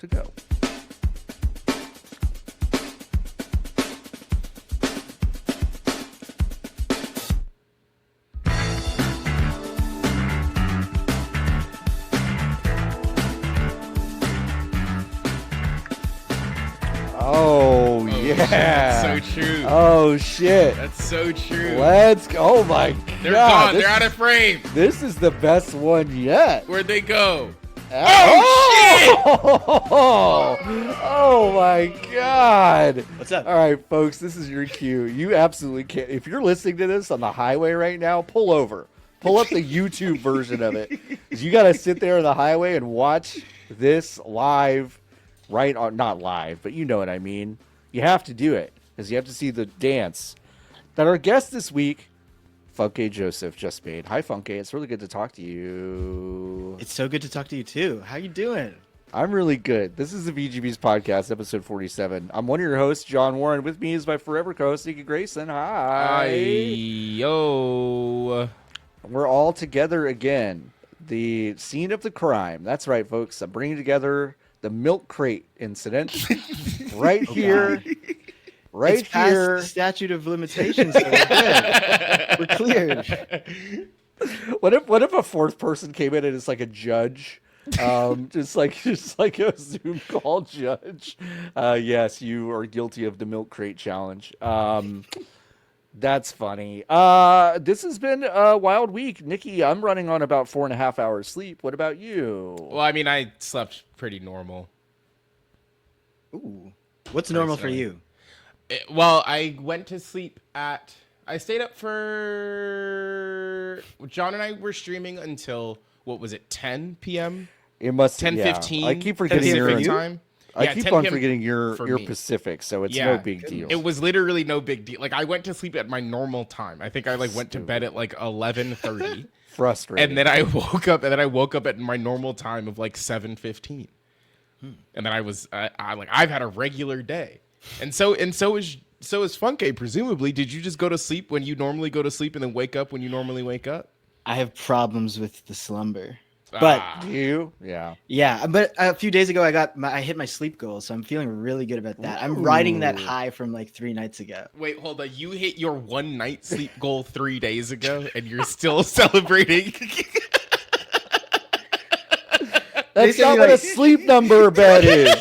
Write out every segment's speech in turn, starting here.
to go. Oh, yeah. That's so true. Oh, shit. That's so true. Let's go. Oh, my They're God. gone. They're out of frame. This is the best one yet. Where'd they go? Oh, oh my God. What's up? All right, folks, this is your cue. You absolutely can't. If you're listening to this on the highway right now, pull over. Pull up the YouTube version of it. 'Cause you got to sit there on the highway and watch this live. Right on, not live, but you know what I mean. You have to do it because you have to see the dance that our guest this week, Fūnk-é Joseph, just made. Hi, Fūnk-é. It's really good to talk to you. It's so good to talk to you too. How you doing? I'm really good. This is the VGB's podcast, episode 47. I'm one of your hosts, John Warren. With me is my forever co-host, Niki Grayson. Hi. Yo. We're all together again. The scene of the crime. That's right, folks. I'm bringing together the milk crate incident right here. Right it's past here. the statute of limitations. So we're good. We're cleared. What if a fourth person came in and it's like a judge? just like a Zoom call judge. Yes, you are guilty of the milk crate challenge. That's funny. This has been a wild week. Niki, I'm running on about 4.5 hours sleep. What about you? Well, I mean, I slept pretty normal. Ooh, what's normal for you? Well, I went to sleep at... I stayed up for... John and I were streaming until, what was it, 10 p.m.? It must 10:15. I keep forgetting Pacific your time. I Yeah, keep 10 on p.m. forgetting your for me. Pacific, so it's Yeah. no big deal. It was literally no big deal. Like, I went to sleep at my normal time. I think I went to bed at 11:30. Frustrating. And then I woke up at my normal time of 7:15. And then I was I've had a regular day. And so is Fūnk-é. Presumably, did you just go to sleep when you normally go to sleep and then wake up when you normally wake up? I have problems with the slumber. But yeah. But a few days ago I hit my sleep goal, so I'm feeling really good about that. I'm riding that high from 3 nights ago. Wait, hold on. You hit your 1 night sleep goal 3 days ago, and you're still celebrating. That's not what a sleep number bed is.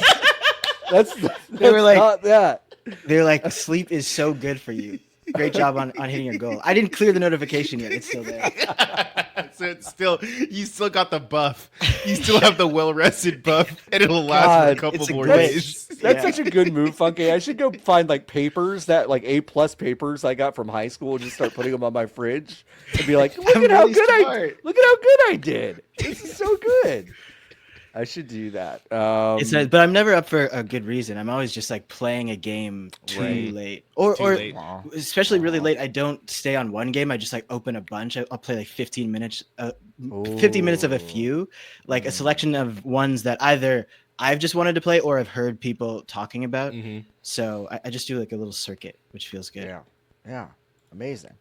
That's not that. They're like, sleep is so good for you. Great job on hitting your goal. I didn't clear the notification yet. It's still there. So you still got the buff. You still have the well-rested buff, and it'll last for a couple more days. That's such a good move, Fūnk-é. I should go find papers that A+ papers I got from high school and just start putting them on my fridge and be like, look at how good I did. This is so good. I should do that. But I'm never up for a good reason. I'm always just playing a game too late, or especially really late. I don't stay on one game. I just open a bunch. I'll play 15 minutes, 50 minutes of a few, a selection of ones that either I've just wanted to play or I've heard people talking about. So I just do a little circuit, which feels good. Yeah, amazing.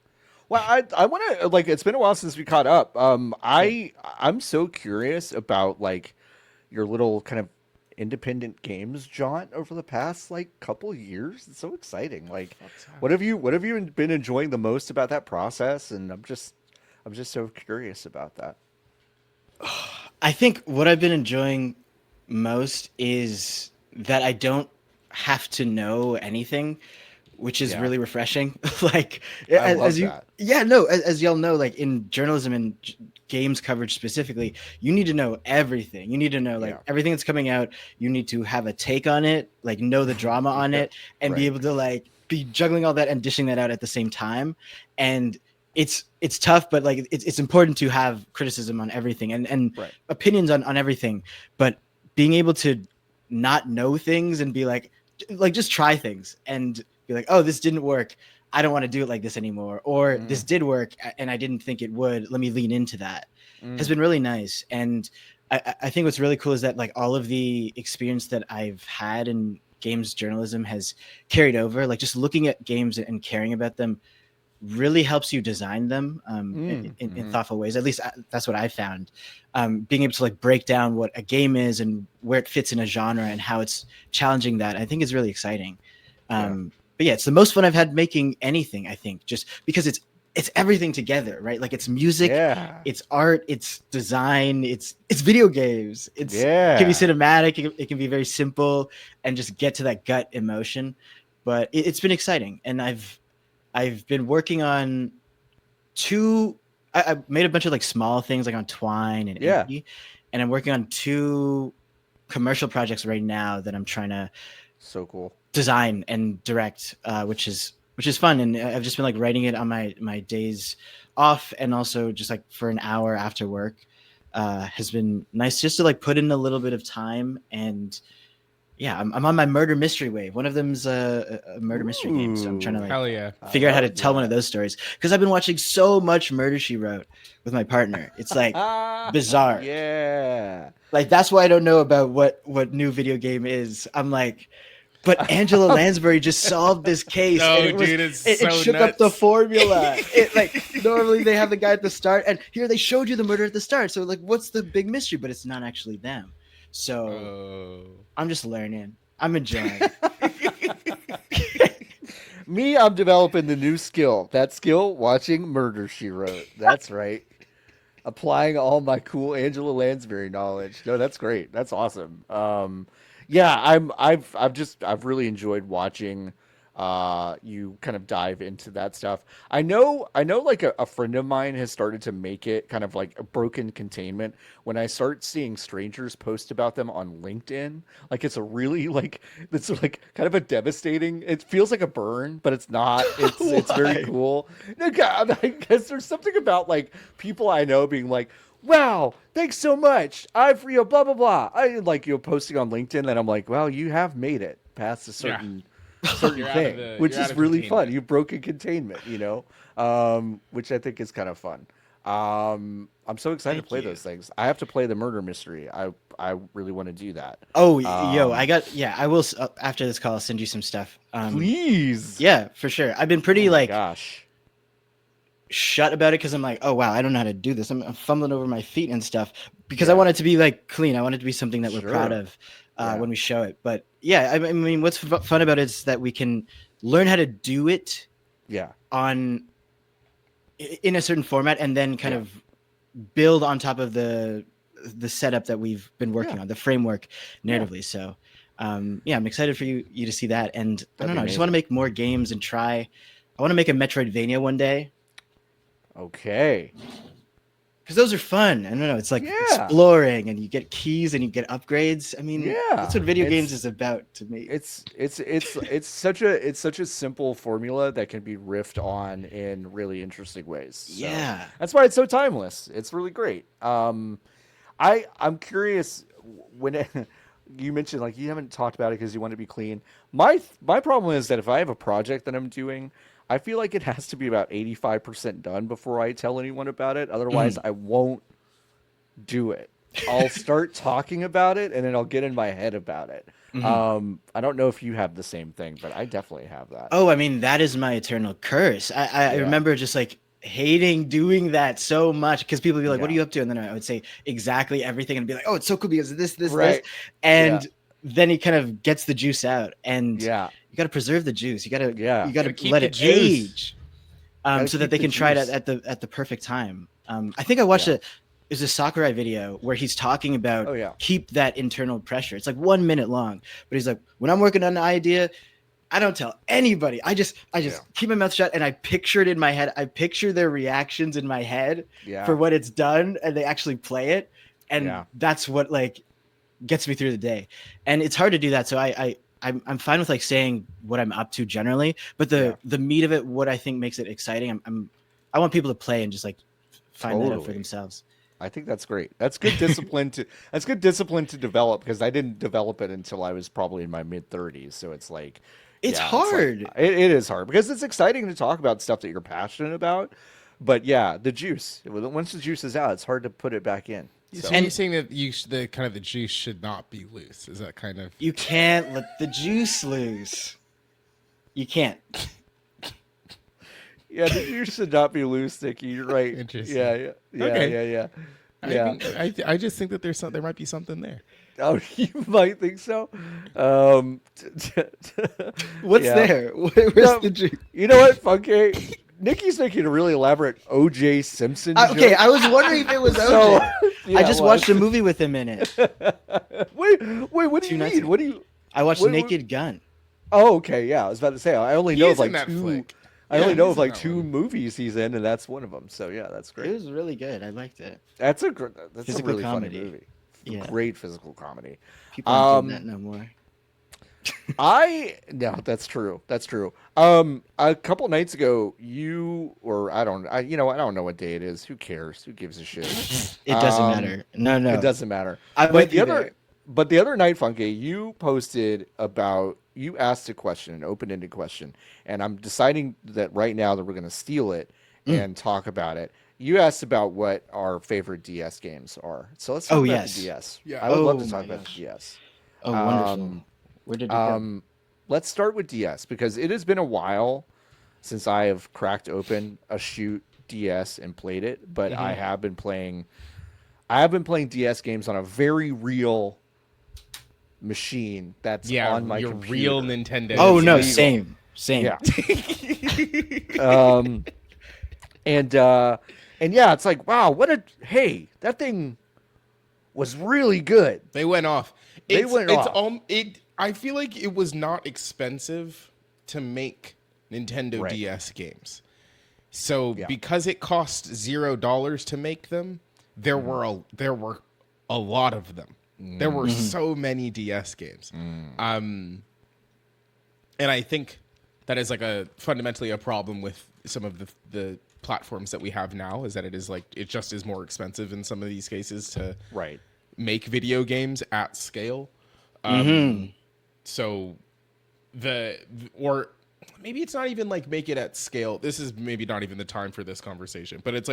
Well, I want to it's been a while since we caught up. I'm so curious about your little kind of independent games jaunt over the past couple years. It's so exciting. What have you been enjoying the most about that process? And I'm just so curious about that. I think what I've been enjoying most is that I don't have to know anything, which is really refreshing. As y'all know, in journalism and games coverage specifically, you need to know everything. You need to know everything that's coming out. You need to have a take on it, know the drama on it, and be able to be juggling all that and dishing that out at the same time. And it's tough, but it's important to have criticism on everything and opinions on everything. But being able to not know things and be just try things and be like, oh, this didn't work. I don't want to do it like this anymore. Or this did work and I didn't think it would. Let me lean into that. Has been really nice. And I think what's really cool is that all of the experience that I've had in games journalism has carried over. Just looking at games and caring about them really helps you design them in thoughtful ways. At least that's what I found. Being able to like break down what a game is and where it fits in a genre and how it's challenging that, I think is really exciting. But yeah, it's the most fun I've had making anything, I think, just because it's everything together, right? Like it's music, it's art, it's design, it's video games. It can be cinematic, it can be very simple and just get to that gut emotion. But it's been exciting, and I've been working on I made a bunch of like small things like on Twine and Inky, and I'm working on 2 commercial projects right now that I'm trying to design and direct, which is fun. And I've just been like writing it on my days off, and also just like for an hour after work. Has been nice just to like put in a little bit of time. And yeah, I'm on my murder mystery wave. One of them's a murder mystery game, so I'm trying to like figure out how to tell one of those stories, because I've been watching so much Murder, She Wrote with my partner. It's like bizarre. Yeah, like that's why I don't know about what new video game is. I'm like, but Angela Lansbury just solved this case. No, and it shook up the formula. It like normally they have the guy at the start, and here they showed you the murder at the start. So like, what's the big mystery? But it's not actually them. So I'm just learning. I'm enjoying. Me, I'm developing the new skill. That skill, watching Murder, She Wrote. That's right. Applying all my cool Angela Lansbury knowledge. No, that's great. That's awesome. Yeah, I've really enjoyed watching you kind of dive into that stuff. I know like a friend of mine has started to make it kind of like a broken containment. When I start seeing strangers post about them on LinkedIn, like it's kind of a devastating, it feels like a burn, but it's not. It's very cool. No, God, I guess there's something about like people I know being like, wow, thanks so much. I've blah blah blah. I like posting on LinkedIn, and I'm like, well, you have made it past a certain thing, which is really fun. You've broken containment, which I think is kind of fun. I'm so excited to play those things. I have to play the murder mystery. I really want to do that. Oh, I will after this call. I'll send you some stuff. Please. Yeah, for sure. I've been pretty gosh. shut about it because I'm like, oh wow, I don't know how to do this. I'm fumbling over my feet and stuff because I want it to be like clean. I want it to be something that we're proud of when we show it. But yeah, I mean, what's fun about it is that we can learn how to do it in a certain format, and then kind of build on top of the setup that we've been working on, the framework narratively. So I'm excited for you to see that. And I don't know, I just want to make more games and I want to make a Metroidvania one day. Okay. Because those are fun. I don't know. It's like exploring, and you get keys and you get upgrades. I mean, that's what video games is about to me. It's such a simple formula that can be riffed on in really interesting ways. So that's why it's so timeless. It's really great. I'm curious when you mentioned like you haven't talked about it because you want to be clean. My problem is that if I have a project that I'm doing, I feel like it has to be about 85% done before I tell anyone about it. Otherwise, I won't do it. I'll start talking about it, and then I'll get in my head about it. I don't know if you have the same thing, but I definitely have that. Oh, I mean, that is my eternal curse. I remember just like hating doing that so much because people would be like, what are you up to? And then I would say exactly everything and be like, oh, it's so cool because of this. And then he kind of gets the juice out, and you got to preserve the juice. You got to let it age, so that they can try it at the perfect time. I think I watched there's a Sakurai video where he's talking about keep that internal pressure. It's like 1 minute long, but he's like, when I'm working on an idea, I don't tell anybody. I just keep my mouth shut, and I picture it in my head. I picture their reactions in my head for when it's done, and they actually play it, and that's what like gets me through the day. And it's hard to do that, so I'm fine with like saying what I'm up to generally, but the meat of it, what I think makes it exciting, I want people to play and just like find that out for themselves. I think that's great. That's good discipline to develop, because I didn't develop it until I was probably in my mid-30s. So it's like it's hard. It is hard because it's exciting to talk about stuff that you're passionate about. But the juice. Once the juice is out, it's hard to put it back in. So you're saying that the juice should not be loose? Is that kind of... You can't let the juice loose. You can't. Yeah, you should not be loose, Nikki. You're right. Interesting. Yeah. Okay. Yeah. I just think that there might be something there. Oh, you might think so. What's yeah. there? Where's No, the drink? You know what, Fūnk-é? Nikki's making a really elaborate O.J. Simpson joke. Okay, I was wondering if it was So, OJ. yeah, I just well, watched a movie with him in it. Wait, what do 2 you nights mean? ago. What do you? I watched What- Naked Gun. Oh, okay, yeah. I was about to say I only He know is of like in that two. flick. I Yeah, only know he's of in like that 2 one. movies he's in, and that's one of them. So yeah, that's It great. was really good. I liked it. That's a Physical really comedy. funny movie. Yeah. Great physical comedy. People aren't doing that no more. No, that's true. That's true. A couple nights ago, I don't know what day it is. Who cares? Who gives a shit? It doesn't matter. No. It doesn't matter. I'm But with you there. But the other night, Fūnk-é, you posted about, you asked a question, an open-ended question, and I'm deciding that right now that we're going to steal it and talk about it. You asked about what our favorite DS games are. So let's talk about yes. the DS. Yeah. I would love Oh to talk my about gosh. the DS. Oh, wonderful. Where did it go? Let's start with DS because it has been a while since I have cracked open a shoot DS and played it, but I have been playing DS games on a very real machine that's on my your computer. real Nintendo. Oh no, legal. same. Yeah. And yeah, it's like, wow, that thing was really good. They went off. They went off. I feel like it was not expensive to make Nintendo Right. DS games. So Yeah. because it cost $0 to make them, there were a lot of them. There were so many DS games. And I think that is like fundamentally a problem with some of the platforms that we have now, is that it just is more expensive in some of these cases to Right. make video games at scale. So or maybe it's not even like make it at scale. This is maybe not even the time for this conversation, but it's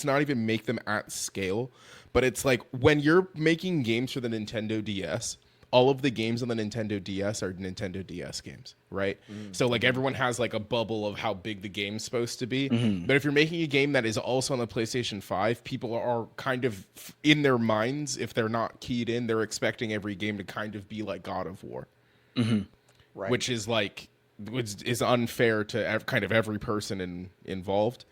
not even make them at scale, but it's like when you're making games for the Nintendo DS, all of the games on the Nintendo DS are Nintendo DS games, right? So like everyone has like a bubble of how big the game's supposed to be. But if you're making a game that is also on the PlayStation 5, people are kind of in their minds, if they're not keyed in, they're expecting every game to kind of be like God of War. Right. Which is is unfair to kind of every person involved.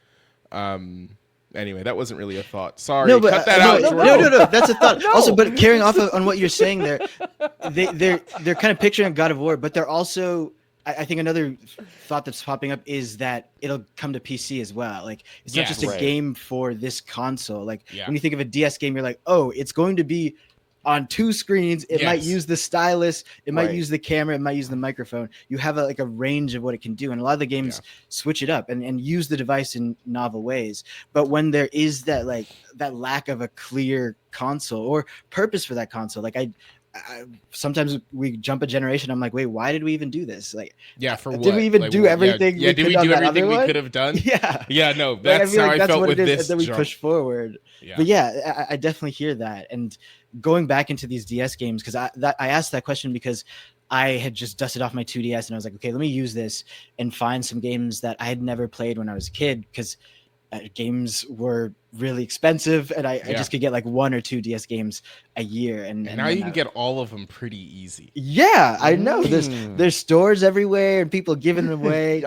Anyway, that wasn't really a thought. Sorry, No, but cut that out. Jordan. no. That's a thought. Also, but carrying off on what you're saying there, they're kind of picturing God of War, but they're also. I think another thought that's popping up is that it'll come to PC as well. Like it's not Yes. just a Right. game for this console. Like Yeah. when you think of a DS game, you're like, oh, it's going to be on 2 screens. It might Yes. use the stylus. It might Right. use the camera. It might use the microphone. You have a range of what it can do. And a lot of the games switch it up and use the device in novel ways. But when there is that lack of a clear console or purpose for that console, like I sometimes we jump a generation. I'm like, wait, why did we even do this? Like, Yeah, for what? did we even do everything? Yeah, did we do everything we could have? have done? Yeah. Yeah, no, Like, that's feel how like I that's felt what with it is, this. and then we jump. push forward. Yeah. But yeah, I definitely hear that. And going back into these DS games, because I asked that question because I had just dusted off my 2DS and I was like, okay, let me use this and find some games that I had never played when I was a kid, because games were really expensive and I just could get like 1 or 2 DS games a year. And now then you can get all of them pretty easy. Yeah, I know. There's stores everywhere and people giving them away.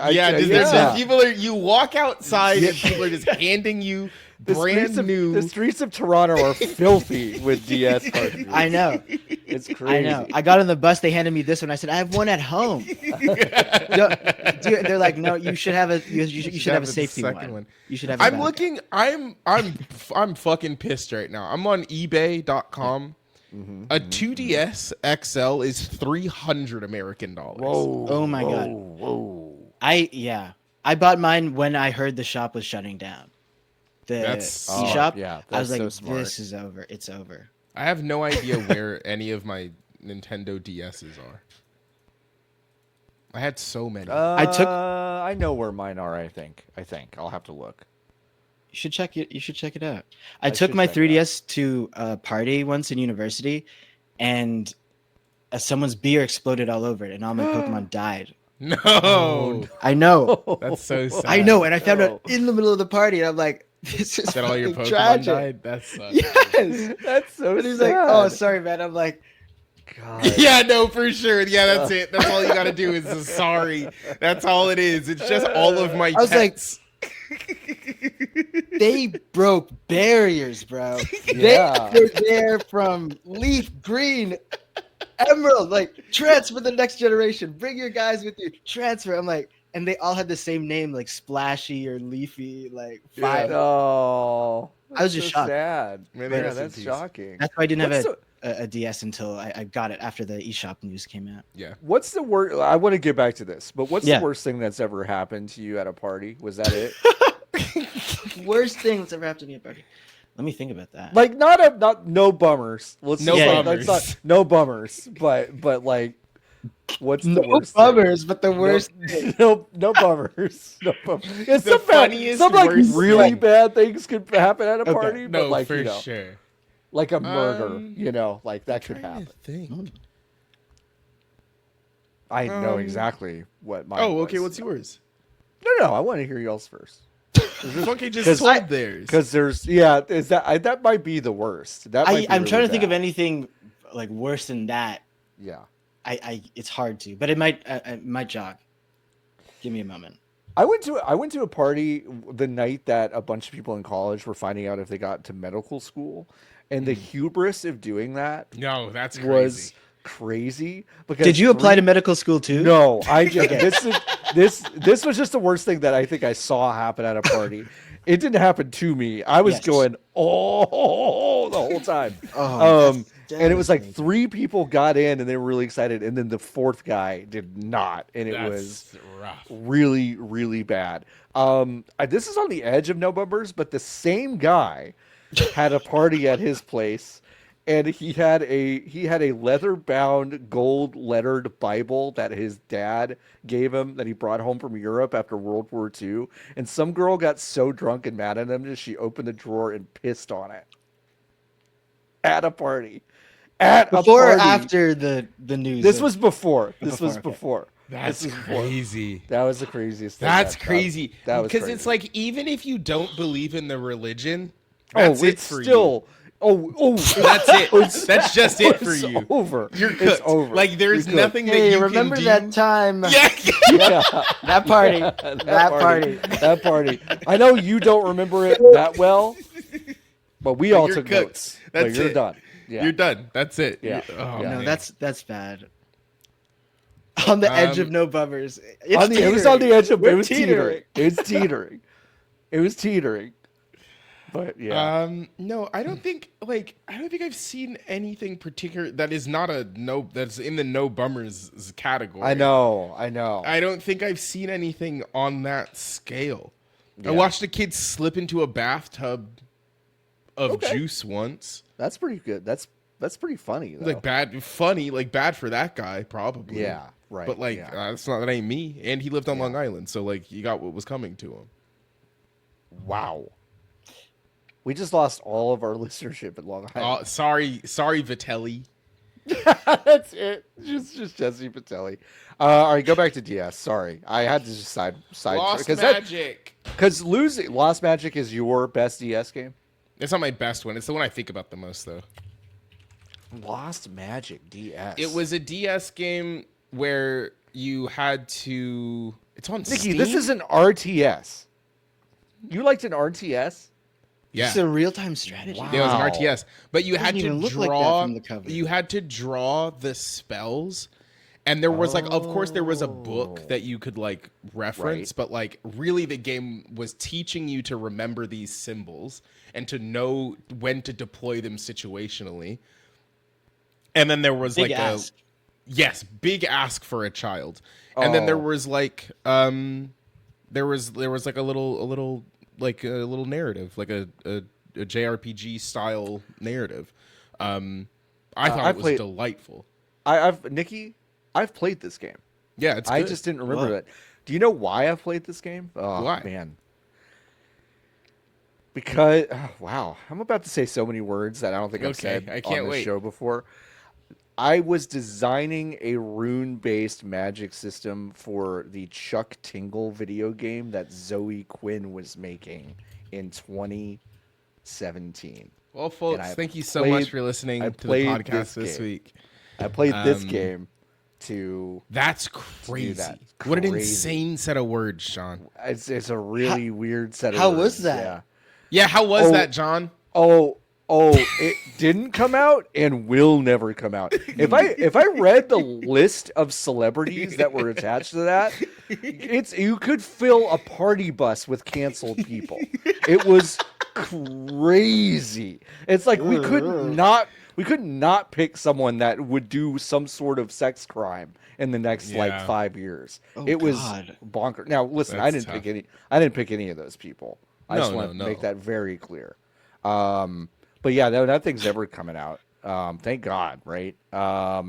You walk outside and people are just handing you The streets of Toronto are filthy with DS cartridges. I know. It's crazy. I know. I got on the bus. They handed me this one. I said, I have one at home. No, dude, they're like, no, you should have a you should have a safety one. You should have. I'm looking. I'm fucking pissed right now. I'm on eBay.com. A 2DS XL is $300 American dollars. Whoa. Oh my God. Whoa. I bought mine when I heard the shop was shutting down. The That's- eShop. yeah, I was that's like, so smart. this is over. It's over. I have no idea where any of my Nintendo DSs are. I had so many. I know where mine are. I think. I'll have to look. You should check it. You should check it out. I I took should my check it 3DS to a party once in university, and someone's beer exploded all over it, and all my Pokemon died. No, I know. that's so sad. I know, and I found No. out in the middle of the party, and I'm like, this is That all your fucking Pokemon tragic. died. That sucks. Yes. That's so And he's sad. like, oh, sorry, man. I'm like, God. Yeah, no, for sure. Yeah, that's it. That's all you got to do is a sorry. That's all it is. It's just all of my I was like, pets. they broke barriers, bro. Yeah. They're there from leaf green, emerald, like transfer the next generation. Bring your guys with you. Transfer. I'm like, and they all had the same name, like Splashy or Leafy, like five. No. I was That's just so shocked. sad. May Yeah, they rest in that's peace. shocking. That's why I didn't What's have a DS until I got it after the eShop news came out. Yeah. What's the worst? I want to get back to this, but what's Yeah. the worst thing that's ever happened to you at a party? Was that it? Worst thing that's ever happened to me at a party. Let me think about that. Like not no bummers. Let's No just, like, bummers. let's not, no bummers. But like, what's the no worst? thing? bummers, but the worst. thing. No bummers. No bummers. It's The some bad, funniest, some like worst really thing. bad things could happen at a Okay. party, but No, like for you know, sure. like a murder, Um, you know, like that could Trying to happen. think. I know Um, exactly what mine Oh, okay. was. What's yours? No, I want to hear y'all's first. Funky just 'Cause told theirs. Because there's is that that might be the worst. That might be I'm trying really to think of bad. anything like worse than that. Yeah, It's hard to, but it might jog. Give me a moment. I went to a party the night that a bunch of people in college were finding out if they got to medical school, and the hubris of doing that No, that's crazy. was crazy. Because Did you apply to three- medical school too? No, I just this was just the worst thing that I think I saw happen at a party. It didn't happen to me. I was Yes. going the whole time. Oh, And it was like devastating. 3 people got in and they were really excited, and then the 4th guy did not, and it was That's rough. really, really bad. This is on the edge of no bummers, but the same guy had a party at his place, and he had a leather bound gold lettered Bible that his dad gave him that he brought home from Europe after World War II. And some girl got so drunk and mad at him that she opened the drawer and pissed on it at a party. Before or after the news? This of- was before. This Before, was okay. before. That's This was before. crazy. That was the craziest thing. That's that- crazy. That was Because it's crazy. like even if you don't believe in the religion, Oh, that's it it's for still. Oh, That's it. it's- That's just it for it's you. Over. You're It's cooked. over. Like there's You're cooked. nothing that Hey, you remember can that do. time? Yeah. Yeah. That party. that party. That party. I know you don't remember it that well, but we all you're took cooked. notes. That's Like, you're it. done. Yeah. You're done. That's it. Yeah. Oh, Yeah. No, man. that's bad. On the edge of Um, no bummers. It was on the edge of. We're It was teetering. It was teetering. It was teetering. But yeah. No, I don't think I've seen anything particular that is not a no that's in the no bummers category. I know. I don't think I've seen anything on that scale. Yeah. I watched a kid slip into a bathtub of Okay. juice once. That's pretty good. That's pretty funny though. Like bad for that guy probably. Yeah. Right. But like yeah. that ain't me. And he lived on Yeah. Long Island, so like you got what was coming to him. Wow. We just lost all of our listenership at Long Island. Sorry, Vitelli. That's it. Just Jesse Patelli. All right, go back to DS. Sorry, I had to just side Lost because Magic. because losing Lost Magic is your best DS game. It's not my best one. It's the one I think about the most, though. Lost Magic DS. It was a DS game where you had to. It's on Nikki. Steam? This is an RTS. You liked an RTS? Yeah. It's a real-time strategy. Wow. Yeah, it was an RTS, but you Doesn't had to even look like that draw. from the cover. You had to draw the spells, and there was of course, there was a book that you could like reference, Right. but like really, the game was teaching you to remember these symbols and to know when to deploy them situationally. And then there was Big like ask. big ask for a child. And then there Oh. was like there was like a little narrative, like a JRPG style narrative. I thought I it was played- delightful. I've played this game. Yeah, it's I good. just didn't remember What? that. Do you know why I've played this game? Oh, Why? man. Because wow, I'm about to say so many words that I don't think I've Okay, said I can't on this wait. show before. I was designing a rune-based magic system for the Chuck Tingle video game that Zoe Quinn was making in 2017. Well, folks, I thank you so much for I listening to the played podcast this game. week. I played this game to That's do crazy. that. What an Crazy. insane set of words, Sean. It's a really weird set of how words. was that? Yeah. Yeah, how was that, John? Oh, it didn't come out and will never come out. If I read the list of celebrities that were attached to that, you could fill a party bus with canceled people. It was crazy. It's like we could not pick someone that would do some sort of sex crime in the next like 5 years. It was bonkers. Now listen, I didn't pick any of those people. I just want to make that very clear. But yeah, that thing's never coming out. Thank God, right? Yeah,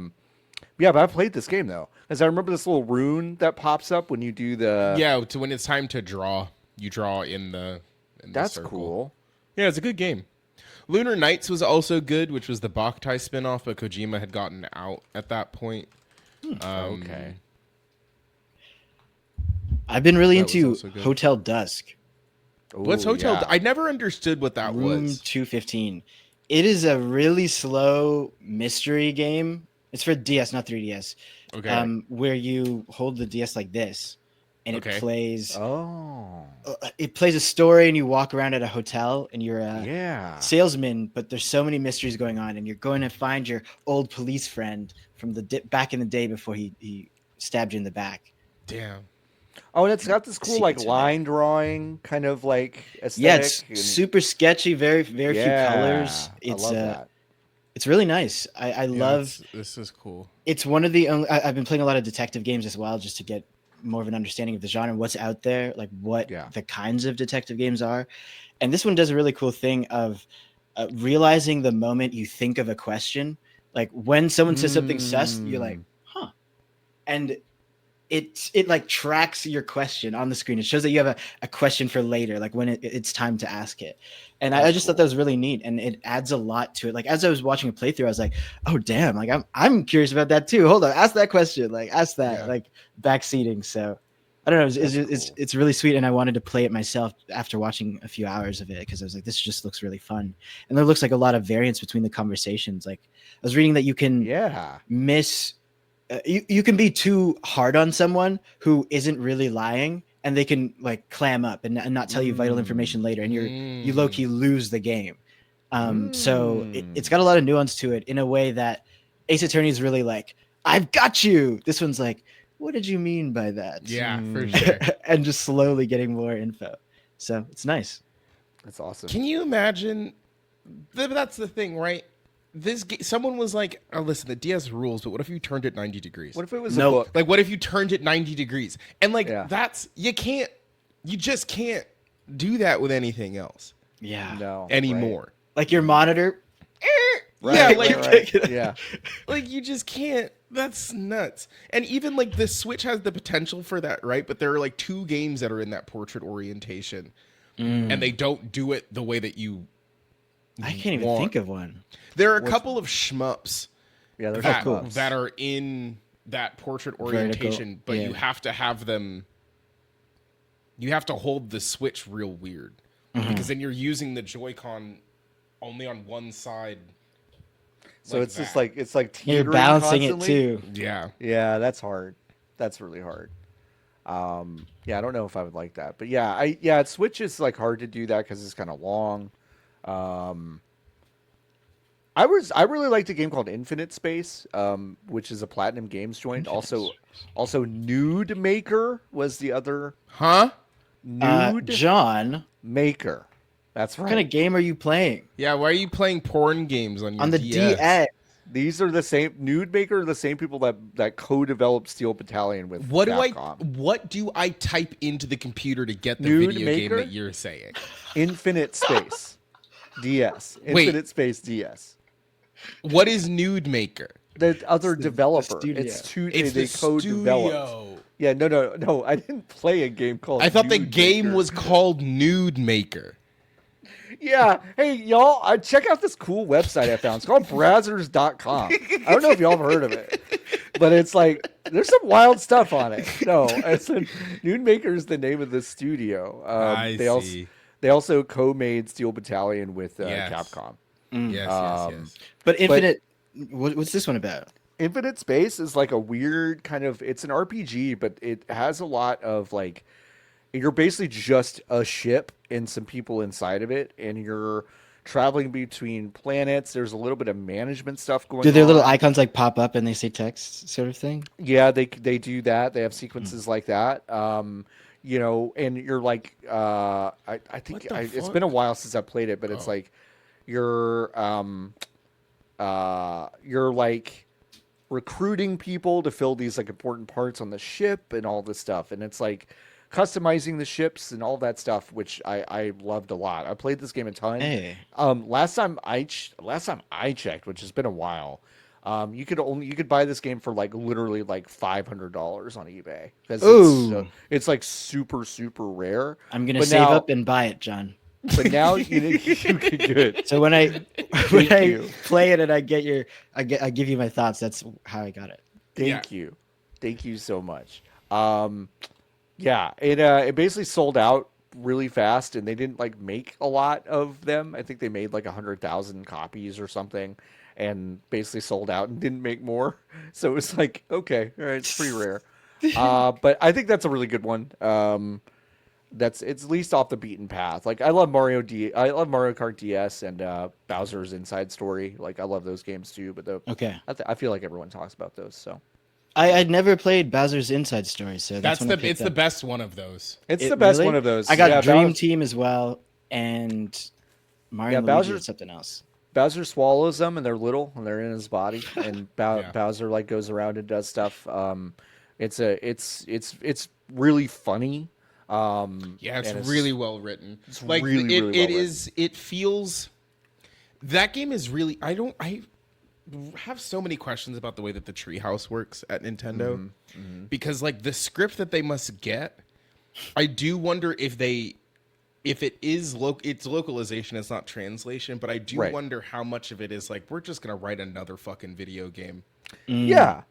but I played this game though, because I remember this little rune that pops up when you do the to when it's time to draw, you draw in the That's circle. cool. Yeah, it's a good game. Lunar Nights was also good, which was the Boktai spinoff, but Kojima had gotten out at that point. Okay. I've been really That was into also good. Hotel Dusk. What's Ooh, Hotel? yeah. I never understood what that Room was. 215. It is a really slow mystery game. It's for DS, not 3DS. Okay. Where you hold the DS like this, and Okay. it plays. Oh, It plays a story, and you walk around at a hotel, and you're a yeah. salesman. But there's so many mysteries going on, and you're going to find your old police friend from the back in the day before he stabbed you in the back. Damn. Oh, and it's got this cool like Secrets in there. line drawing kind of like aesthetic. Yeah, it's and- super sketchy. Very few colors. I love that. It's really nice. I love. This is cool. It's one of the only. I've been playing a lot of detective games as well, just to get more of an understanding of the genre, what's out there, like what the kinds of detective games are. And this one does a really cool thing of realizing the moment you think of a question. Like when someone says something sus, you're like, huh. And it like tracks your question on the screen. It shows that you have a question for later, like when it's time to ask it. And I just thought that was really neat, and it adds a lot to it. Like as I was watching a playthrough, I was like, "Oh damn! Like I'm curious about that too. Hold on, ask that question. Like ask that. Like backseating." So I don't know. It's really sweet, and I wanted to play it myself after watching a few hours of it because I was like, "This just looks really fun," and there looks like a lot of variance between the conversations. Like I was reading that you can miss. You can be too hard on someone who isn't really lying, and they can like clam up and not tell you vital information later, and you low key lose the game. So it's got a lot of nuance to it in a way that Ace Attorney is really like, "I've got you." This one's like, "What did you mean by that?" Yeah, for sure. And just slowly getting more info. So it's nice. That's awesome. Can you imagine? That's the thing, right? Someone was like, "Oh, listen, the DS rules, but what if you turned it 90 degrees? What if it was a book? Like, what if you turned it 90 degrees?" And like, you just can't do that with anything else. Yeah. No. Anymore. Right. Like your monitor. Yeah. Like you just can't. That's nuts. And even like the Switch has the potential for that, right? But there are like 2 games that are in that portrait orientation, and they don't do it the way that you. I can't even think of one. There are a couple of shmups that are in that portrait orientation, but you have to have them. You have to hold the Switch real weird because then you're using the Joy-Con only on one side. So it's just like teetering you're balancing constantly. it too. Yeah, that's hard. That's really hard. Yeah, I don't know if I would like that, but yeah, Switch is like hard to do that because it's kind of long. I really liked a game called Infinite Space, which is a Platinum Games joint. Also Nude Maker was the other. Nude John Maker. That's right. What kind of game are you playing? Yeah, why are you playing porn games on your on the DS? These are the same Nude Maker, are the same people that co-developed Steel Battalion with Capcom. What do I type into the computer to get the Nude video Maker? game that you're saying? Infinite Space DS. Infinite Space DS. What is Nude Maker? The other developer. studio. They co-developed. Yeah, no. I didn't play a game called. I thought the Nude game Maker. was called Nude Maker. Yeah. Hey, y'all, check out this cool website I found. It's called Brazzers.com. I don't know if y'all have heard of it, but it's like, there's some wild stuff on it. No, it's Noon Maker is the name of the studio. I see. They also co-made Steel Battalion with Yes. Capcom. Yes. But Infinite, what's this one about? Infinite Space is like a weird kind of, it's an RPG, but it has a lot of like, you're basically just a ship and some people inside of it, and you're traveling between planets. There's a little bit of management stuff going on. Do their little icons like pop up and they say text sort of thing? Yeah, they do that. They have sequences like that. You know, and you're like, I think it's been a while since I played it, but it's like you're like recruiting people to fill these like important parts on the ship and all this stuff, and it's like customizing the ships and all that stuff, which I loved a lot. I played this game a ton. Hey. Last time I checked, which has been a while, you could buy this game for like literally like $500 on eBay because it's like super rare. I'm gonna save up and buy it, John. But now you could do it. So when I play it and I give you my thoughts. That's how I got it. Thank you so much. Yeah, it basically sold out really fast, and they didn't like make a lot of them. I think they made like 100,000 copies or something, and basically sold out and didn't make more. So it was like, okay, all right, it's pretty rare. But I think that's a really good one. It's at least off the beaten path. Like I love Mario Kart DS and Bowser's Inside Story. Like I love those games too. But I feel like everyone talks about those. So. I'd never played Bowser's Inside Story, so it's the best one of those. It's the best one of those. I got Dream Team as well, and Mario Luigi did something else. Bowser swallows them, and they're little, and they're in his body, and Bowser like goes around and does stuff. It's really funny. It's really well written. It's like really it well is. written. It feels. That game is really. I have so many questions about the way that the treehouse works at Nintendo, because like the script that they must get, I do wonder if it is it's localization, it's not translation, but I do wonder how much of it is like we're just gonna write another fucking video game,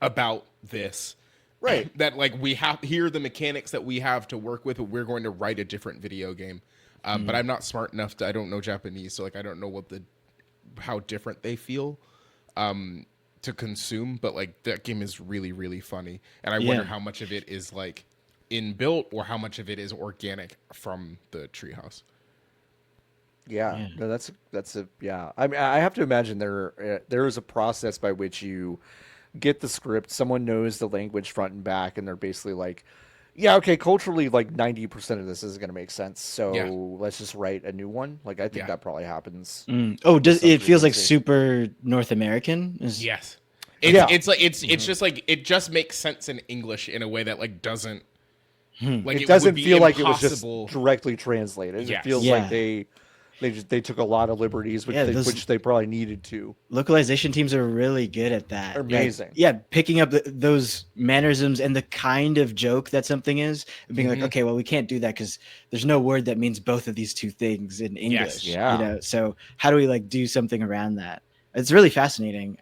about this, right? That like we have here are the mechanics that we have to work with, but we're going to write a different video game. But I'm not smart enough I don't know Japanese, so like I don't know how different they feel. To consume, but like that game is really, really funny, and I wonder how much of it is like inbuilt or how much of it is organic from the treehouse. No, that's I mean, I have to imagine there is a process by which you get the script. Someone knows the language front and back, and they're basically like, yeah, okay, culturally, like 90% of this isn't going to make sense, so let's just write a new one. Like, I think that probably happens. Does it feels like super North American? Yes. It's just like it just makes sense in English in a way that like doesn't like it doesn't feel like impossible. It was just directly translated. It feels like they took a lot of liberties, which they probably needed to. Localization teams are really good at that. They're amazing. Picking up those mannerisms and the kind of joke that something is, and being like, okay, well, we can't do that because there's no word that means both of these two things in English. So how do we like do something around that? It's really fascinating.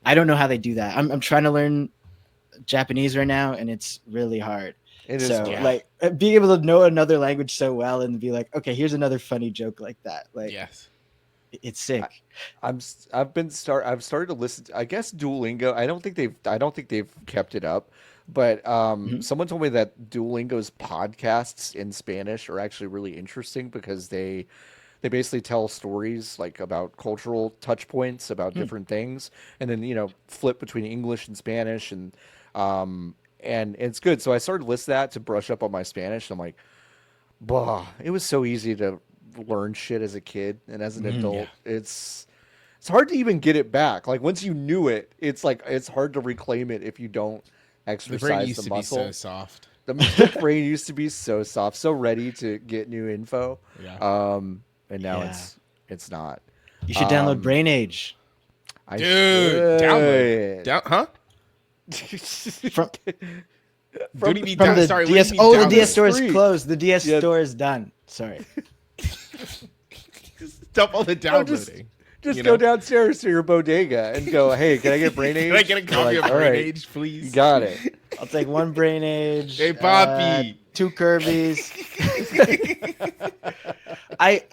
I don't know how they do that. I'm trying to learn Japanese right now, and it's really hard. It is like being able to know another language so well and be like, okay, here's another funny joke like that. Like, it's sick. I've started to listen to, I guess, Duolingo. I don't think they've kept it up, but someone told me that Duolingo's podcasts in Spanish are actually really interesting because they basically tell stories like about cultural touch points about different things, and then flip between English and Spanish, and it's good. So I started to listen to that to brush up on my Spanish. I'm like, it was so easy to learn shit as a kid, and as an adult, it's hard to even get it back. Like once you knew it, it's like it's hard to reclaim it if you don't exercise the muscle. The brain used to be so soft. The brain used to be so soft, so ready to get new info. And now it's not. You should download Brain Age. Download. Huh? From the DS. The DS store is closed. The DS store is done. Sorry. stop all the downloading. Just you go know? downstairs to your bodega and go, hey, can I get Brain Age? Can I get a copy of "All Brain right, Age, please? You got it. I'll take one Brain Age. Hey, Poppy. 2 Kirby's.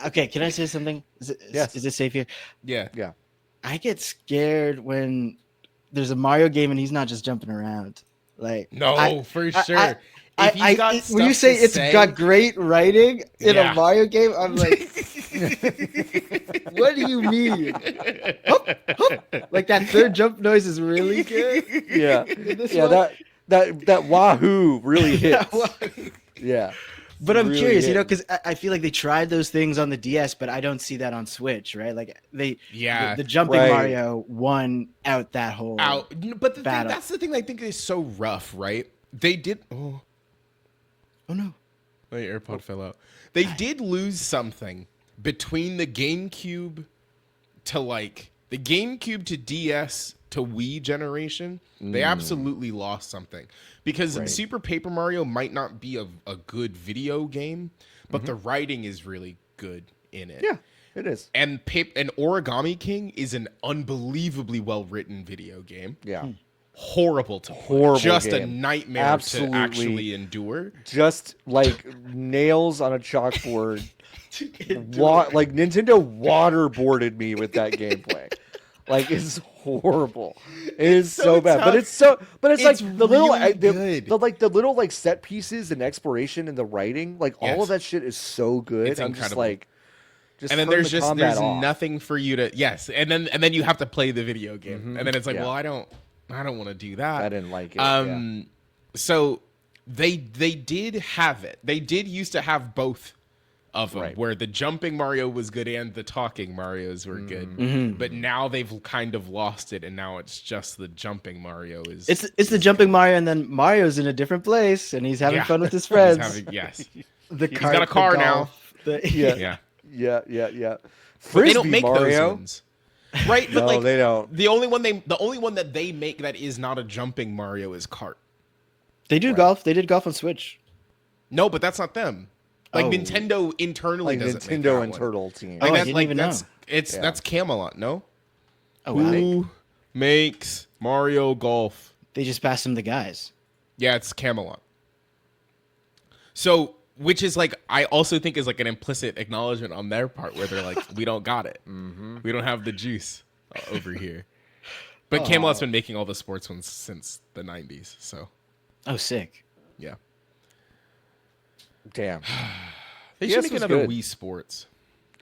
Okay. Can I say something? Yes. Is it safe here? Yeah. Yeah. I get scared when there's a Mario game and he's not just jumping around. Like No, for sure. If he's got when stuff you say to it's say- got great writing in Yeah. a Mario game, I'm like, what do you mean? Hup, hup. Like that third jump noise is really good. Yeah. This Yeah, one? that wahoo really hits. Yeah. But I'm Really curious, hit. because I feel like they tried those things on the DS, but I don't see that on Switch, right? Like Yeah. the jumping Right. Mario won out that whole Out. But the thing, battle. that's the thing I think is so rough, right? They did. Oh, Oh no. my AirPod fell out. They did lose something between the GameCube to the GameCube to DS to Wii generation. They absolutely lost something because Right. Super Paper Mario might not be a good video game, but the writing is really good in it. Yeah, it is. And Origami King is an unbelievably well written video game. Yeah. Horrible to play. Horrible just a game. nightmare Absolutely. to actually endure. Just like nails on a chalkboard. Like Nintendo waterboarded me with that gameplay. Like it's horrible. It is so bad. But tough. it's like It's the little really the little like set pieces and exploration and the writing, like all Yes. of that shit is so good. It's I'm just incredible. like just And then turn there's the just combat there's off. nothing for you to and then you have to play the video game. And then it's like, Yeah. well, I don't want to do that. I didn't like it. So they did have it. They did used to have both of them, Right. where the jumping Mario was good and the talking Marios were good. But now they've kind of lost it, and now it's just the jumping Mario is. It's the jumping Mario, and then Mario's in a different place, and he's having Yeah. fun with his He's friends. yes. The He's got a car now. Yeah. Yeah. Yeah. But Frisbee they don't make those Mario. ones. Right, but No, they don't. The only one that they make that is not a jumping Mario is Kart. They do golf. They did golf on Switch. No, but that's not them. Like Oh. Nintendo internally Like doesn't make Nintendo that and one. Turtle team. Oh, I that's didn't even know. Yeah. That's Camelot, no? Oh, wow. Who makes Mario Golf? They just passed him the guys. Yeah, it's Camelot. So, which is like, I also think is like an implicit acknowledgement on their part where they're like, we don't got it. We don't have the juice over here. But Camelot's been making all the sports ones since the 90s. So, Oh, sick. yeah. Damn. They Yes should make was another good. Wii Sports.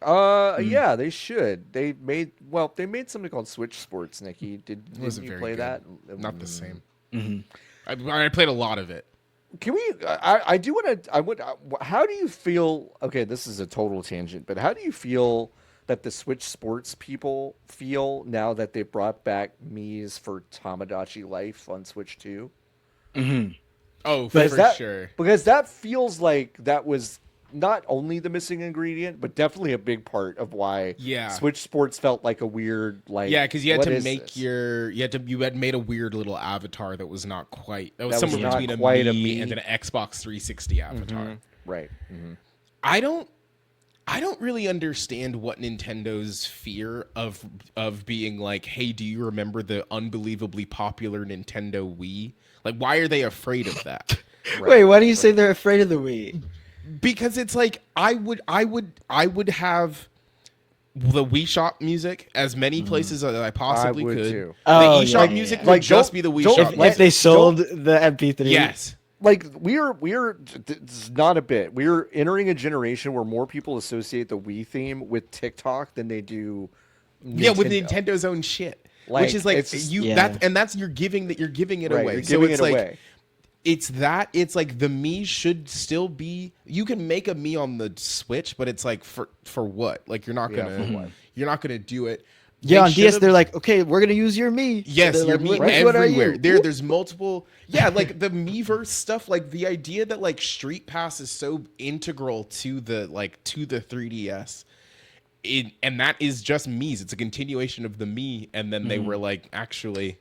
Yeah, they should. They made something called Switch Sports, Nikki. Didn't wasn't you very play good. that? Not the same. Mm-hmm. I played a lot of it. Can we? I do want to. How do you feel? Okay, this is a total tangent, but how do you feel that the Switch Sports people feel now that they brought back Mii's for Tamagotchi Life on Switch 2? Mm-hmm. Oh, Because for that, sure. Because that feels like that was not only the missing ingredient, but definitely a big part of why Yeah. Switch Sports felt like a weird Yeah, because you had what to is make this? you had made a weird little avatar that was not quite that was That was somewhere not between quite a a Mii Mii. and an Xbox 360 avatar. Right. Mm-hmm. I don't really understand what Nintendo's fear of being like, hey, do you remember the unbelievably popular Nintendo Wii? Like, why are they afraid of that? Wait, why do you say they're afraid of the Wii? Because it's like I would have the Wii Shop music as many places as I possibly would could. too. Oh, The eShop yeah, music yeah. would Like, just don't- be the Wii don't- Shop. If music. they sold the MP3, Yes. Like we're it's not a bit. We're entering a generation where more people associate the Wii theme with TikTok than they do. Yeah, with Nintendo. Nintendo's own shit. Like, Which is like it's- you Yeah. that's you're giving it Right, away. you're So giving it's it like away. it's like the Mii should still be, you can make a Mii on the Switch, but it's like for what? Like you're not Yeah, gonna for what? you're not gonna do it. yeah, They on DS should've- they're like, okay, we're gonna use your Mii. Yes, So they're your like, Mii "Which one are everywhere. you?" There's multiple. Yeah, like the Miiverse stuff. Like the idea that like Street Pass is so integral to the 3DS, and that is just Mii's. It's a continuation of the Mii, and then they were like, actually,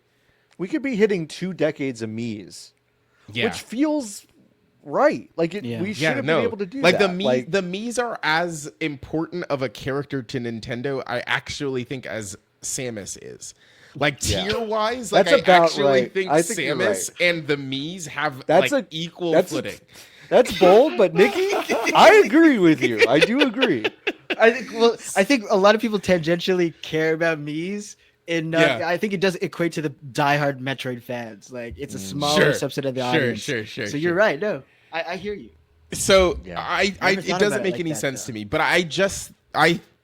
We could be hitting 2 decades of Mii's, yeah, which feels right. Like Yeah. we should have been able to do like that. the Mii's are as important of a character to Nintendo, I actually think, as Samus is. Like tier wise, like That's I about actually right. think I think you're Samus right. and the Mii's have That's like a- equal that's a- footing. That's bold, but Nikki, I agree with you. I do agree. I think a lot of people tangentially care about Mii's. Yeah. I think it does equate to the diehard Metroid fans. Like it's a smaller subset of the audience. Sure. So you're right. No, I hear you. So Yeah. Never it thought doesn't about it make like any that, sense though. to me. But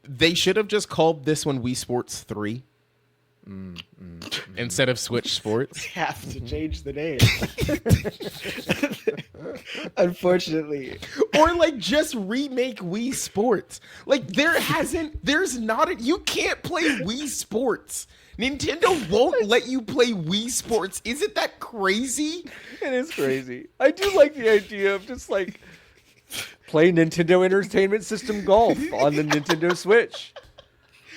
they should have just called this one Wii Sports 3 instead of Switch Sports. Have to change the name. Unfortunately. Or like just remake Wii Sports. Like you can't play Wii Sports. Nintendo won't let you play Wii Sports. Isn't that crazy? It is crazy. I do like the idea of just like play Nintendo Entertainment System golf on the Nintendo Switch.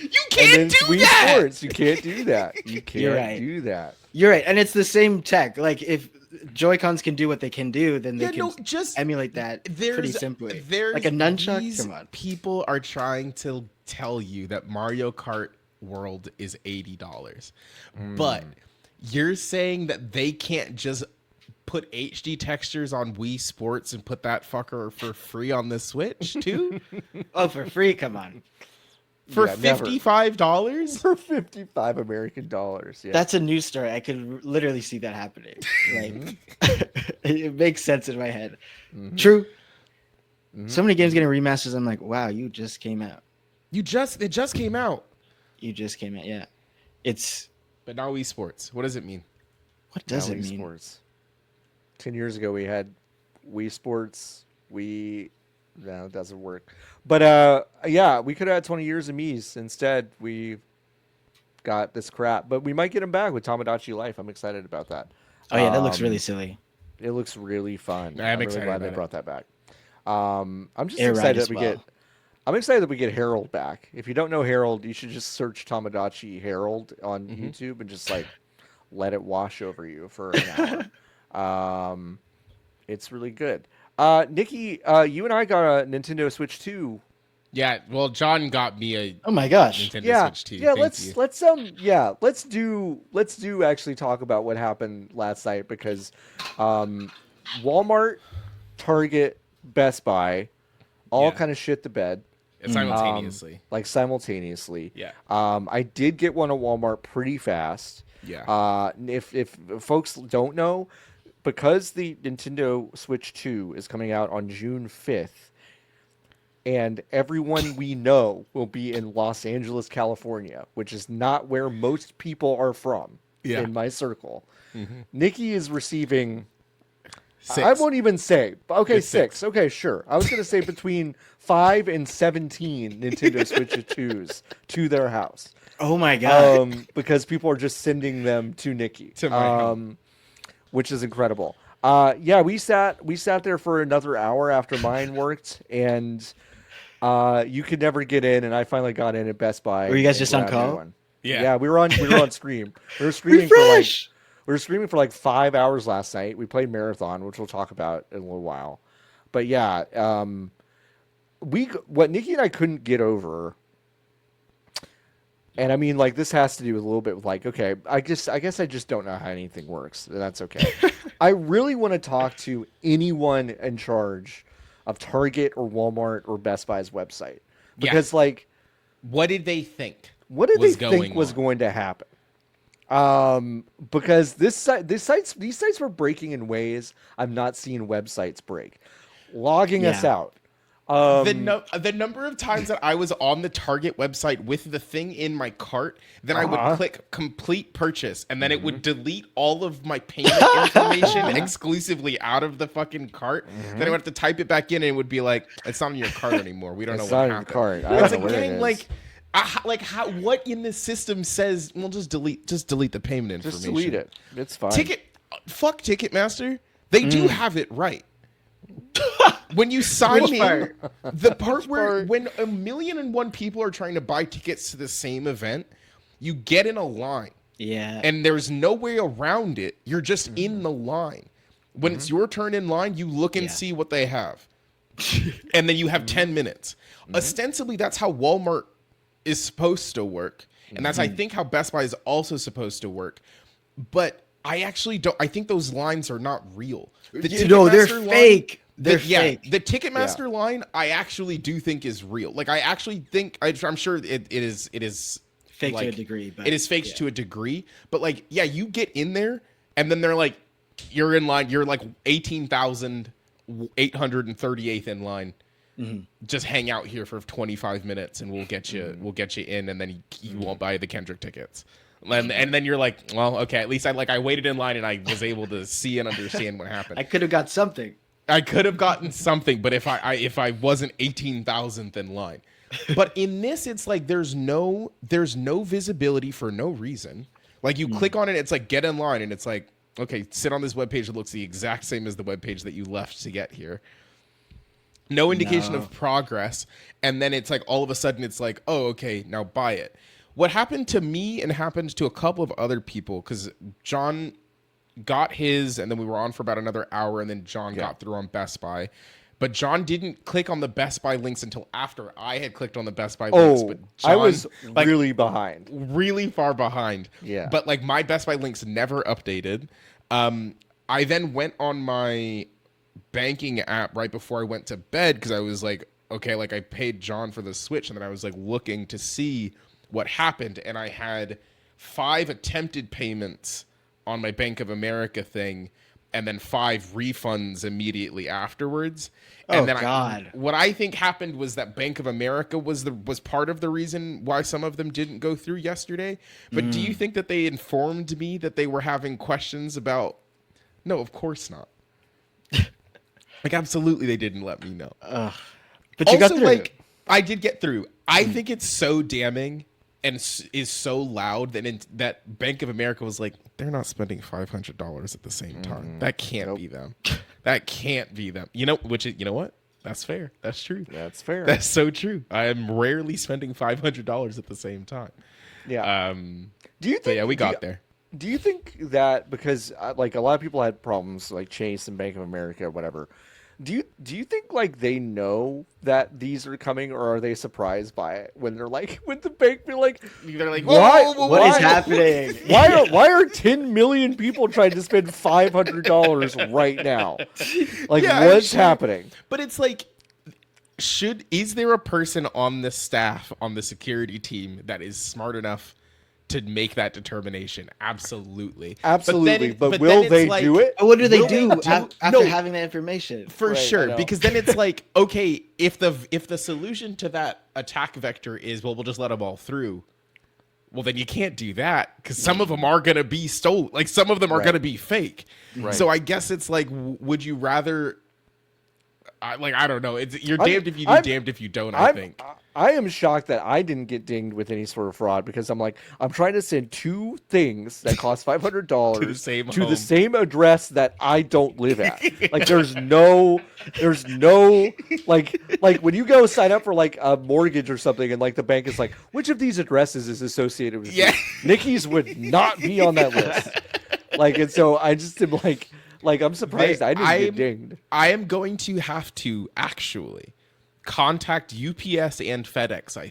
You And can't then do Wii that. Sports, you can't do that. You can't right. do that. You're right, and it's the same tech. Like if Joy-Cons can do what they can do, then they can just emulate that pretty simply. There's Like a nunchuck. these Come on. people are trying to tell you that Mario Kart World is $80, but you're saying that they can't just put HD textures on Wii Sports and put that fucker for free on the Switch too? Oh, for free? Come on. For Yeah, never. $55? For 55 American dollars. Yeah. That's a news story. I could literally see that happening. Like, it makes sense in my head. True. So many games getting remasters. I'm like, wow, you just came out. It just came out. You just came out. Yeah. It's But now Wii Sports. What does it mean? what does Now it Wii mean? Sports. 10 years ago, we had Wii Sports. No, it doesn't work. But yeah, we could have had 20 years of Mii's. Instead, we got this crap. But we might get them back with Tamagotchi Life. I'm excited about that. Oh yeah, that looks really silly. It looks really fun. I'm really excited glad about they it. brought that back. I'm just Air excited Ride as that we well. get. I'm excited that we get Harold back. If you don't know Harold, you should just search Tamagotchi Harold on YouTube and just like let it wash over you for an hour. It's really good. Nikki, you and I got a Nintendo Switch 2. Yeah, well, John got me a Oh my gosh. Nintendo Switch 2. Yeah, Thank you. let's do actually talk about what happened last night because Walmart, Target, Best Buy all Yeah. kind of shit the bed. Simultaneously. Like simultaneously. Yeah. I did get one at Walmart pretty fast. Yeah. If folks don't know, because the Nintendo Switch 2 is coming out on June 5th, and everyone we know will be in Los Angeles, California, which is not where most people are from in my circle. Nikki is receiving... 6. I won't even say. Okay, It's 6. Okay, sure. I was going to say between 5 and 17 Nintendo Switch 2s to their house. Oh my god. Because people are just sending them to Nikki. To my home. Which is incredible. Yeah, we sat there for another hour after mine worked, and you could never get in, and I finally got in at Best Buy. Were you guys and just on grabbed call? one. Yeah. Yeah, we were on Scream. We were streaming for like 5 hours last night. We played Marathon, which we'll talk about in a little while. But yeah, what Nikki and I couldn't get over, and I mean, like, this has to do with a little bit with like, okay, I guess I just don't know how anything works, and that's okay. I really want to talk to anyone in charge of Target or Walmart or Best Buy's website because, like, What did they think? what did they was think going was on? going to happen? Because these sites were breaking in ways I've not seen websites break, logging us Yeah. out. The number of times that I was on the Target website with the thing in my cart, then I would click complete purchase, and then it would delete all of my payment information exclusively out of the fucking cart. Then I would have to type it back in, and it would be like, "It's not in your cart anymore. We don't It's know not what in your happened." cart. I It's don't like, know where it dang, is. how? What in the system says? Well, just delete the payment information. Just delete it. It's fine. Fuck Ticketmaster. They do have it right. When you sign Which in, part? the part where part? when 1,000,001 people are trying to buy tickets to the same event, you get in a line, Yeah. and there's no way around it. You're just in the line. When it's your turn in line, you look and see what they have. And then you have 10 minutes. Ostensibly, that's how Walmart is supposed to work. And that's, I think, how Best Buy is also supposed to work. But I actually don't. I think those lines are not real. They're fake. They're fake. The Ticketmaster line, I actually do think is real. Like, I actually think, I'm sure it is fake like, to a degree. But it is faked to a degree. But, like, yeah, you get in there, and then they're like, you're in line. You're like 18,838th in line. Just hang out here for 25 minutes, and we'll get you. We'll get you in, and then you won't buy the Kendrick tickets. And then you're like, well, okay. At least I waited in line, and I was able to see and understand what happened. I could have got something. I could have gotten something, but if I wasn't 18,000th in line. But in this, it's like there's no visibility for no reason. Like, you click on it, it's like, get in line, and it's like, okay, sit on this webpage that looks the exact same as the webpage that you left to get here. No indication of progress. And then it's like, all of a sudden, it's like, oh, okay, now buy it. What happened to me and happened to a couple of other people, because John got his, and then we were on for about another hour, and then John got through on Best Buy. But John didn't click on the Best Buy links until after I had clicked on the Best Buy links. But John, I was really behind. Really far behind. Yeah. But, like, my Best Buy links never updated. I then went on my banking app right before I went to bed, because I was like, okay, like, I paid John for the Switch, and then I was, like, looking to see what happened, and I had 5 attempted payments on my Bank of America thing, and then 5 refunds immediately afterwards. And then what I think happened was that Bank of America was part of the reason why some of them didn't go through yesterday. But do you think that they informed me that they were having questions about? No, of course not. Like, absolutely, they didn't let me know. But you got through. Like, I did get through. I think it's so damning and is so loud that Bank of America was like, they're not spending $500 at the same time. That can't be them. That can't be them. You know what? That's fair. That's true. That's fair. That's so true. I am rarely spending $500 at the same time. Yeah. Do you think? So yeah, we got there. Do you think that because like a lot of people had problems like Chase and Bank of America or whatever? Do you think like they know that these are coming, or are they surprised by it when they're like, when the bank be like, they're like, what is happening? Why are 10 million people trying to spend $500 right now? Like, what's happening? But it's like, is there a person on the staff, on the security team, that is smart enough to make that determination? Absolutely. But will they do it? What do they do after having that information? For sure, because then it's like, okay, if the solution to that attack vector is, well, we'll just let them all through, well, then you can't do that, because some of them are going to be stolen. Like, some of them are going to be fake. Right. So I guess it's like, would you rather... I don't know. You're damned if you do, damned if you don't, I think. I am shocked that I didn't get dinged with any sort of fraud, because I'm like, I'm trying to send 2 things that cost $500 to the same address that I don't live at. Like, there's no like when you go sign up for like a mortgage or something, and like the bank is like, which of these addresses is associated with you? Nikki's would not be on that list. Like, and so I just am like I'm surprised I didn't get dinged. I am going to have to actually contact UPS and FedEx. I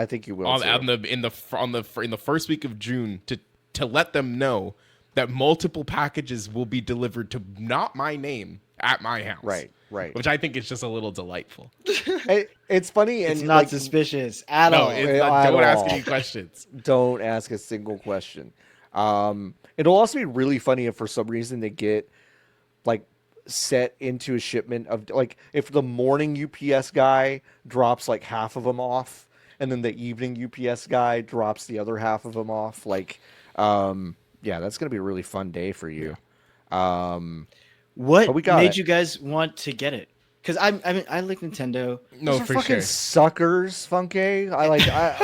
think you will in the first week of June to let them know that multiple packages will be delivered to not my name at my house. Right. Which I think is just a little delightful. It's funny, and it's not suspicious at all. Don't ask any questions. Don't ask a single question. It'll also be really funny if for some reason they get like set into a shipment of like, if the morning UPS guy drops like half of them off, and then the evening UPS guy drops the other half of them off. Like, that's gonna be a really fun day for you. What made you guys want to get it? Because I like Nintendo. No, for fucking sure. Suckers, Fūnk-é. I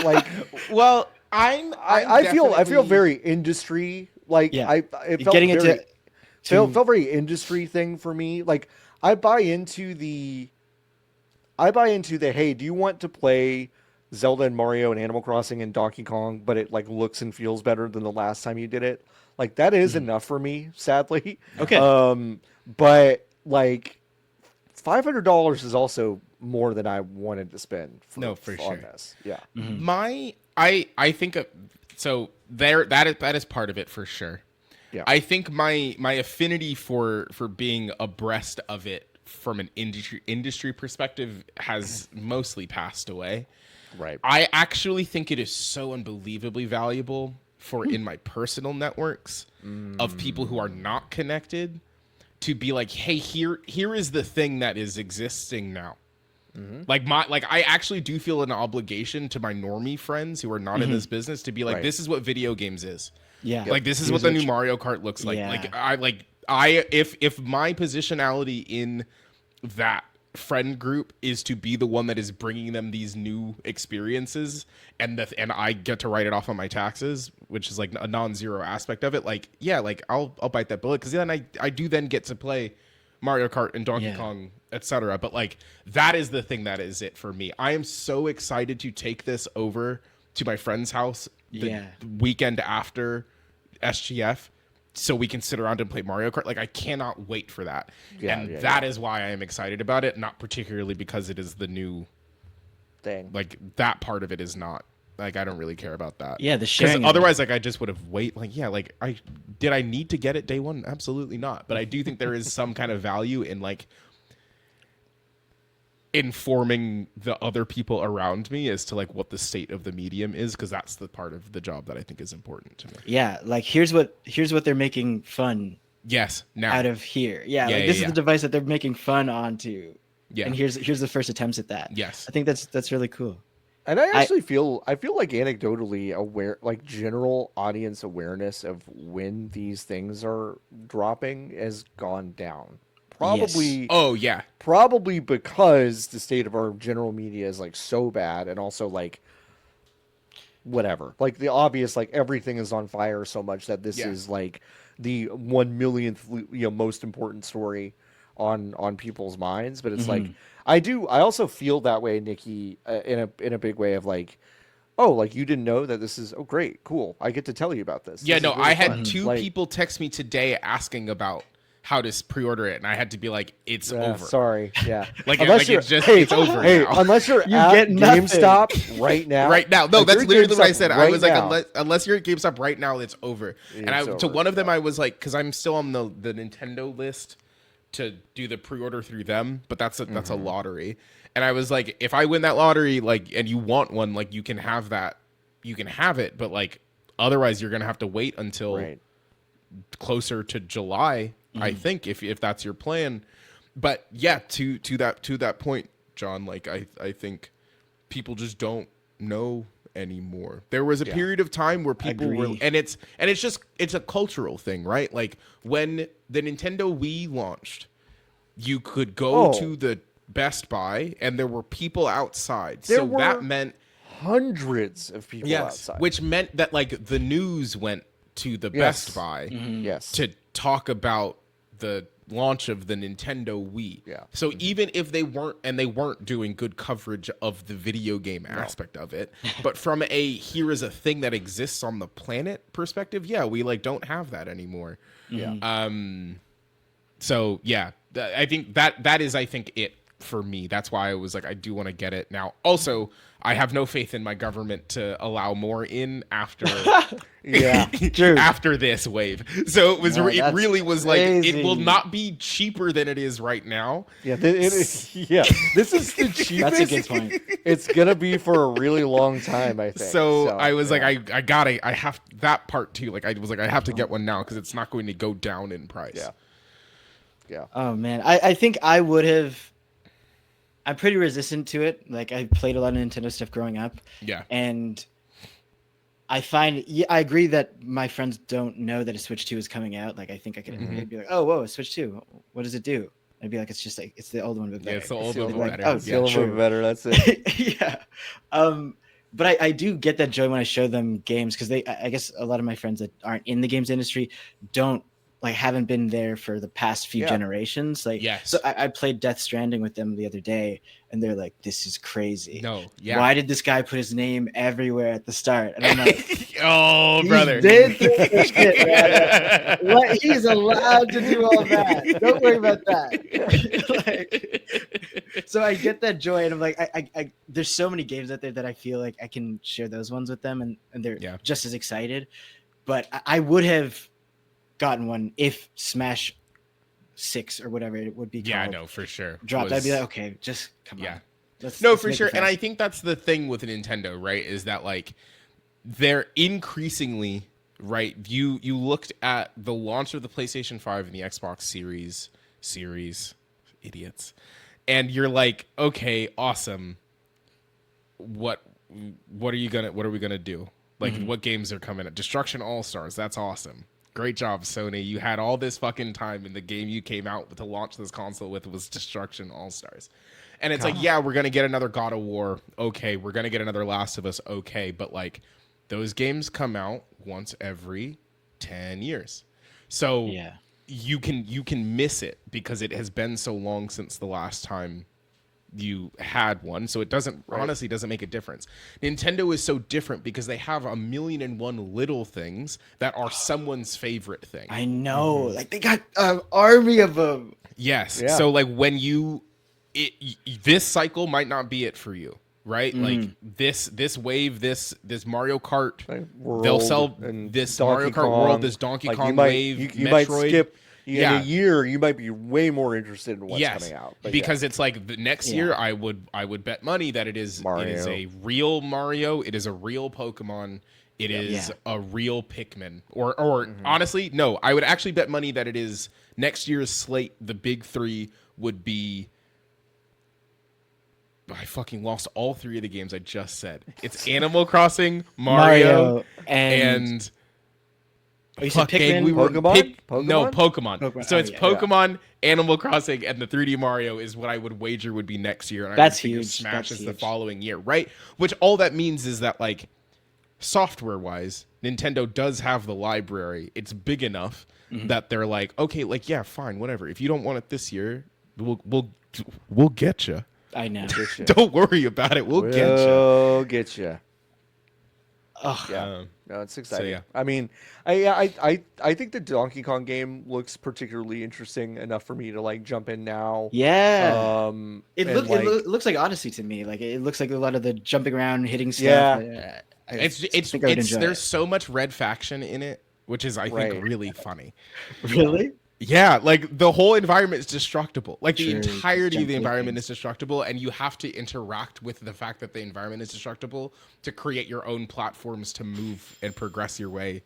like. Well, I feel very industry. Like, it felt getting very, into. Felt very industry thing for me. Like, I buy into the hey, do you want to play Zelda and Mario and Animal Crossing and Donkey Kong, but it like looks and feels better than the last time you did it? Like that is enough for me, sadly. Okay. But like $500 is also more than I wanted to spend No, for on sure. this. Yeah. I think so that is part of it for sure. Yeah. I think my affinity for being abreast of it from an industry perspective has mostly passed away. Right. I actually think it is so unbelievably valuable for in my personal networks of people who are not connected to be like, hey, here is the thing that is existing now. Like I actually do feel an obligation to my normie friends who are not in this business to be like, Right. this is what video games is. Yeah. Like this is Here's what the what new you- Mario Kart looks like. Yeah. If my positionality in that friend group is to be the one that is bringing them these new experiences and I get to write it off on my taxes, which is like a non-zero aspect of it. Like, yeah, like I'll bite that bullet because then I do then get to play Mario Kart and Donkey Kong, etc. But like that is the thing that is it for me. I am so excited to take this over to my friend's house the weekend after SGF so we can sit around and play Mario Kart. Like I cannot wait for that. That is why I am excited about it, not particularly because it is the new Thing. like that part of it is not. Like I don't really care about that. Yeah, the Because sharing. otherwise, like I just would have wait. Like yeah, like I need to get it day one? Absolutely not. But I do think there is some kind of value in like informing the other people around me as to like what the state of the medium is, because that's the part of the job that I think is important to me. Yeah, like here's what they're making fun Yes, now out of here. Yeah, Yeah, like yeah, this yeah. is the device that they're making fun onto. Yeah. And here's the first attempts at that. Yes. I think that's really cool. And I actually feel like anecdotally aware, like general audience awareness of when these things are dropping has gone down. Probably, Oh yeah. probably because the state of our general media is like so bad, and also like whatever, like the obvious, like everything is on fire so much that this Yeah. is like the 1 millionth, most important story on people's minds. But it's like I also feel that way, Nikki, in a big way of like, oh, like you didn't know that this is, oh great, cool, I get to tell you about this. Yeah, This no, is really I had fun. two Like, people text me today asking about how to pre-order it, and I had to be like, it's over. Sorry, yeah. Like, Unless it's you're- just it's over Hey, now. unless you're You at get nothing. GameStop right now. Right now. No, Like, that's you're at literally what I GameStop said. I right was like, now. unless you're at GameStop right now, it's over. And It's to over, one of them, I was like, because I'm still on the Nintendo list to do the pre-order through them, but that's a lottery. And I was like, if I win that lottery, like, and you want one, like, you can have that, you can have it, but like, otherwise, you're gonna have to wait until Right. closer to July, I think, if that's your plan. But yeah, to that point, John, like I think people just don't know anymore. There was a period of time where people were, Agree. and it's a cultural thing, right? Like when the Nintendo Wii launched, you could go Oh. to the Best Buy and there were people outside. There So were that meant Hundreds of people outside. which meant that like the news went to the Yes. Best Buy yes. to talk about the launch of the Nintendo Wii. Yeah. So even if they weren't doing good coverage of the video game aspect of it, but from a here is a thing that exists on the planet perspective, yeah, we like don't have that anymore. Yeah. So yeah, I think that is it for me. That's why I was like, I do want to get it now. Also, I have no faith in my government to allow more in after Yeah. True. after this wave. So it was No, it that's really was like it will crazy. not be cheaper than it is right now. Yeah. Yeah. This is the cheapest. That's a good point. It's gonna be for a really long time, I think. So I was yeah. like, I have that part too. Like I was like, I have to get one now because it's not going to go down in price. Yeah. Yeah. Oh man, I think I would have. I'm pretty resistant to it. Like I played a lot of Nintendo stuff growing up. Yeah. And I find, I agree that my friends don't know that a Switch 2 is coming out. Like I think I could they'd be like, oh whoa, Switch 2, what does it do? I'd be like, it's just like it's the old one, but better. Yeah, it's the old the one old one. better. Oh, Feel a true. little better. That's it. Yeah. But I do get that joy when I show them games because I guess a lot of my friends that aren't in the games industry don't like haven't been there for the past few generations. Like, Yes. so I played Death Stranding with them the other day, and they're like, "This is crazy. No, yeah. Why did this guy put his name everywhere at the start?" And I'm like, oh, he's brother. been through this shit, man. What? He's allowed to do all that. Don't worry about that. Like, so I get that joy, and I'm like, I there's so many games out there that I feel like I can share those ones with them, and they're just as excited. But I would have gotten one if Smash 6 or whatever it would be called. Yeah, no, for sure. Dropped. I'd be like, okay, just come on. Let's for make sure. it And I fast. think that's the thing with Nintendo, right? Is that like they're increasingly right. You looked at the launch of the PlayStation 5 and the Xbox Series, idiots, and you're like, okay, awesome. What are we gonna do? Like, what games are coming up? Destruction All-Stars. That's awesome. Great job, Sony. You had all this fucking time, and the game you came out with to launch this console with was Destruction All-Stars. And it's like, yeah, we're going to get another God of War. Okay. We're going to get another Last of Us. Okay. But, like, those games come out once every 10 years. So you can miss it because it has been so long since the last time you had one, so it doesn't honestly doesn't make a difference. Nintendo is so different because they have 1,000,001 little things that are someone's favorite thing. I know, like they got an army of them. Yes. So like when this cycle might not be it for you, right? Like this wave, this Mario Kart, they'll sell this Mario Kart World, this Donkey Kong wave, you Metroid. might skip. In a year, you might be way more interested in what's coming out. But because it's like the next year, I would bet money that it is a real Mario, it is a real Pokemon, it is a real Pikmin, or honestly, no, I would actually bet money that it is next year's slate. The big three would be. I fucking lost all three of the games I just said. It's Animal Crossing, Mario and you said Pikmin? Pokemon? No, Pokemon. So it's Pokemon, Animal Crossing, and the 3D Mario is what I would wager would be next year. And That's I would think huge. Smash is the following year, right? Which all that means is that, like, software-wise, Nintendo does have the library. It's big enough that they're like, okay, like, yeah, fine, whatever. If you don't want it this year, we'll get you. I know. Don't worry about it. We'll get you. Oh, yeah. No, it's exciting. So, yeah. I mean, I think the Donkey Kong game looks particularly interesting enough for me to like jump in now. Yeah. It looks like Odyssey to me. Like it looks like a lot of the jumping around, hitting stuff. Yeah. There's so much red faction in it, which is I think really funny. Really? Yeah, like the whole environment is destructible. Like the entirety of the environment is destructible, and you have to interact with the fact that the environment is destructible to create your own platforms to move and progress your way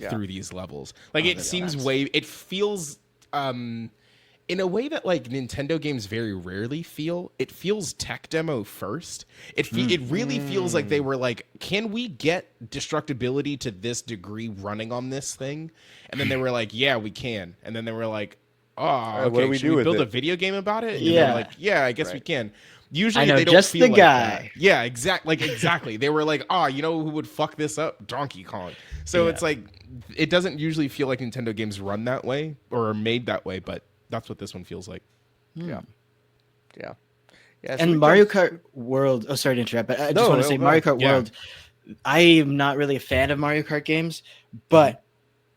through these levels. Like it feels in a way that like Nintendo games very rarely feel. It feels tech demo first. It really feels like they were like, can we get destructibility to this degree running on this thing? And then they were like, yeah, we can. And then they were like, oh, okay, what do we should we build a it? video game about it? And Yeah. they're like, yeah, I guess we can. Usually I know they don't just feel the like guy. that. Yeah, exactly. They were like, you know who would fuck this up? Donkey Kong. So it's like, it doesn't usually feel like Nintendo games run that way or are made that way, but that's what this one feels like. Yeah. So and Mario Kart World. Oh, sorry to interrupt, but I just want to say Mario Kart World. I am not really a fan of Mario Kart games, but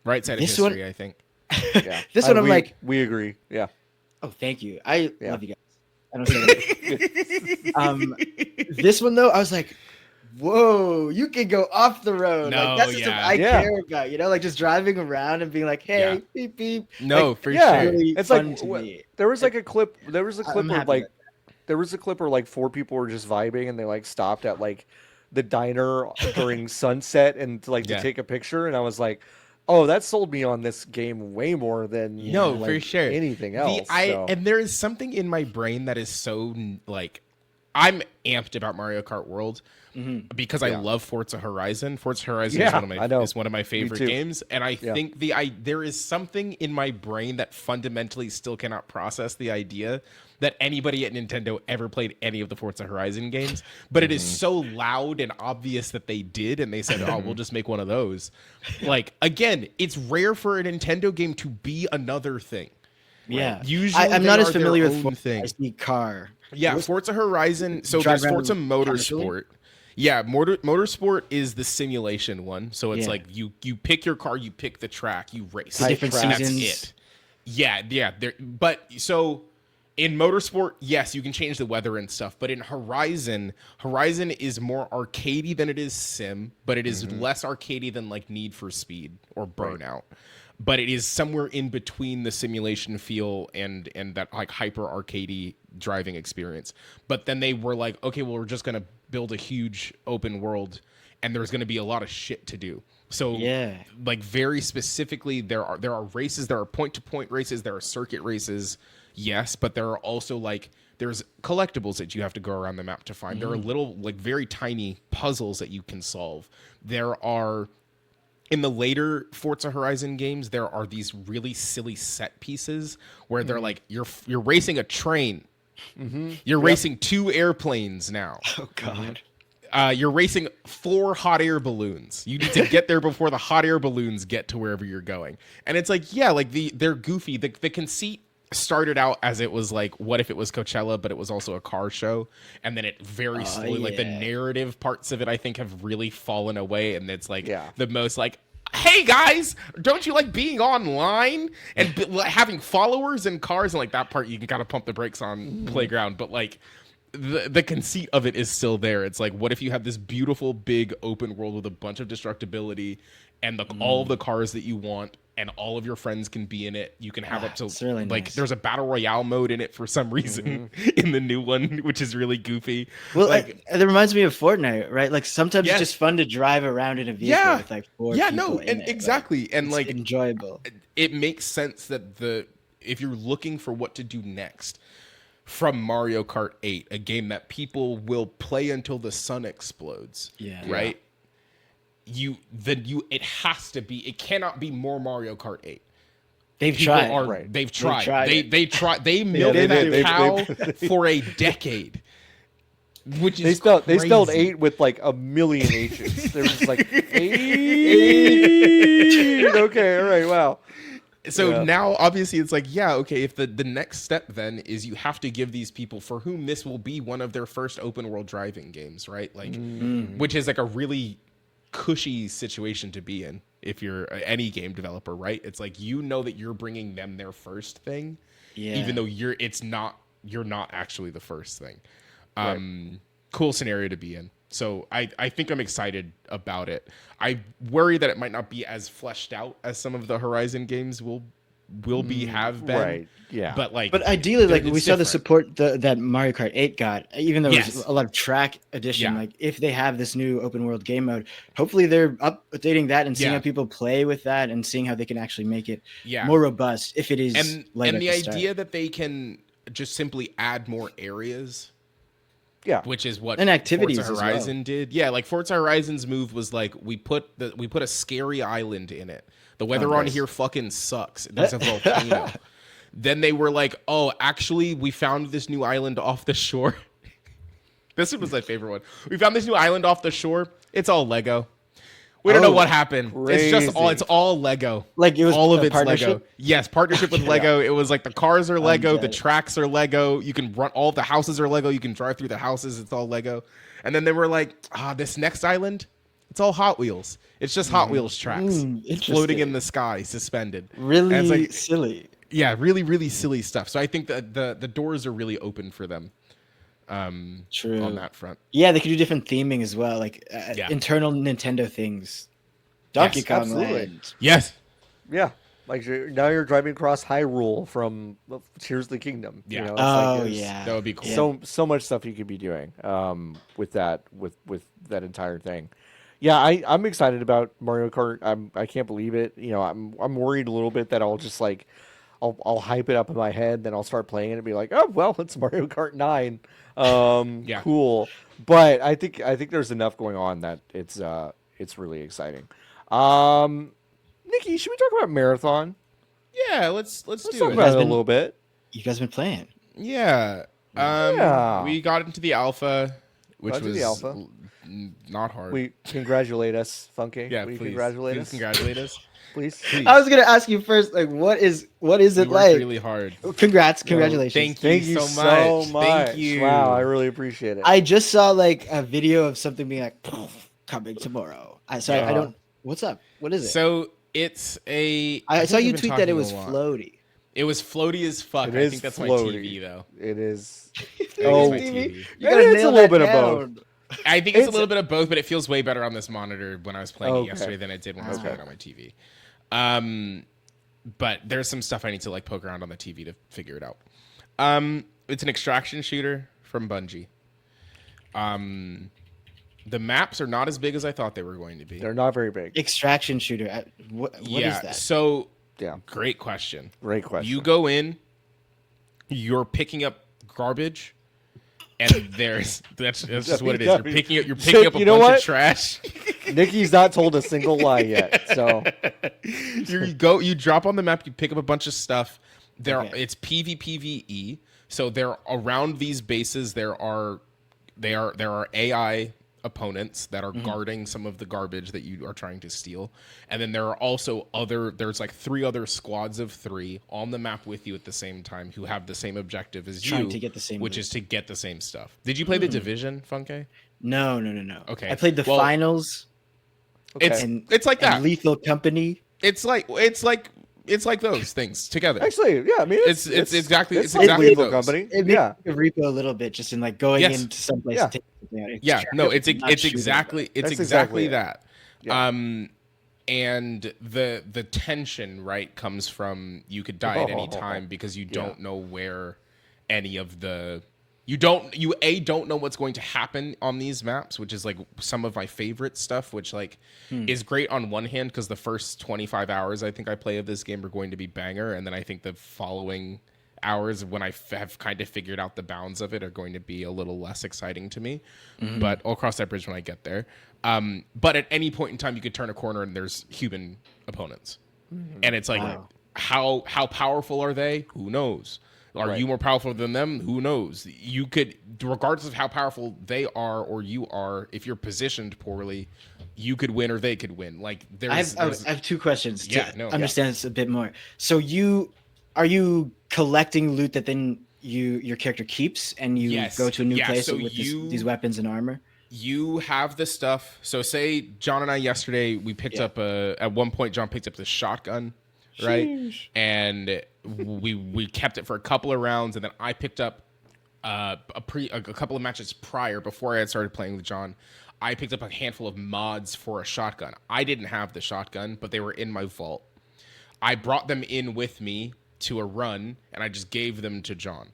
right side of this history, one, I think. This one, I'm like, we agree. Yeah. oh, thank you. I love you guys. I don't say that. This one though, I was like, whoa, you can go off the road. No, like that's what I care about, you know, like just driving around and being like, hey, beep beep. No, like, for sure. Really It's fun like to me. there was like a clip. There was a clip I'm where happy like with there was a clip where like four people were just vibing and they like stopped at like the diner during sunset and to take a picture, and I was like, oh, that sold me on this game way more than for sure anything else. And there is something in my brain that is so like I'm amped about Mario Kart World because I love Forza Horizon. Forza Horizon is one of my favorite games, and I think there is something in my brain that fundamentally still cannot process the idea that anybody at Nintendo ever played any of the Forza Horizon games, but it is so loud and obvious that they did, and they said, "Oh, we'll just make one of those." Like, again, it's rare for a Nintendo game to be another thing. Yeah, right? Usually I'm not as familiar with Forza. I see car. Yeah, Forza Horizon. So there's Forza Motorsport. Yeah, Motorsport is the simulation one. So it's like you pick your car, you pick the track, you race. The different seasons. That's it. Yeah. But so in Motorsport, yes, you can change the weather and stuff. But in Horizon is more arcadey than it is sim, but it is less arcadey than like Need for Speed or Burnout. But it is somewhere in between the simulation feel and that like hyper arcadey driving experience. But then they were like, okay, well, we're just gonna build a huge open world, and there's gonna be a lot of shit to do. So like very specifically, there are races, there are point to point races, there are circuit races, yes, but there are also like there's collectibles that you have to go around the map to find. There are little like very tiny puzzles that you can solve. There are in the later Forza Horizon games, there are these really silly set pieces where they're like, you're racing a train. You're racing 2 airplanes now. Oh, God. You're racing 4 hot air balloons. You need to get there before the hot air balloons get to wherever you're going. And it's like, yeah, like they're goofy. The conceit started out as it was like, what if it was Coachella, but it was also a car show? And then it very slowly, like the narrative parts of it, I think have really fallen away. And it's like the most like, hey guys, don't you like being online and having followers and cars? And like that part, you can kind of pump the brakes on Playground, but like the conceit of it is still there. It's like, what if you have this beautiful big open world with a bunch of destructibility and all of the cars that you want, and all of your friends can be in it. You can have up to really like nice. There's a battle royale mode in it for some reason in the new one, which is really goofy. Well, like it reminds me of Fortnite, right? Like sometimes it's just fun to drive around in a vehicle with like 4 people in it, exactly. Like, and it's like enjoyable. It makes sense that if you're looking for what to do next from Mario Kart 8, a game that people will play until the sun explodes, right? It has to be. It cannot be more Mario Kart 8. They've tried. They've tried. They milked that cow for a decade. Which is they spelled 8 with like a million H's. They're just like 8. Okay, all right, wow. So now, obviously, it's like, okay, if the next step then is you have to give these people for whom this will be one of their first open world driving games, right? Like, which is like a really cushy situation to be in if you're any game developer, right? It's like, you know that you're bringing them their first thing, even though you're not actually the first thing. Cool scenario to be in. So I think I'm excited about it. I worry that it might not be as fleshed out as some of the Horizon games have been. Right. Yeah. But ideally, like we saw the support that Mario Kart 8 got, even though it was a lot of track addition. Like if they have this new open world game mode, hopefully they're updating that and seeing how people play with that and seeing how they can actually make it more robust if it is. And the idea that they can just simply add more areas. Yeah, which is what and activities Forza Horizon did. Yeah, like Forza Horizon's move was like we put a scary island in it. The weather on here fucking sucks. There's a volcano. Then they were like, oh, actually, we found this new island off the shore. This was my favorite one. We found this new island off the shore. It's all Lego. We don't know what happened. Crazy. It's all Lego. Like it was all of it's partnership? Lego. Yes, partnership with Lego. It was like the cars are Lego, the tracks are Lego. You can run all the houses are Lego. You can drive through the houses. It's all Lego. And then they were like, this next island, it's all Hot Wheels. It's just Hot Wheels tracks floating in the sky, suspended. Really and it's like, silly. Yeah, really, really silly stuff. So I think that the doors are really open for them. True. On that front. Yeah, they could do different theming as well, like internal Nintendo things. Donkey Kong Land. Yes. Yeah. Like now you're driving across Hyrule from Tears of the Kingdom. Yeah. You know, that would be cool. So much stuff you could be doing with that entire thing. Yeah, I'm excited about Mario Kart. I can't believe it. You know, I'm worried a little bit that I'll just like I'll hype it up in my head, then I'll start playing it and be like, oh well, it's Mario Kart 9. Yeah. Cool. But I think there's enough going on that it's really exciting. Nikki, should we talk about Marathon? Yeah, let's Let's do talk it. about it a been- little bit. You guys been playing? Yeah. Yeah. We got into the alpha, which Got into was the alpha. not hard. We congratulate us, Fūnk-é. yeah, Will you please congratulate please us? congratulate us. Please. I was gonna ask you first, like, what is We it worked like? really hard. Congrats, congratulations. Thank you so much. Thank you. Wow, I really appreciate it. I just saw like a video of something being like coming tomorrow. I Yeah. don't. What's up? What is it? So it's a. I think saw I've you been tweet that it talking was a lot. floaty. It was floaty as fuck. It I is think that's my floaty. TV though. It is. I think it's Oh, my TV. You Yeah, gotta it's a nail little that bit of both. down. I think it's a It's- little bit of both, but it feels way better on this monitor when I was playing Okay. it yesterday than it did when I was Okay. playing it on my TV. But there's some stuff I need to like poke around on the TV to figure it out. It's an extraction shooter from Bungie. The maps are not as big as I thought they were going to be. They're not very big. Extraction shooter. What is that? So Yeah. great question. Great question. You go in, you're picking up garbage, and that's just what it is. You're picking up a You know bunch what? of trash. Nikki's not told a single lie yet. So You drop on the map, you pick up a bunch of stuff. Okay. It's PvPvE. So there around these bases there are AI opponents that are guarding some of the garbage that you are trying to steal. And then there are also there's like 3 other squads of 3 on the map with you at the same time who have the same objective as Trying you, to get the same which loot. is to get the same stuff. Did you play the Division, Fūnk-é? No. Okay. I played the Well, finals It's and it's like that. and Lethal Company. It's like those things together. actually, yeah, I mean, It's exactly- it's like exactly Lethal those. Company. It made Yeah, me repo a little bit, just in like going Yes. into someplace. Yeah. To take something out. Yeah, no, it's Not shooting. exactly That's exactly exactly it. that. Yeah. And the tension, right, comes from you could die at any time because you don't know where any of the you don't know what's going to happen on these maps, which is like some of my favorite stuff, which like is great on one hand because the first 25 hours I think I play of this game are going to be banger, and then I think the following hours when I have kind of figured out the bounds of it are going to be a little less exciting to me. But I'll cross that bridge when I get there. But at any point in time, you could turn a corner and there's human opponents, and it's like, Wow. how powerful are they? Who knows? Are you more powerful than them? Who knows? You could, regardless of how powerful they are or you are, if you're positioned poorly, you could win or they could win. Like I have 2 questions to Yeah, no, yeah. understand this a bit more. So are you collecting loot that then your character keeps, and you Yes. go to a new Yeah, place so with you- these weapons and armor? You have the stuff. So say John and I yesterday, we picked up at one point John picked up the shotgun, right? Sheesh. And we kept it for a couple of rounds, and then I picked up a couple of matches prior, before I had started playing with John. I picked up a handful of mods for a shotgun. I didn't have the shotgun, but they were in my vault. I brought them in with me to a run, and I just gave them to John.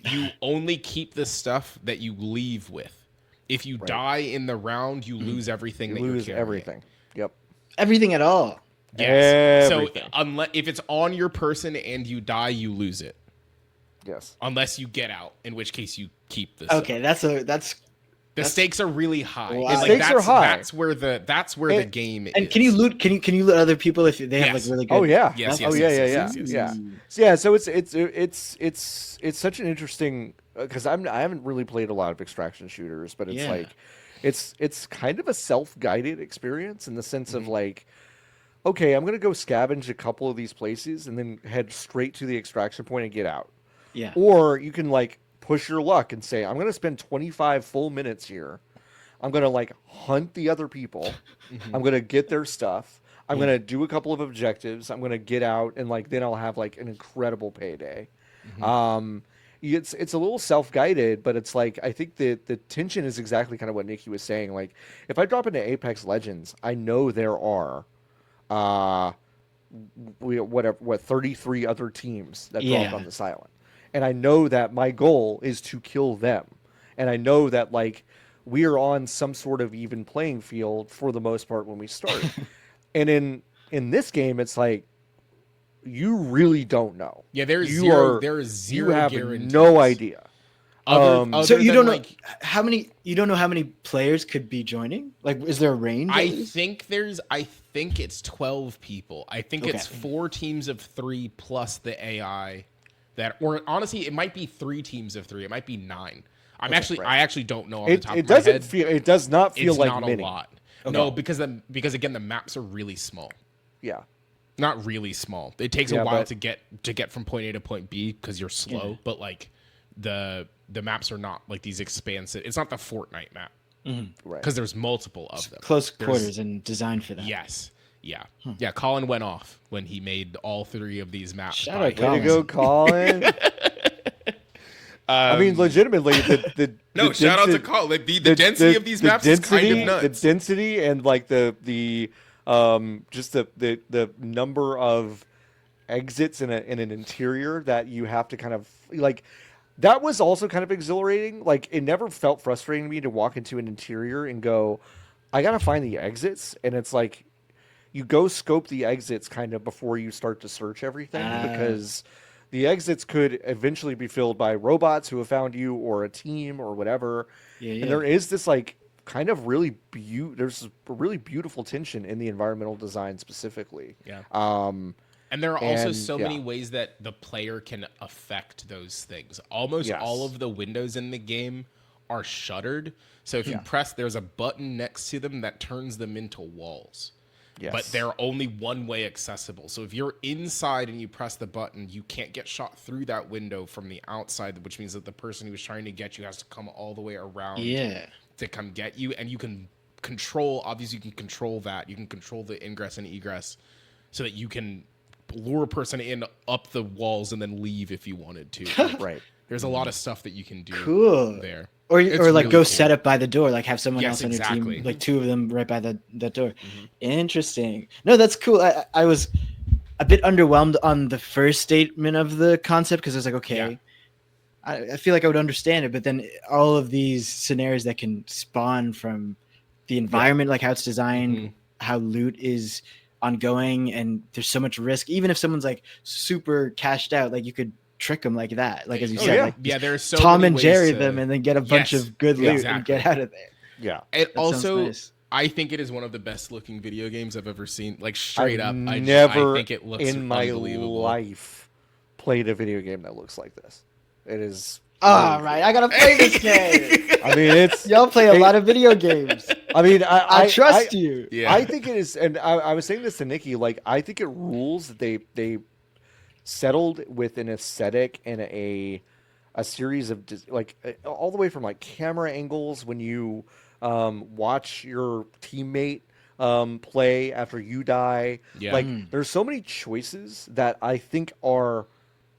You only keep the stuff that you leave with. If you die in the round, you lose everything. you that lose you're carrying. everything. Yep. Everything at all. Yes. Everything. So unless if it's on your person and you die, you lose it. Yes. Unless you get out, in which case you keep this. Okay, that's The stakes are really high. Wow. And, The stakes are high. That's where the game is. And can you loot other people if they have like Yes. really good? Oh yeah. Yes, Oh yes, yeah. yes, Yeah. yes, Yeah. yes, Yeah. So it's such an interesting, because I haven't really played a lot of extraction shooters, but it's Yeah. like it's kind of a self-guided experience in the sense of like, okay, I'm gonna go scavenge a couple of these places and then head straight to the extraction point and get out. Yeah. Or you can like push your luck and say, I'm going to spend 25 full minutes here. I'm going to like hunt the other people. I'm going to get their stuff. I'm going to do a couple of objectives. I'm going to get out, and like then I'll have like an incredible payday. It's a little self-guided, but it's like I think the tension is exactly kind of what Nikki was saying. Like if I drop into Apex Legends, I know there are 33 other teams that drop Yeah. on this island. And I know that my goal is to kill them. And I know that like we are on some sort of even playing field for the most part when we start. And in this game, it's like you really don't know. Yeah, there's You zero. are- There is zero You have guarantees. no idea. So you than, don't know like, how many. You don't know how many players could be joining. Like, is there a range? at I least? think it's 12 people. I think Okay. it's 4 teams of 3 plus the AI. Or honestly, it might be 3 teams of 3. It might be 9. I actually don't know off the top of my head. It does not feel It's like not many. a lot. No, because again the maps are really small. Yeah. Not really small. It takes Yeah, a while but- to get from point A to point B because you're slow. Yeah. But like the maps are not like these expansive. It's not the Fortnite map Right. because there's multiple of them. Close There's- quarters and designed for that. Yes. Yeah. Yeah. Colin went off when he made all 3 of these maps. Shout by out, Way to Colin. go, Colin. I mean, legitimately, No, shout out to Colin. Like, the density of these maps is kind of nuts. The density and like the just the number of exits in an interior that you have to kind of like. That was also kind of exhilarating. Like, it never felt frustrating to me to walk into an interior and go, I gotta find the exits, and it's like you go scope the exits kind of before you start to search everything because the exits could eventually be filled by robots who have found you or a team or whatever. Yeah. And there is this like kind of really there's a really beautiful tension in the environmental design specifically. Yeah. And there are also And, so yeah. many ways that the player can affect those things. Almost Yes. all of the windows in the game are shuttered. So if you press, there's a button next to them that turns them into walls. Yes. But they're only one way accessible. So if you're inside and you press the button, you can't get shot through that window from the outside, which means that the person who's trying to get you has to come all the way around to come get you. And you can obviously you can control that. You can control the ingress and egress so that you can lure a person in up the walls and then leave if you wanted to. Right. There's a lot of stuff that you can do Cool. there. Or It's like really go cool. set up by the door, like have someone Yes, else on your exactly. team, like 2 of them right by that door. Interesting. No, that's cool. I was a bit underwhelmed on the first statement of the concept because I was like, okay, Yeah. I feel like I would understand it, but then all of these scenarios that can spawn from the environment, like how it's designed, how loot is ongoing, and there's so much risk. Even if someone's like super cashed out, like you could trick them like that, like as you Oh, said, yeah. like Yeah, there's so Tom many and ways Jerry to- them, and then get a bunch Yes, of good loot and exactly. get out of there. Yeah. It That sounds also, nice. I think it is one of the best looking video games I've ever seen. Like straight I've up, I never think it looks in my unbelievable. life played a video game that looks like this. It is. All right, I gotta play this game. I mean, it's. Y'all play a lot of video games. I mean, I trust you. Yeah, I think it is, and I was saying this to Nikki. Like, I think it rules that they settled with an aesthetic and a series of all the way from like camera angles when you watch your teammate play after you die. Yeah. Like, there's so many choices that I think are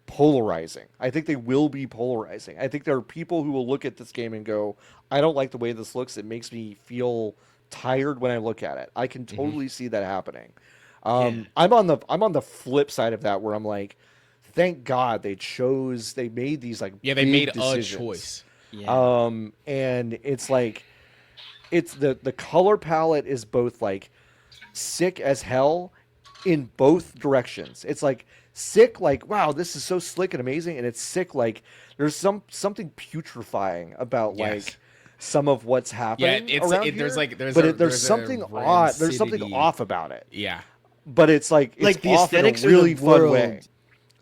polarizing. I think they will be polarizing. I think there are people who will look at this game and go, I don't like the way this looks. It makes me feel tired when I look at it. I can totally see that happening. I'm on the flip side of that where I'm like, thank God they made these like yeah, they big made decisions. a choice. Yeah. And it's like it's the color palette is both like sick as hell in both directions. It's like sick, like, wow, this is so slick and amazing, and it's sick, like there's something putrefying about Yes. like some of what's happening around here. there's there's something odd. There's something rancidity. off about it. Yeah, But it's like it's Like the off in aesthetics a or the really fun world? way.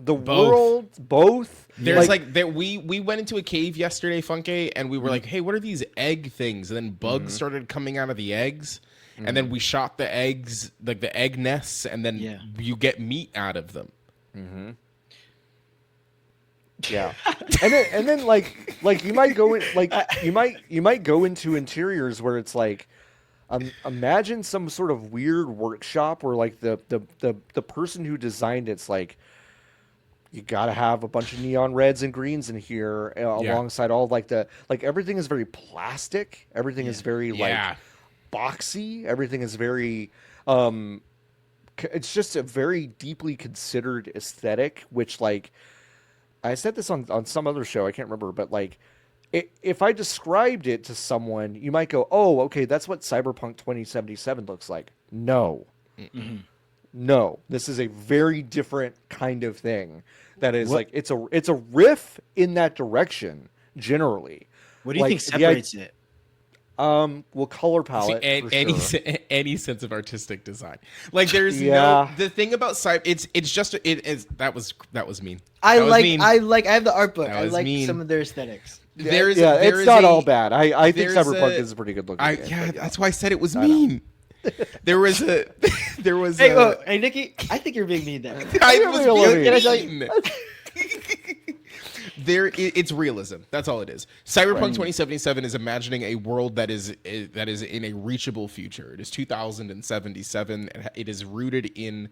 The Both. world, both. there's like there we went into a cave yesterday, Fūnk-é, and we were like, hey, what are these egg things? And then bugs started coming out of the eggs, and then we shot the eggs, like the egg nests, and then you get meat out of them. Yeah, and then like you might go in like you might go into interiors where it's like imagine some sort of weird workshop where like the person who designed it's like you got to have a bunch of neon reds and greens in here alongside all like everything is very plastic, everything is very like boxy, everything is very it's just a very deeply considered aesthetic, which like I said this on some other show, I can't remember, but like if I described it to someone, you might go, oh, okay, that's what Cyberpunk 2077 looks like. No. No, this is a very different kind of thing. That is What- like it's a riff in that direction generally. What do you think Like, separates it? Well, color palette for sure. Any sense of artistic design. Like there's Yeah. no the thing about cyber. It's just it is that was mean. I That was like mean. I have the art book. That I was like mean. some of their aesthetics. There's Yeah, there it's is not a- all bad. I think there's Cyberpunk a- is a pretty good looking game. Yeah, but that's why I said it was I know. mean. There was a there was Hey, a, hey, Nikki, I think you're being mean there. I You're was being a little being Can I tell you- mean. It's realism. That's all it is. Cyberpunk Right. 2077 is imagining a world that is in a reachable future. It is 2077 and it is rooted in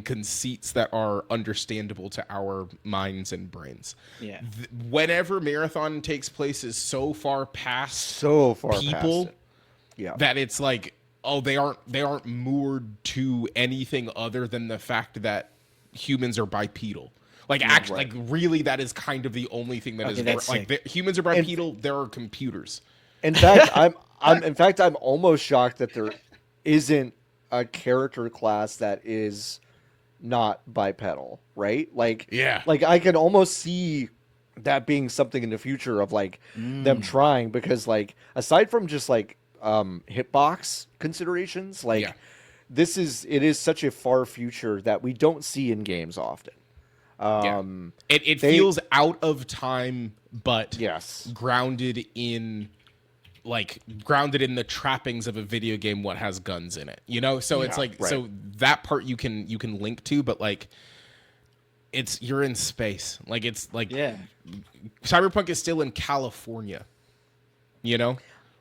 conceits that are understandable to our minds and brains. Yeah. Whenever Marathon takes place is so far past so far people past it. Yeah. that it's like, oh, they aren't moored to anything other than the fact that humans are bipedal. Like actually, right. like really, that is kind of the only thing that Okay, is that's like sick. humans are bipedal. There are computers. In fact, I'm almost shocked that there isn't a character class that is not bipedal, right? Like, Yeah. like I can almost see that being something in the future of like them trying, because like aside from just like hitbox considerations, like Yeah. it is such a far future that we don't see in games often. It they- feels out of time, but Yes. grounded in the trappings of a video game. What has guns in it, you know? So it's like right. so that part you can link to, but like you're in space. Like it's like Yeah. Cyberpunk is still in California, you know?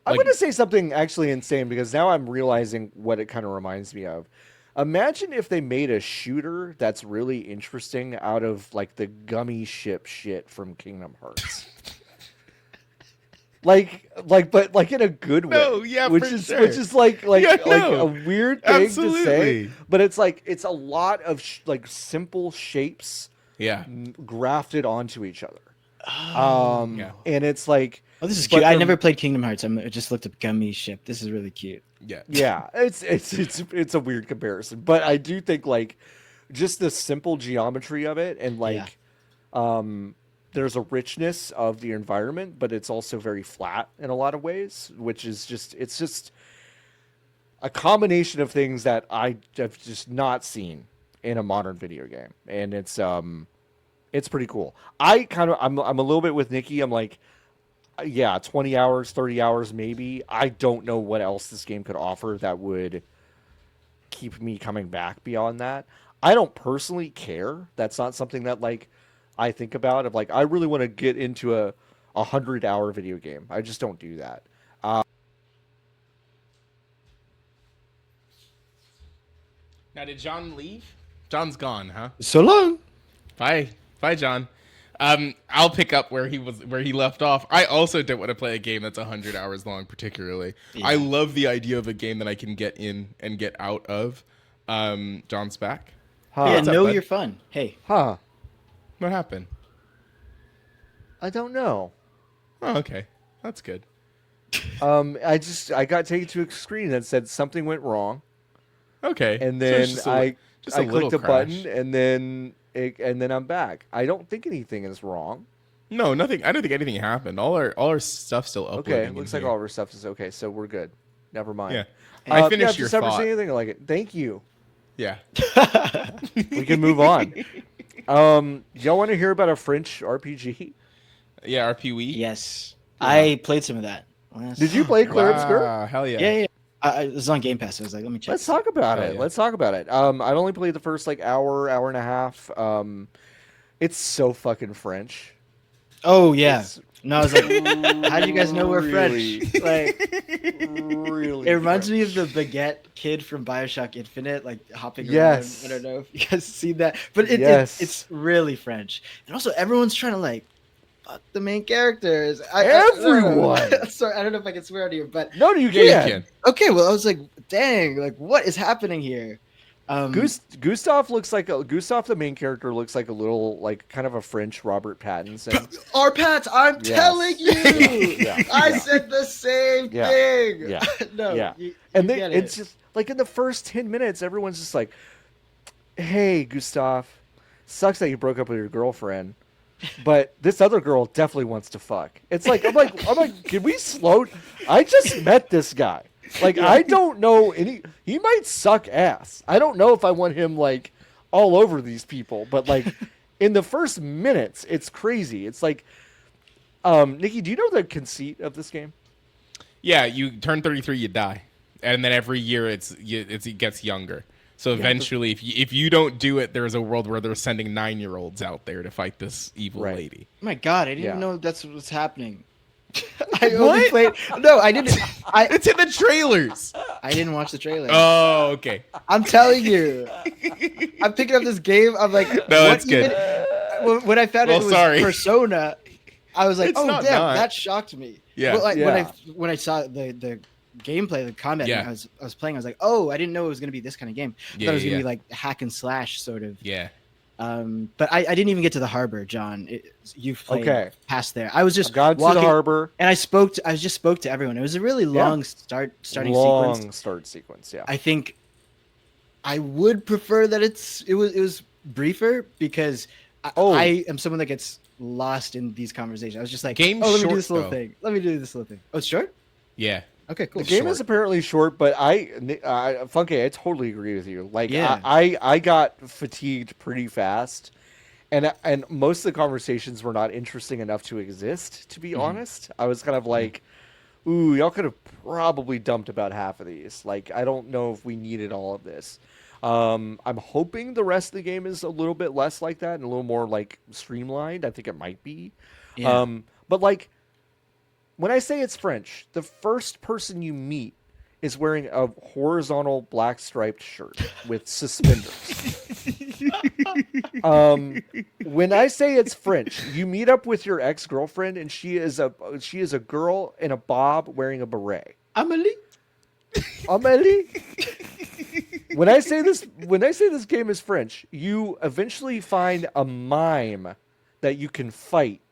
I'm Like, going to say something actually insane, because now I'm realizing what it kind of reminds me of. Imagine if they made a shooter that's really interesting out of like the gummy ship shit from Kingdom Hearts. but like in a good way. No, yeah, which for is sure. which is like Yeah, like no. a weird thing to say, Absolutely. but it's like it's a lot of like simple shapes yeah. grafted onto each other. Yeah. And it's like, Oh, this is but cute. I they're- never played Kingdom Hearts. I just looked up Gummy Ship. This is really cute. Yeah. yeah, it's a weird comparison, but I do think like just the simple geometry of it, and like there's a richness of the environment, but it's also very flat in a lot of ways, which is it's just a combination of things that I have just not seen in a modern video game, and it's pretty cool. I'm a little bit with Nikki. I'm like, yeah, 20 hours, 30 hours, maybe. I don't know what else this game could offer that would keep me coming back beyond that. I don't personally care. That's not something that like I think about of like, I really want to get into a 100-hour video game. I just don't do that. Now, did John leave? John's gone, huh? So long. Bye, John. I'll pick up where he left off. I also don't want to play a game that's 100 hours long, particularly. Yeah. I love the idea of a game that I can get in and get out of. John's back. Huh. Yeah, what's up, know bud? you're fun. Hey. Huh. What happened? I don't know. Oh, okay, that's good. I got taken to a screen that said something went wrong, Okay, and so then it's just a little clicked a crash. button, and then I'm back. I don't think anything is wrong. No, nothing. I don't think anything happened. All our stuff's still uploading. Okay, in looks like here. all of our stuff is okay, so we're good. Never mind. Yeah, I finished yeah, your just never thought. seen anything like it. Thank you. Yeah. We can move on. Y'all want to hear about a French RPG? Yeah, RPWE. Yes. I played some of that. Did you play Clair Obscur? Wow, hell yeah. Yeah. It was on Game Pass. So I was like, let me check. Let's talk about Oh, it. yeah. Let's talk about it. I've only played the first like hour and a half. It's so fucking French. Oh yeah. It's No, I was like, how do you guys know we're really, French? Like, really it reminds French. me of the baguette kid from BioShock Infinite, like hopping Yes. around. I don't know if you guys see that, but Yes. it's really French. And also, everyone's trying to like fuck the main characters. Everyone! Sorry, I don't know if I can swear on here, but No, you Yeah, can. you can. okay. Well, I was like, dang, like what is happening here? Gustav the main character looks like a little like kind of a French Robert Pattinson. Our Pats, I'm Yes. telling you, Yeah, I yeah. said the same Yeah, thing. yeah, no, yeah. you And get then it. it's just like in the first 10 minutes, everyone's just like, hey, Gustav, sucks that you broke up with your girlfriend, but this other girl definitely wants to fuck. It's like, I'm like, can we slow? I just met this guy. Like, I don't know he might suck ass. I don't know if I want him, like, all over these people, but, like, in the first minutes, it's crazy. It's like, Nikki, do you know the conceit of this game? Yeah, you turn 33, you die, and then every year it gets younger. So eventually, if you don't do it, there's a world where they're sending 9-year-olds out there to fight this evil lady. Oh my god, I didn't even Yeah. know that's what's happening. I only played. No, I didn't. It's in the trailers. I didn't watch the trailer. Oh, okay. I'm telling you, I'm picking up this game. I'm like, No, what it's good. When I found it was sorry. Persona, I was like, It's oh not damn, not. that shocked me. Yeah. But like Yeah. when I saw the gameplay, the combat, Yeah. I was playing. I was like, oh, I didn't know it was gonna be this kind of game. I thought it was gonna be like hack and slash sort of. Yeah. But I didn't even get to the harbor, John. You've played past there. I was just I've gone to walking, the harbor. and I just spoke to everyone. It was a really long starting sequence. Start sequence, yeah. I think I would prefer that it was briefer because I am someone that gets lost in these conversations. I was just like, Game's let me short, do this little though. thing. Let me do this little thing. Oh, it's short? Yeah. Okay, cool. The game short. is apparently short, but Fūnk-é, I totally agree with you. Like, Yeah. I got fatigued pretty fast, and most of the conversations were not interesting enough to exist. To be honest, I was kind of like, ooh, y'all could have probably dumped about half of these. Like, I don't know if we needed all of this. I'm hoping the rest of the game is a little bit less like that and a little more like streamlined. I think it might be. Yeah. But like, when I say it's French, the first person you meet is wearing a horizontal black striped shirt with suspenders. When I say it's French, you meet up with your ex-girlfriend and she is a girl in a bob wearing a beret. Amelie? Amélie? When I say this game is French, you eventually find a mime that you can fight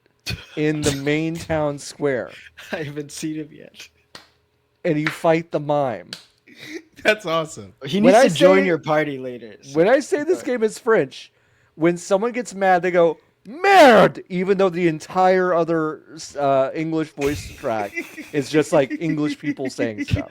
in the main town square, I haven't seen him yet. and you fight the mime. That's awesome. He When needs I to join say- your party later. so- When I say this game is French, when someone gets mad, they go "merde," even though the entire other English voice track is just like English people saying stuff.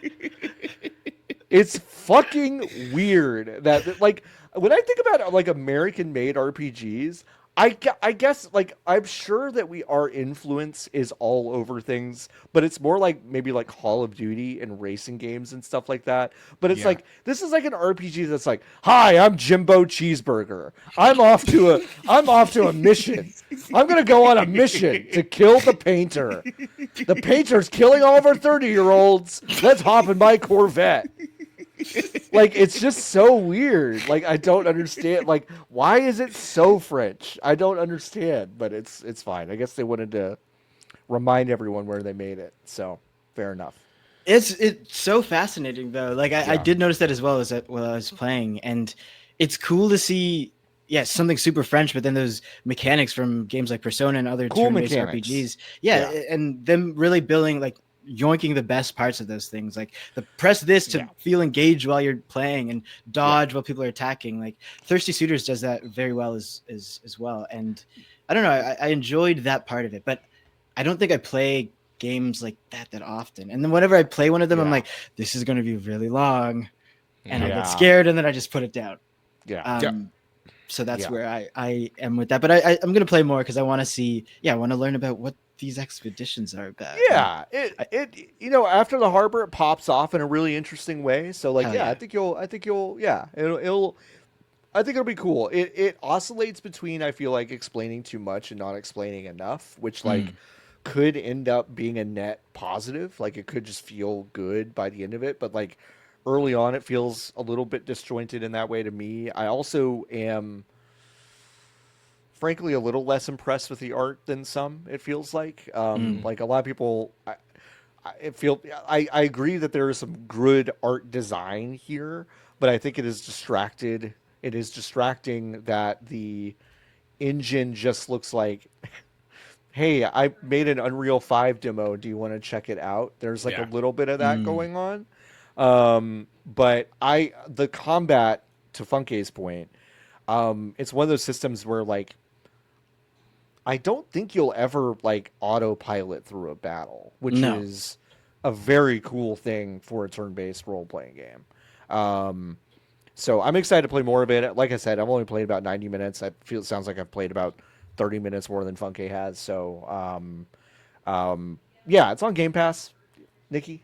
It's fucking weird that, like, when I think about like American-made RPGs, I guess, like, I'm sure that our influence is all over things, but it's more like maybe like Call of Duty and racing games and stuff like that. But it's like, this is like an RPG that's like, hi, I'm Jimbo Cheeseburger. I'm off to a mission. I'm gonna go on a mission to kill the painter. The painter's killing all of our 30-year-olds. Let's hop in my Corvette. Like, it's just so weird. Like, I don't understand. Like, why is it so French? I don't understand, but it's fine. I guess they wanted to remind everyone where they made it. So, fair enough. It's so fascinating though. Like I did notice that as well as while I was playing, and it's cool to see. Yeah, something super French, but then those mechanics from games like Persona and other Cool turn-based mechanics. RPGs. Yeah, and them really building like yoinking the best parts of those things, like the press this to feel engaged while you're playing and dodge while people are attacking. Like Thirsty Suitors does that very well as well. And I don't know, I enjoyed that part of it, but I don't think I play games like that often. And then whenever I play one of them, I'm like, this is going to be really long, and I get scared, and then I just put it down. So that's where I am with that. But I'm going to play more because I want to see. Yeah, I want to learn about what these expeditions are about. Yeah, it you know, after the harbor, it pops off in a really interesting way. So like, I think you'll I think it'll be cool. It oscillates between, I feel like, explaining too much and not explaining enough, which like could end up being a net positive. Like, it could just feel good by the end of it, but like early on, it feels a little bit disjointed in that way to me. I also am, frankly, a little less impressed with the art than some. It feels like, like a lot of people. I agree that there is some good art design here, but I think it is distracted. It is distracting that the engine just looks like, hey, I made an Unreal 5 demo. Do you want to check it out? There's like a little bit of that going on. But the combat, to Fūnk-é's point, It's one of those systems where like I don't think you'll ever like autopilot through a battle, which No. is a very cool thing for a turn-based role-playing game. So I'm excited to play more of it. Like I said, I've only played about 90 minutes. I feel it sounds like I've played about 30 minutes more than Fūnk-é has. So yeah, it's on Game Pass. Nikki?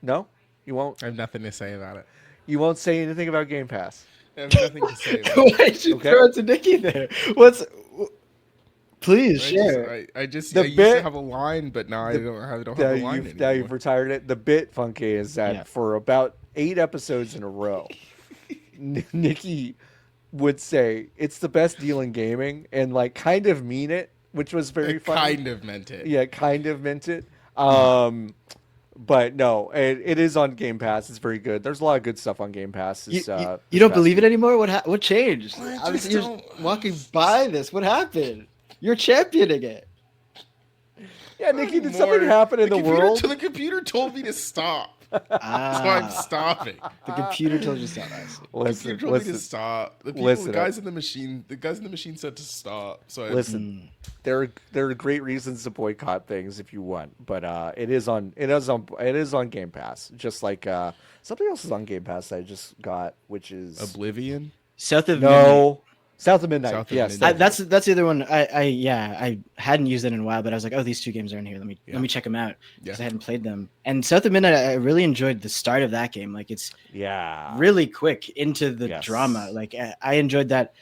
No? You won't? I have nothing to say about it. You won't say anything about Game Pass? I have nothing to say about it. Why did you Okay. throw it to Nikki there? Please share. I used The to bit- have a line, but now I don't have Now the line you've anymore. retired it. The bit Fūnk-é is that Yeah. for about 8 episodes in a row, Nikki would say it's the best deal in gaming and like kind of mean it, which was very I funny. kind of meant it. Yeah, kind of meant it. But no, it is on Game Pass. It's very good. There's a lot of good stuff on Game Pass. You, This, you, this you don't past believe it week. anymore? What changed? I Obviously, just you're don't- walking by this. What happened? You're championing it. Yeah, Nikki, did something happen in the computer- world? The computer told me to stop. So I'm Ah, stopping. the computer told you to stop. I see. The Listen, computer told me to listen, stop. The listen guys in the machine said to stop. So I listen. There are great reasons to boycott things if you want, but it is on Game Pass. Just like something else is on Game Pass that I just got, which is Oblivion. South of Midnight. no South of Midnight. South of Yes, Midnight. That's the other one. I hadn't used it in a while, but I was like, oh, these two games are in here. Let me check them out because Yeah. I hadn't played them. And South of Midnight, I really enjoyed the start of that game. Like it's yeah. really quick into the Yes. drama. Like I enjoyed that.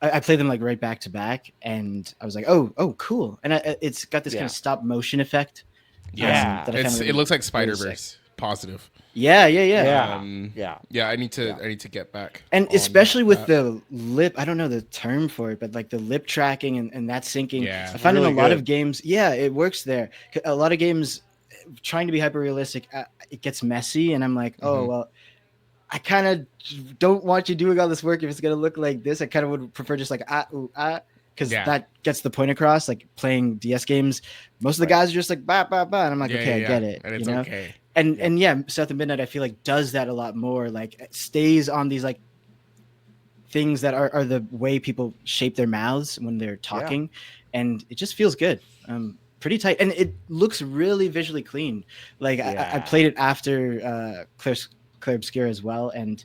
I played them like right back to back, and I was like, oh, cool. And it's got this kind Yeah. of stop motion effect. Yeah. that I found It looks like really Spider-Verse. Positive. Yeah. Yeah. Um, Yeah. Yeah, I need to get back. And on especially with that. the lip, I don't know the term for it, but like the lip tracking and that syncing. Yeah. I find Really in a lot good. of games, yeah, it works there. A lot of games trying to be hyper realistic, it gets messy, and I'm like, oh Mhm. well, I kind of don't want you doing all this work if it's gonna look like this. I kind of would prefer just like because Yeah. that gets the point across. Like playing DS games, most of the Right. guys are just like ba ba ba, and I'm like, okay, I get it, And it's you know. okay. And yeah, South of Midnight, I feel like does that a lot more. Like it stays on these like things that are the way people shape their mouths when they're talking, and it just feels good. Pretty tight, and it looks really visually clean. Like I Yeah. played it after Clair Obscur as well, and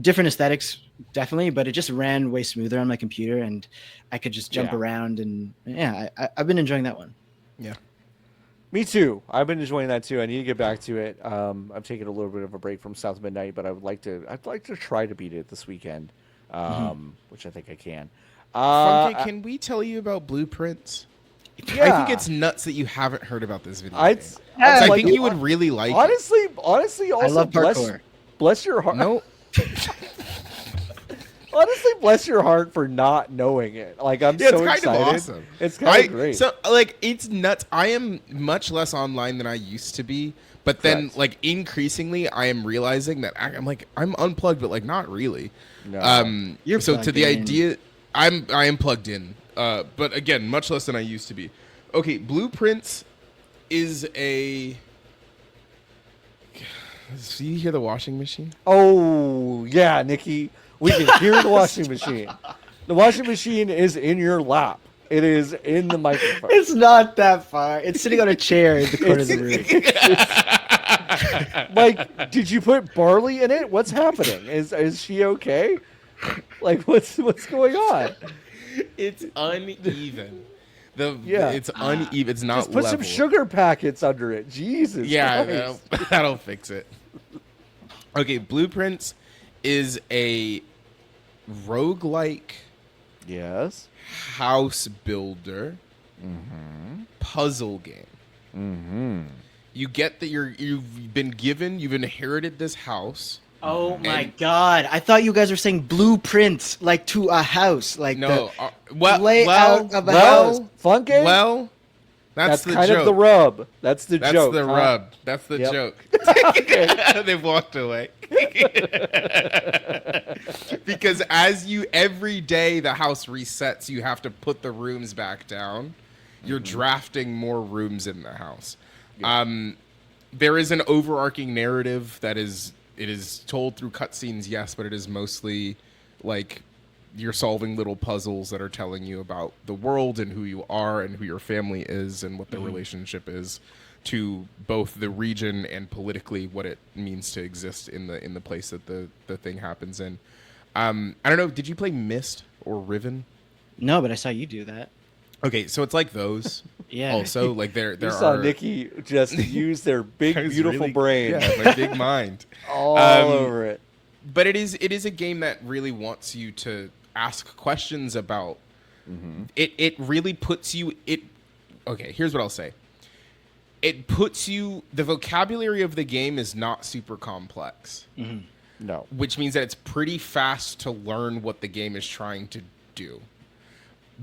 different aesthetics definitely, but it just ran way smoother on my computer, and I could just jump Yeah. around, and yeah, I've been enjoying that one. Yeah. Me too. I've been enjoying that too. I need to get back to it. I've taken a little bit of a break from South of Midnight, but I'd like to try to beat it this weekend, which I think I can. Fūnk-é, can we tell you about blueprints? I Yeah. think it's nuts that you haven't heard about this video. I'd, game. I'd I like think you would really like it. honestly. Also, I love parkour. bless your heart. No, Honestly, bless your heart for not knowing it. Like I'm yeah, so it's kind excited. of awesome. It's kind of great. So, like, it's nuts. I am much less online than I used to be, but then, Correct. like, increasingly, I am realizing that I'm unplugged, but like, not really. No. You're so to plugged the in. idea, I am plugged in, but again, much less than I used to be. Okay, Blueprints is a. So you hear the washing machine? Oh yeah, Nikki, we can hear the washing machine. The washing machine is in your lap. It is in the microphone. It's not that far. It's sitting on a chair in the corner of the room. Like, did you put barley in it? What's happening? Is she okay? Like, what's going on? It's uneven. Yeah. It's uneven. It's not Just put level. some sugar packets under it. Jesus. Yeah, Christ. that'll fix it. Okay, Blueprints is a roguelike Yes. house builder puzzle game. Mm-hmm. You get that you've inherited this house. Oh my god! I thought you guys were saying blueprints, like to a house, like No, the well, layout of a Well, house. Fūnk-é? well, that's the kind joke. of the rub. That's the That's joke. the huh? rub. That's the Yep. joke. They've walked away. Because every day the house resets, you have to put the rooms back down. You're drafting more rooms in the house. There is an overarching narrative that is is told through cutscenes, yes, but it is mostly like you're solving little puzzles that are telling you about the world and who you are and who your family is and what the relationship is to both the region and politically what it means to exist in the place that the thing happens in. I don't know. Did you play Myst or Riven? No, but I saw you do that. Okay, so it's like those. Yeah. Also, like there You are. saw Nikki just use their big, I was beautiful really- brain Yeah, my big mind. all over it. But it is a game that really wants you to ask questions about. It really puts you okay, here's what I'll say. It puts you, the vocabulary of the game is not super complex. No. Which means that it's pretty fast to learn what the game is trying to do.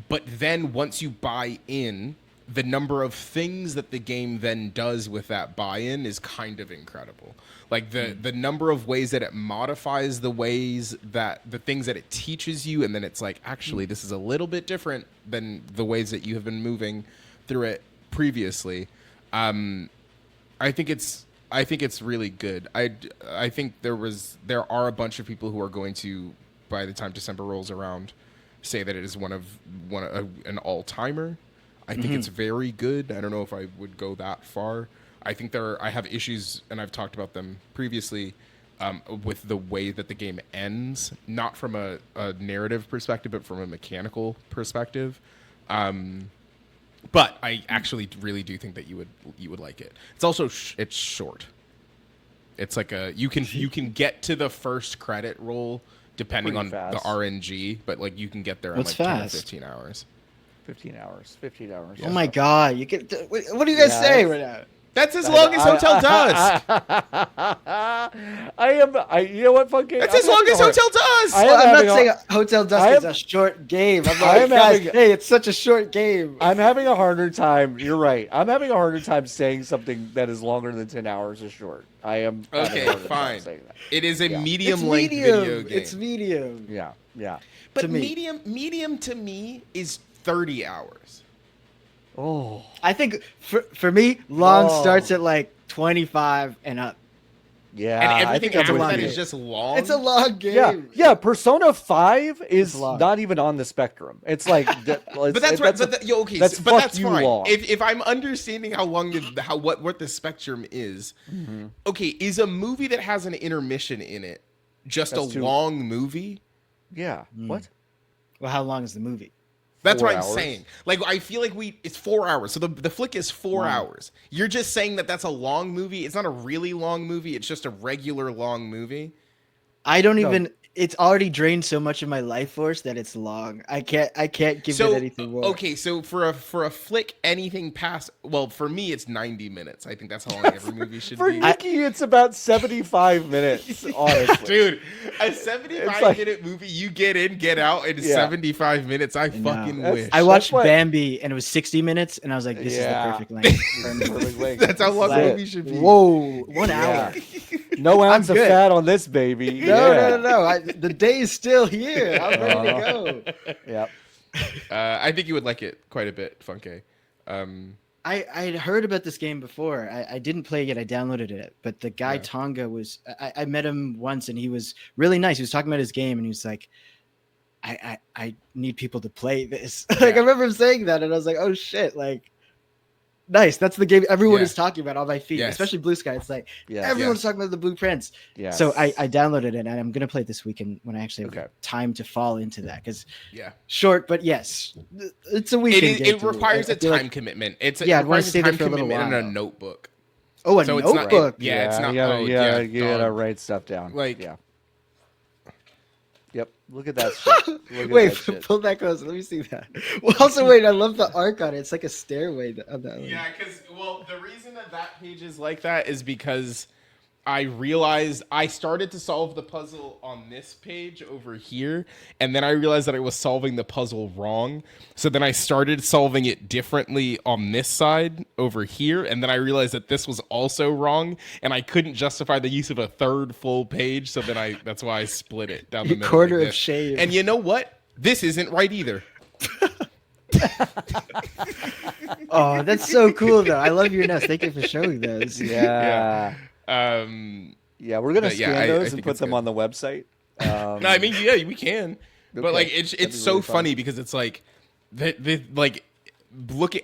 But then once you buy in, the number of things that the game then does with that buy-in is kind of incredible. Like the number of ways that it modifies the ways that the things that it teaches you, and then it's like, actually, this is a little bit different than the ways that you have been moving through it previously. I think it's really good. I think there are a bunch of people who are going to, by the time December rolls around, say that it is an all-timer. I think it's very good. I don't know if I would go that far. I think I have issues, and I've talked about them previously, with the way that the game ends, not from a narrative perspective, but from a mechanical perspective. But I actually really do think that you would like it. It's also it's short. It's like you can get to the first credit roll depending Pretty on fast. the RNG, but like you can get there in What's like 10 or fast? 15 hours. 15 hours. 15 hours. Oh my god! You can. What do you guys Yeah, say that's- right now? That's as long as Hotel does. You know what, Fūnk-é? That's as long as Hotel does. I am Well, I'm having not a- saying Hotel Dusk I is am- a short game. I'm I like, am guys, having- hey, it's such a short game. I'm having a harder time. You're right. I'm having a harder time saying something that is longer than 10 hours is short. I am. having Okay, a harder time fine. saying that. It is a Yeah. medium length video game. It's medium. Yeah. Yeah. but to me. medium to me is 30 hours. Oh. I think for me, long Oh. starts at like 25 and up. Yeah. And I everything think I'm after with that you. is just long. It's a long game. Yeah, yeah. Persona 5 is It's long. not even on the spectrum. It's like, But that's right. Okay, that's but fuck that's you fine. long. If I'm understanding how long what the spectrum is, okay, is a movie that has an intermission in it just That's a too- long movie? yeah. What? Well, how long is the movie? That's 4 what I'm hours. saying. Like I feel like it's 4 hours. So the flick is 4 hours. You're just saying that that's a long movie. It's not a really long movie. It's just a regular long movie. I don't No. even. It's already drained so much of my life force that it's long. I can't give it anything more. Okay, so for a flick, anything past, well, for me it's 90 minutes. I think that's how long every movie should For be. Nikki, it's about 75 minutes, honestly. Dude, a 75 like- minute movie, you get in, get out in Yeah. 75 minutes. I know. fucking That's- wish. I watched what- Bambi and it was 60 minutes, and I was like, "This Yeah. is the perfect length." Perfect length. That's how long That's a it. movie should be. Whoa, 1 Yeah. hour. No ounce of good. fat on this baby. No. The day is still here. I'm ready to go. Yep. I think you would like it quite a bit, Fūnk-é. I had heard about this game before. I didn't play it yet. I downloaded it. But the guy Yeah. Tonga was. I met him once, and he was really nice. He was talking about his game, and he was like, "I need people to play this." Like I Yeah. remember him saying that, and I was like, "Oh shit!" Like, nice. That's the game everyone Yeah. is talking about on my feed, Yes. especially Blue Sky. It's like Yeah. everyone's talking about the Blue Prince. Yeah. So I downloaded it, and I'm gonna play it this weekend when I actually have Okay. time to fall into that, because Yeah. short, but yes, it's a weekend. game It to me. requires I a feel time like- commitment. Yeah, I'd wanna requires stay a there time for a little commitment and a while. notebook. Oh, a So it's not- notebook. Yeah, it's not. You gotta, oh, you yeah, gotta, you gotta dog. write stuff down. Like- yeah. Yep. Look at that shit. Look at Wait, that shit. pull that closer. Let me see that. Well, also, wait, I love the arc on it. It's like a stairway on that one. Yeah, because the reason that page is like that is because I realized I started to solve the puzzle on this page over here, and then I realized that I was solving the puzzle wrong. So then I started solving it differently on this side over here, and then I realized that this was also wrong, and I couldn't justify the use of a third full page. So then that's why I split it down the middle. Corner like of this. shame. And you know what? This isn't right either. Oh, that's so cool, though. I love your notes. Thank you for showing those. Yeah. Yeah, Yeah, we're gonna But yeah, scan I those and think put it's them good. on the website. No, I mean, yeah, we can. But Okay. like, That'd it's be so really fun. funny because it's like, like,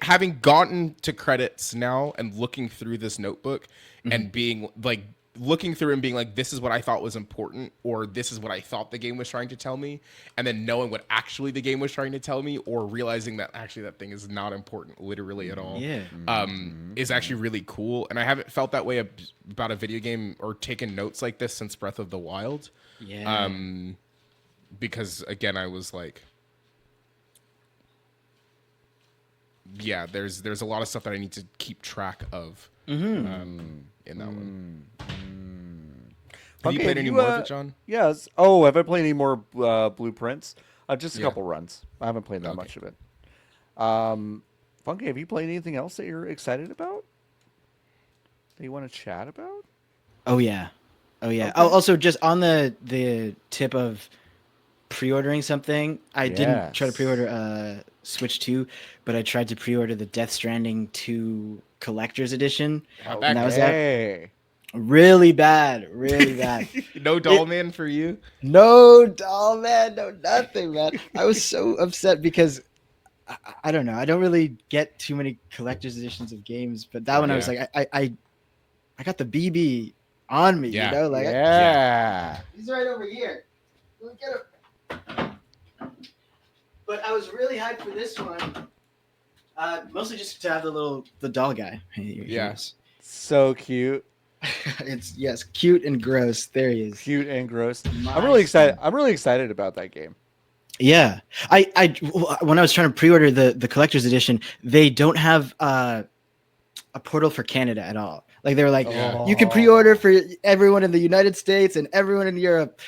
having gotten to credits now and looking through this notebook and being like, looking through and being like, this is what I thought was important, or this is what I thought the game was trying to tell me, and then knowing what actually the game was trying to tell me, or realizing that actually that thing is not important literally at all. Yeah. Is actually really cool. And I haven't felt that way about a video game or taken notes like this since Breath of the Wild. Yeah. Because again, I was like, yeah, there's a lot of stuff that I need to keep track of in that one. Have you Okay, played any more of it, John? Yes. Oh, have I played any more Blueprints? Just a Yeah. couple runs. I haven't played that Okay. much of it. Funky, have you played anything else that you're excited about? That you want to chat about? Oh yeah. Oh yeah. Okay. Oh, also, just on the tip of pre-ordering something, I didn't try to Yes. pre-order Switch 2, but I tried to pre-order the Death Stranding 2 Collector's Edition. How'd And that was Hey. really bad. Really bad. No doll man for you? No doll, man. No nothing, man. I was so upset because I don't know. I don't really get too many collector's editions of games, but that one I was Yeah. like, I got the BB on me, Yeah. you know, like Yeah. he's right over here. Look at him. But I was really hyped for this one, mostly just to have the doll guy. Here he Yeah. is. So cute. It's yes, cute and gross. There he is. Cute and gross. My I'm really excited. son. I'm really excited about that game. Yeah, I when I was trying to pre-order the collector's edition, they don't have a portal for Canada at all. Like they were like, Yeah. you can pre-order for everyone in the United States and everyone in Europe.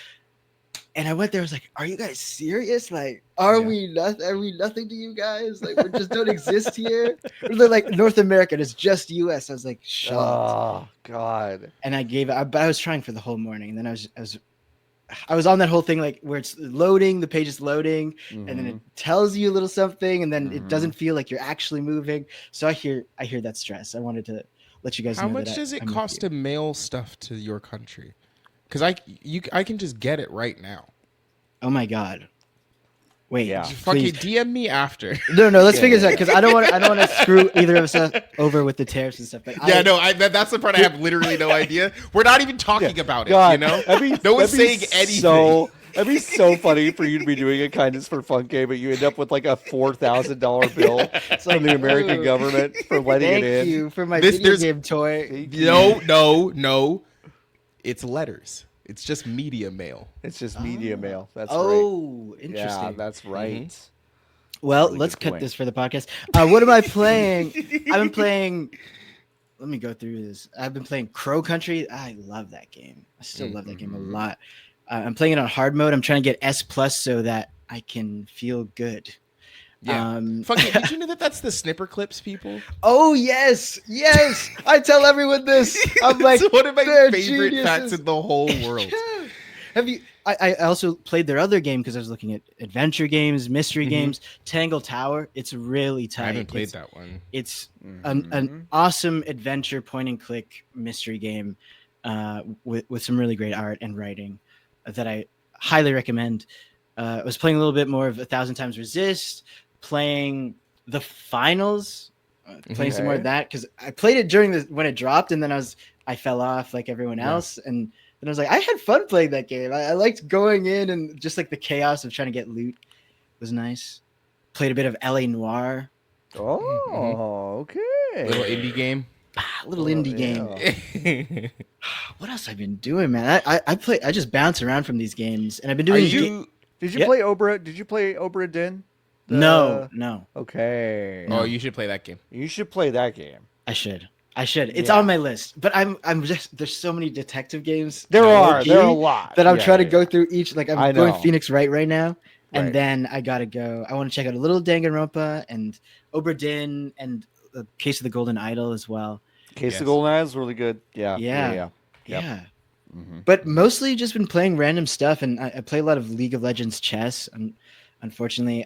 And I went there. I was like, "Are you guys serious? Like, are Yeah. we nothing? Are we nothing to you guys? Like, we just don't exist here." Or they're like North America. It's just U.S. I was like, shocked. Oh God. And I gave it. But I was trying for the whole morning. And then I was on that whole thing like where it's loading, the page is loading, and then it tells you a little something, and then it doesn't feel like you're actually moving. So I hear that stress. I wanted to let you guys How know. much that does it I'm with cost you. to mail stuff to your country? Because I can just get it right now. Oh my god! Wait, Yeah. Fucking please. DM me after. No, let's Yeah, figure this yeah, out because I don't want to screw either of us over with the tariffs and stuff. But That's the part I have literally no idea. We're not even talking about it. God, You know, that'd be- no one's that'd be saying anything. That'd be so funny for you to be doing a kindness for Fūnk-é, but you end up with like a $4,000 bill from the American ooh. government for letting Thank it in. you for my This- video there's- game toy. Thank you. No. It's letters. It's just media mail. It's just media mail. That's right. Oh, interesting. Yeah, that's right. Well, Really let's good cut point. this for the podcast. What am I playing? I've been playing. Let me go through this. I've been playing Crow Country. I love that game. I still love that game a lot. I'm playing it on hard mode. I'm trying to get S+ so that I can feel good. Yeah. Fucking, did you know that that's the snipper clips, people? Oh yes. I tell everyone this. I'm like, It's one of my they're favorite facts geniuses. in the whole world. Have you? I also played their other game because I was looking at adventure games, mystery games. Tangle Tower. It's really tight. I haven't played It's, that one. It's an awesome adventure point and click mystery game with some really great art and writing that I highly recommend. I was playing a little bit more of 1,000 Times Resist, playing the finals, playing some more of Okay. that because I played it when it dropped, and then I fell off like everyone else, and then I was like, I had fun playing that game. I liked going in and just like the chaos of trying to get loot was nice. Played a bit of LA Noire, Oh, okay. Little indie game. a little indie game. What else I've been doing, man? I just bounce around from these games, and I've been Are doing. you? Did you Yeah. play Obra? Did you play Obra Dinn? No. Okay. Oh, you should play that game. You should play that game. I should. It's Yeah. on my list, but I'm just there's so many detective games. There are low-key a lot that I'm Yeah, trying to yeah, go yeah. through each. Like I I'm going know. Phoenix right now, and Right. then I gotta go. I want to check out a little Danganronpa and Obra Dinn and the Case of the Golden Idol as well. Case Yes. of Golden Eye is really good. Yeah. Yeah. Yep. Yeah. Mhm. But mostly just been playing random stuff, and I play a lot of League of Legends chess. And unfortunately,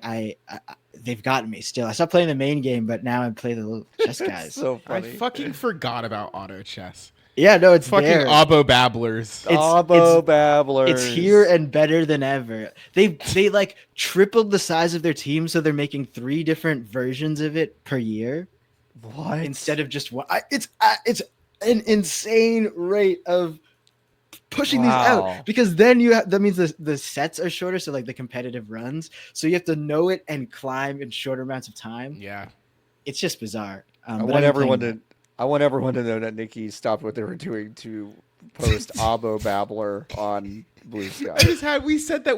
they've gotten me still. I stopped playing the main game, but now I play the little chess guys. so I funny. fucking forgot about auto chess. Yeah, no, it's Fucking there. Abo babblers. Abo babblers. It's here and better than ever. They like tripled the size of their team, so they're making 3 different versions of it per year What? instead of just one. It's an insane rate of pushing these Wow. out, because then that means the sets are shorter, so like the competitive runs, so you have to know it and climb in shorter amounts of time. Yeah. It's just bizarre. I But want I've been everyone playing to know that Nikki stopped what they were doing to post Abo Babbler on Blue Sky. We said the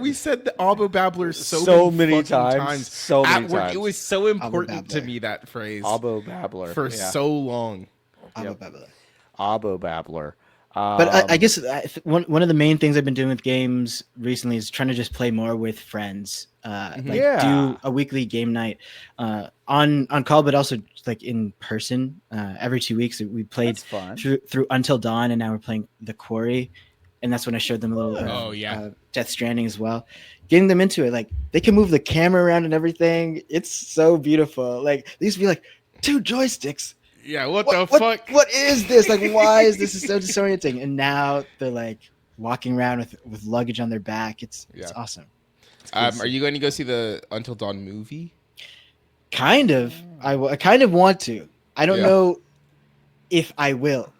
Abo babblers so So many many fucking times. So many At work, times. it was so important to babbler. me, that phrase, Abo Babbler. for yeah. so long. Abo Yep. Babbler. Abo Babbler. But I guess one of the main things I've been doing with games recently is trying to just play more with friends. Do a weekly game night on call, but also like in person. Every 2 weeks we played That's fun. through Until Dawn, and now we're playing The Quarry, and that's when I showed them a little Death Stranding as well. Getting them into it, like they can move the camera around and everything. It's so beautiful. Like they used to be like 2 joysticks. Yeah, what the fuck? What is this? Like, why is this so disorienting? And now they're like walking around with luggage on their back. It's awesome. Are you going to go see the Until Dawn movie? Kind of. I kind of want to. I don't know if I will.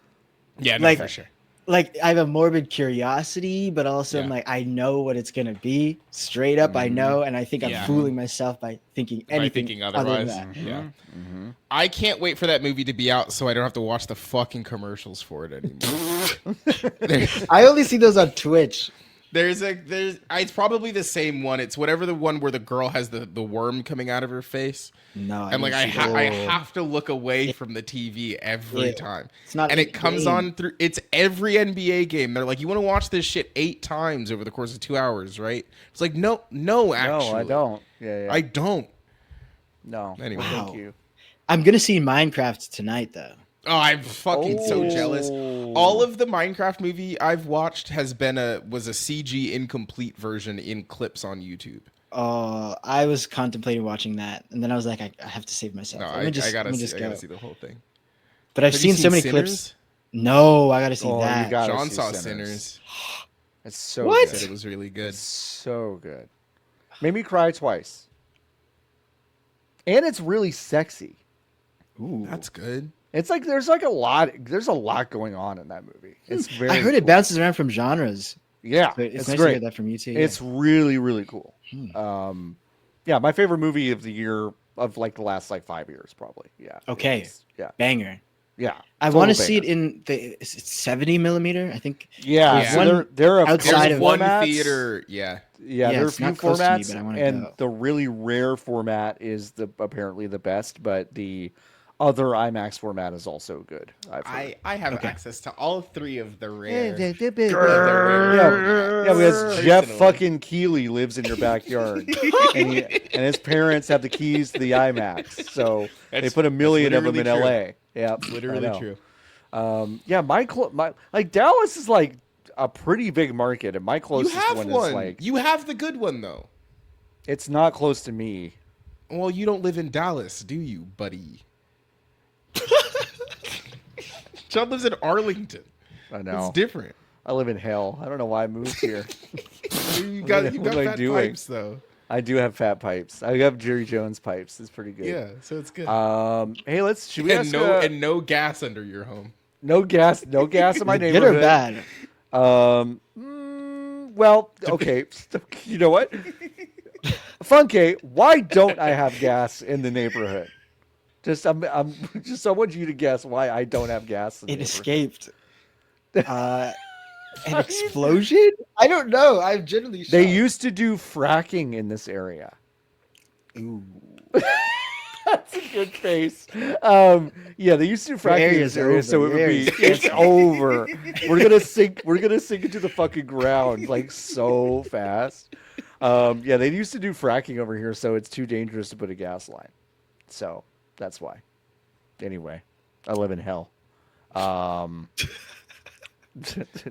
Yeah, no, like, for sure. Like, I have a morbid curiosity, but also I'm like, I know what it's gonna be. Straight up, I know, and I think I'm fooling myself by thinking anything otherwise. other than that. Yeah. Mm-hmm. I can't wait for that movie to be out so I don't have to watch the fucking commercials for it anymore. I only see those on Twitch. It's probably the same one. It's whatever the one where the girl has the worm coming out of her face. No, and like I have to look away from the TV every time. It's not, and it comes on through. It's every NBA game. They're like, you want to watch this shit 8 times over the course of 2 hours, right? It's like no, actually, no, I don't. Yeah, I don't. No. Anyway, thank you. I'm gonna see Minecraft tonight, though. Oh, I'm fucking so jealous. All of the Minecraft movie I've watched was a CG incomplete version in clips on YouTube. I was contemplating watching that, and then I was like, I have to save myself. No, I gotta see the whole thing. But I've seen so many clips. No, I gotta see that. John saw Sinners. It's so what? good. It was really good. It's so good. Made me cry twice. And it's really sexy. Ooh, that's good. It's like there's a lot going on in that movie. It's very I heard it bounces around from genres. Yeah, so it's nice great. to hear that from you too. It's really, really cool. Yeah, my favorite movie of the year of like the last 5 years, probably. Yeah. Okay. Banger. Yeah. I want to see it in the 70 millimeter. I think. Yeah. So they're outside of one formats. theater. Yeah. Yeah, there are a few formats, but I wanna and go. the really rare format is apparently the best, but the other IMAX format is also good. I have access to all 3 of the rare. Yeah, because Jeff fucking Keighley lives in your backyard, and his parents have the keys to the IMAX, so they put 1 million of them in LA. Yeah, literally true. My Dallas is like a pretty big market, and my closest one is like. You have the good one though. It's not close to me. Well, you don't live in Dallas, do you, buddy? John lives in Arlington. I know. It's different. I live in hell. I don't know why I moved here. you got fat pipes though. I do have fat pipes. I have Jerry Jones pipes. It's pretty good. Yeah, so it's good. Hey, should we ask? No gas under your home. No gas in my neighborhood. Good or bad? Well, okay. You know what? Fūnk-é, why don't I have gas in the neighborhood? I want you to guess why I don't have gas. It escaped. An explosion? I don't know. I'm generally shocked. They used to do fracking in this area. Ooh. That's a good face. Yeah, they used to do fracking in this area, so it would be it's over. We're gonna sink into the fucking ground like so fast. Yeah, they used to do fracking over here, so it's too dangerous to put a gas line. So that's why. Anyway, I live in hell.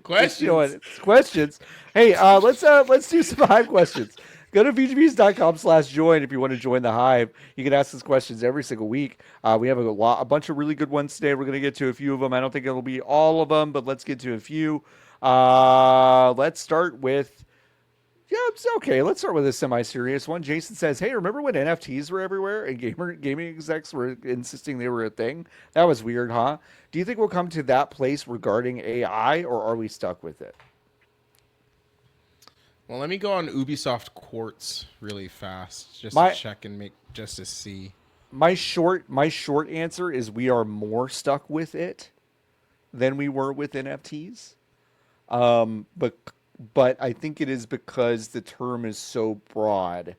Questions. Questions. Hey, let's do some HIVE questions. Go to VGBs.com/join if you want to join the Hive. You can ask us questions every single week. We have a bunch of really good ones today. We're going to get to a few of them. I don't think it'll be all of them, but let's get to a few. Let's start with. Yeah, it's okay. Let's start with a semi-serious one. Jason says, "Hey, remember when NFTs were everywhere and gaming execs were insisting they were a thing? That was weird, huh? Do you think we'll come to that place regarding AI, or are we stuck with it?" Well, let me go on Ubisoft Quartz really fast just to check and make just to see. My short answer is we are more stuck with it than we were with NFTs. But I think it is because the term is so broad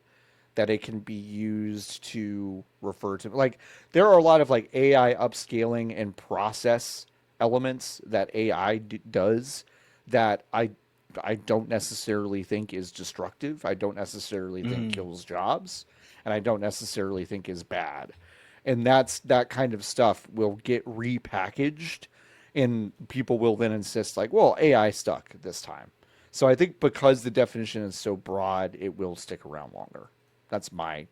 that it can be used to refer to, like, there are a lot of like AI upscaling and process elements that AI does that I don't necessarily think is destructive. I don't necessarily think kills jobs, and I don't necessarily think is bad. And that kind of stuff will get repackaged, and people will then insist like, well, AI stuck this time. So I think because the definition is so broad, it will stick around longer. That's my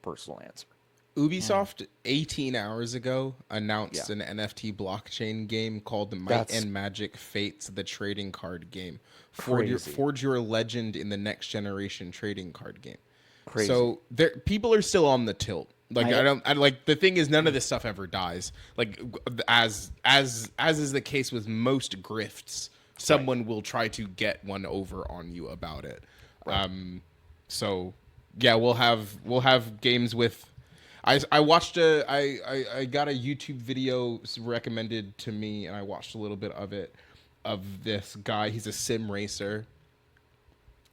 personal answer. Ubisoft 18 hours ago announced an NFT blockchain game called the Might and Magic Fates, the trading card game. Forge your legend in the next generation trading card game. Crazy. So people are still on the tilt. Like the thing is, none of this stuff ever dies. Like as is the case with most grifts, someone will try to get one over on you about it. Right. So yeah, we'll have games with. I watched I got a YouTube video recommended to me, and I watched a little bit of it, of this guy. He's a sim racer.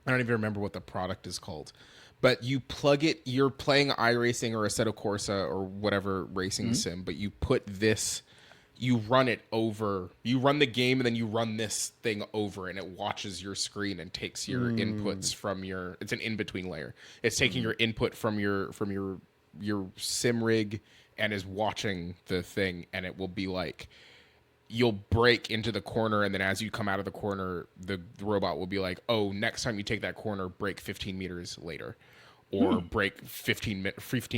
I don't even remember what the product is called, but you plug it. You're playing iRacing or Assetto Corsa or whatever racing sim, but you put this. You run it over. You run the game, and then you run this thing over, and it watches your screen and takes your inputs from your. It's an in-between layer. It's taking your input from your sim rig and is watching the thing, and it will be like you'll break into the corner, and then as you come out of the corner, the robot will be like, oh, next time you take that corner, break 15 meters later, or break 15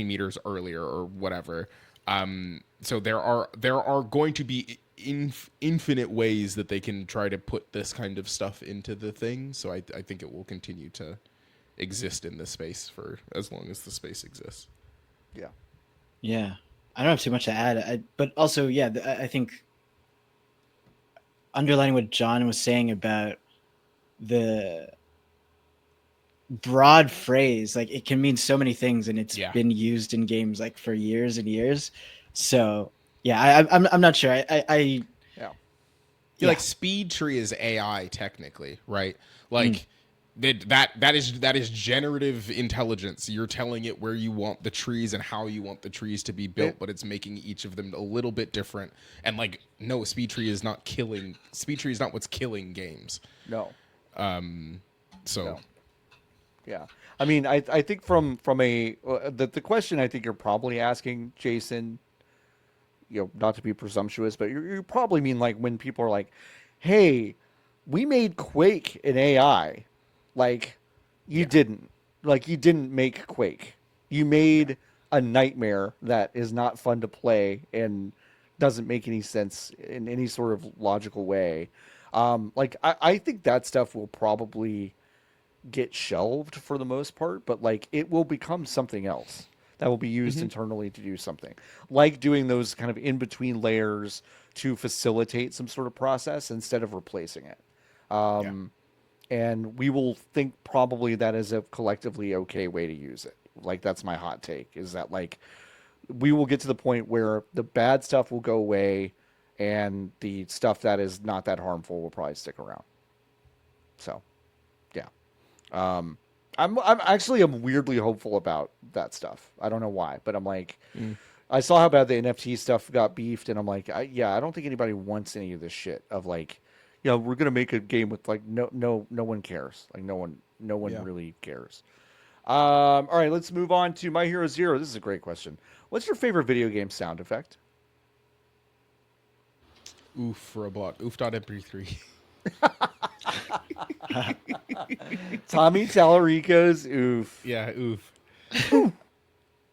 meters earlier, or whatever. So there are going to be infinite ways that they can try to put this kind of stuff into the thing. So I think it will continue to exist in this space for as long as the space exists. Yeah. I don't have too much to add, but also, I think underlining what John was saying about the broad phrase, like it can mean so many things, and it's been used in games like for years and years. So I'm not sure. Like Speed Tree is AI technically, right? Like that is generative intelligence. You're telling it where you want the trees and how you want the trees to be built, but it's making each of them a little bit different. And like, no, Speed Tree is not what's killing games. No. No. Yeah. I mean, I think from the question I think you're probably asking, Jason, not to be presumptuous, but you probably mean like when people are like, hey, we made Quake in AI. Like, you didn't make Quake. You made a nightmare that is not fun to play and doesn't make any sense in any sort of logical way. I think that stuff will probably get shelved for the most part, but like it will become something else that will be used internally to do something, like doing those kind of in between layers to facilitate some sort of process instead of replacing it. And we will think probably that is a collectively okay way to use it. Like, that's my hot take, is that like we will get to the point where the bad stuff will go away and the stuff that is not that harmful will probably stick around. So I'm weirdly hopeful about that stuff. I don't know why, but I'm like, I saw how bad the NFT stuff got beefed, and I'm like, I don't think anybody wants any of this shit of like, we're gonna make a game with like no one cares. Like no one really cares. All right, let's move on to My Hero Zero. This is a great question. What's your favorite video game sound effect? Oof for a block. Oof.mp3. Tommy Tallarico's oof. Yeah, oof.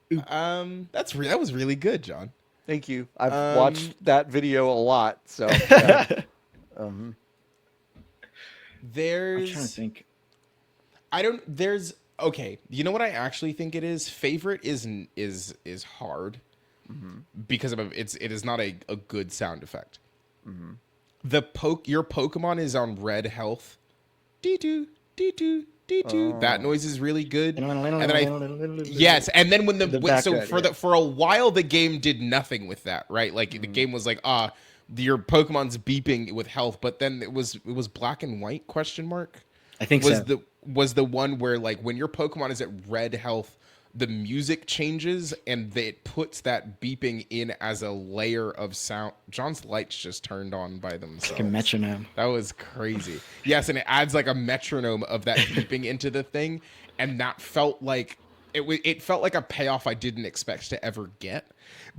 That was really good, John. Thank you. I've watched that video a lot, so yeah. I'm trying to think. Okay. You know what I actually think it is? Favorite is hard because it is not a good sound effect. Your Pokemon is on red health. Dee-doo, dee-doo, dee-doo. That noise is really good. And then yes, and then for a while the game did nothing with that, right? Like the game was like, your Pokemon's beeping with health, but then it was black and white question mark. I think was the one where like when your Pokemon is at red health, the music changes and it puts that beeping in as a layer of sound. John's lights just turned on by themselves. Like a metronome. That was crazy. Yes, and it adds like a metronome of that beeping into the thing, and that felt like it felt like a payoff I didn't expect to ever get,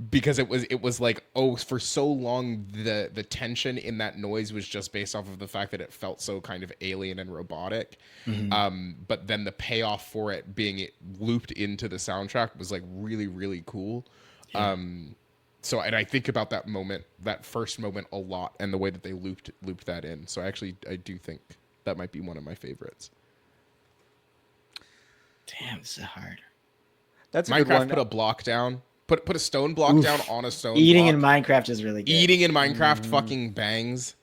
because it was like, for so long the tension in that noise was just based off of the fact that it felt so kind of alien and robotic. But then the payoff for it being looped into the soundtrack was like really, really cool. Yeah. So, and I think about that first moment a lot, and the way that they looped that in. So I do think that might be one of my favorites. Damn, this is hard. That's a Minecraft good one. put a block down. Put a stone block down on a stone Eating block. in Minecraft is really good. Eating in Minecraft fucking bangs.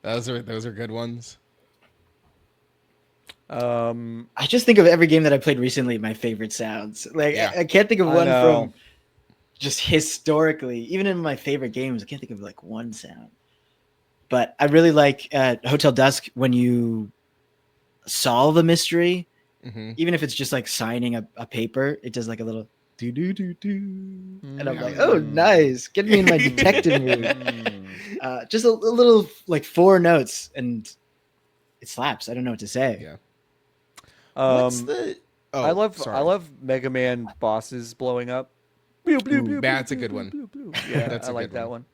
Those are good ones. I just think of every game that I played recently, my favorite sounds. Like I can't think of one from just historically. Even in my favorite games, I can't think of like one sound. But I really like Hotel Dusk when you solve a mystery. Even if it's just like signing a paper, it does like a little do do do do, and I'm like, oh, nice, get me in my detective mood. Just a little like 4 notes, and it slaps. I don't know what to say. Yeah. What's the? I love Mega Man bosses blowing up. That's a good one. Yeah, that's I like that one.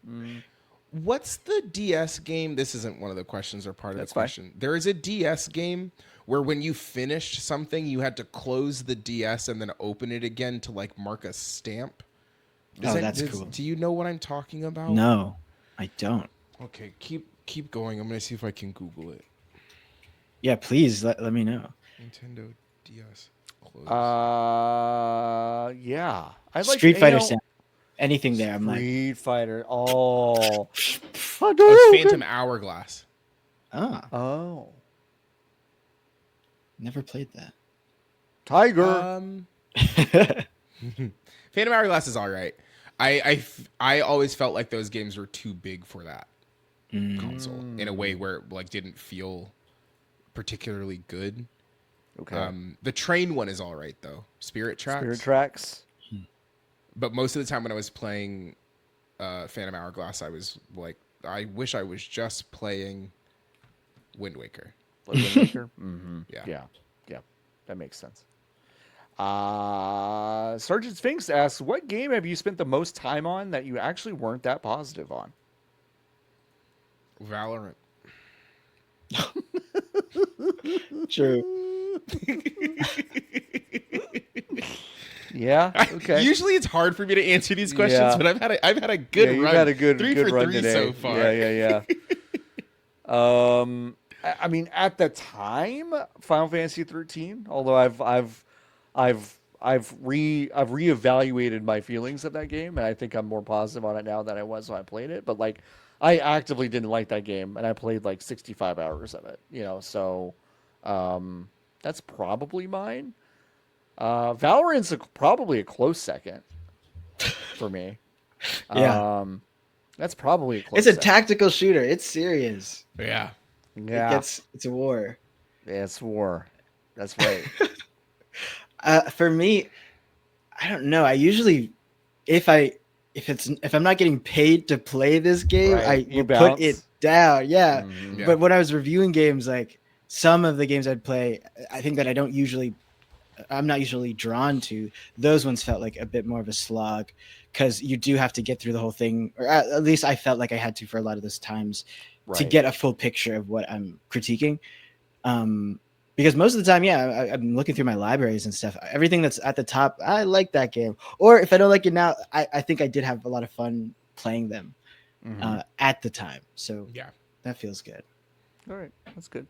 What's the DS game? This isn't one of the questions or part of the question. Fine. There is a DS game where when you finished something, you had to close the DS and then open it again to like mark a stamp. That's cool. Do you know what I'm talking about? No, I don't. Okay, keep going. I'm gonna see if I can Google it. Yeah, please let me know. Nintendo DS. Close. Yeah. I like Street Fighter sound. Anything there, I'm like Street Fighter. Oh, Phantom Hourglass. Oh. Never played that. Tiger. Phantom Hourglass is all right. I always felt like those games were too big for that console in a way where it like didn't feel particularly good. Okay. The train one is all right though. Spirit Tracks. But most of the time when I was playing Phantom Hourglass, I was like, I wish I was just playing Wind Waker. Wind Waker? Yeah. That makes sense. Sergeant Sphinx asks, what game have you spent the most time on that you actually weren't that positive on? Valorant. True. Yeah. Okay. Usually it's hard for me to answer these questions, but I've had a good run. You've had a good run three today so far. Yeah. I mean, at the time, Final Fantasy 13. Although I've reevaluated my feelings of that game, and I think I'm more positive on it now than I was when I played it. But like, I actively didn't like that game, and I played like 65 hours of it. So that's probably mine. Valorant's probably a close second for me. Yeah. That's probably a close It's a second. tactical shooter. It's serious. Yeah. It's a war. Yeah, it's war. That's right. For me, I don't know. I usually, if I'm not getting paid to play this game, I will put it down. Yeah. Mm-hmm. But when I was reviewing games, like some of the games I'd play, I think that I'm not usually drawn to. Those ones felt like a bit more of a slog, because you do have to get through the whole thing, or at least I felt like I had to for a lot of those times. to get a full picture of what I'm critiquing. Because most of the time, I'm looking through my libraries and stuff. Everything that's at the top, I like that game. Or if I don't like it now, I think I did have a lot of fun playing them at the time. So Yeah, that feels good. All right, that's good.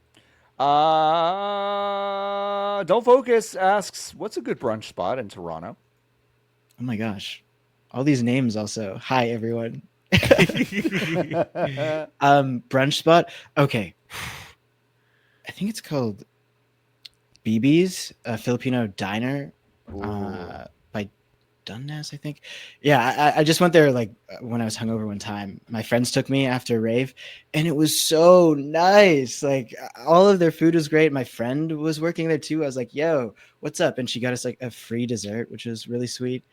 Don't Focus asks, what's a good brunch spot in Toronto? Oh my gosh. All these names also. Hi, everyone. Brunch spot. Okay. I think it's called BB's, a Filipino diner by Dundas, I think. Yeah, I just went there like when I was hungover one time. My friends took me after a rave, and it was so nice. Like all of their food was great. My friend was working there too. I was like, "Yo, what's up?" And she got us like a free dessert, which was really sweet.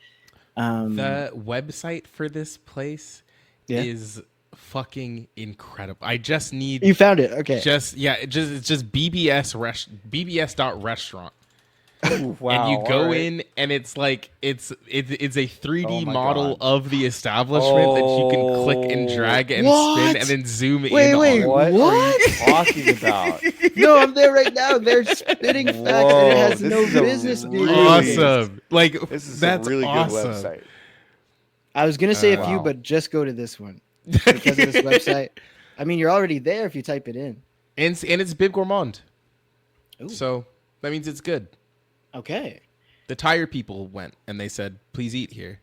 The website for this place is fucking incredible. I just need You found it. Okay. it's just bbs.restaurant. Ooh, wow. And you go all right. in and it's like it's a 3D Oh my model God. of the establishment that you can click and drag and What? spin and then zoom in Wait, on. What are you What? talking about? No, I'm there right now. They're spitting facts and it has This no is a business being really- Awesome. Like This is that's a really awesome. good website. I was gonna say a few, Wow. but just go to this one because of this website. I mean, you're already there if you type it in. And it's Bib Gourmand. Ooh. So that means it's good. Okay. The tire people went and they said, please eat here.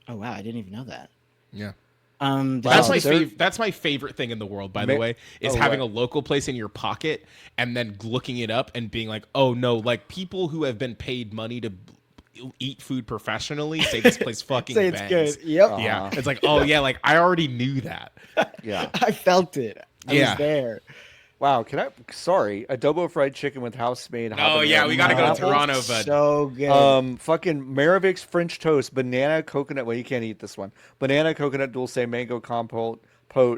Oh wow, I didn't even know that. Yeah. That's That's my favorite thing in the world, by the way, is having a local place in your pocket and then looking it up and being like, oh no, like people who have been paid money to eat food professionally say this place fucking say it's bangs. good. Yep. Yeah. It's like, oh yeah, like I already knew that. Yeah. I felt it. I was there. Wow. Sorry. Adobo fried chicken with house-made. Oh yeah, we gotta go to apples. Toronto, bud. So good. Fucking Marivik's French toast, banana coconut. Well, you can't eat this one. Banana coconut dulce, mango compote,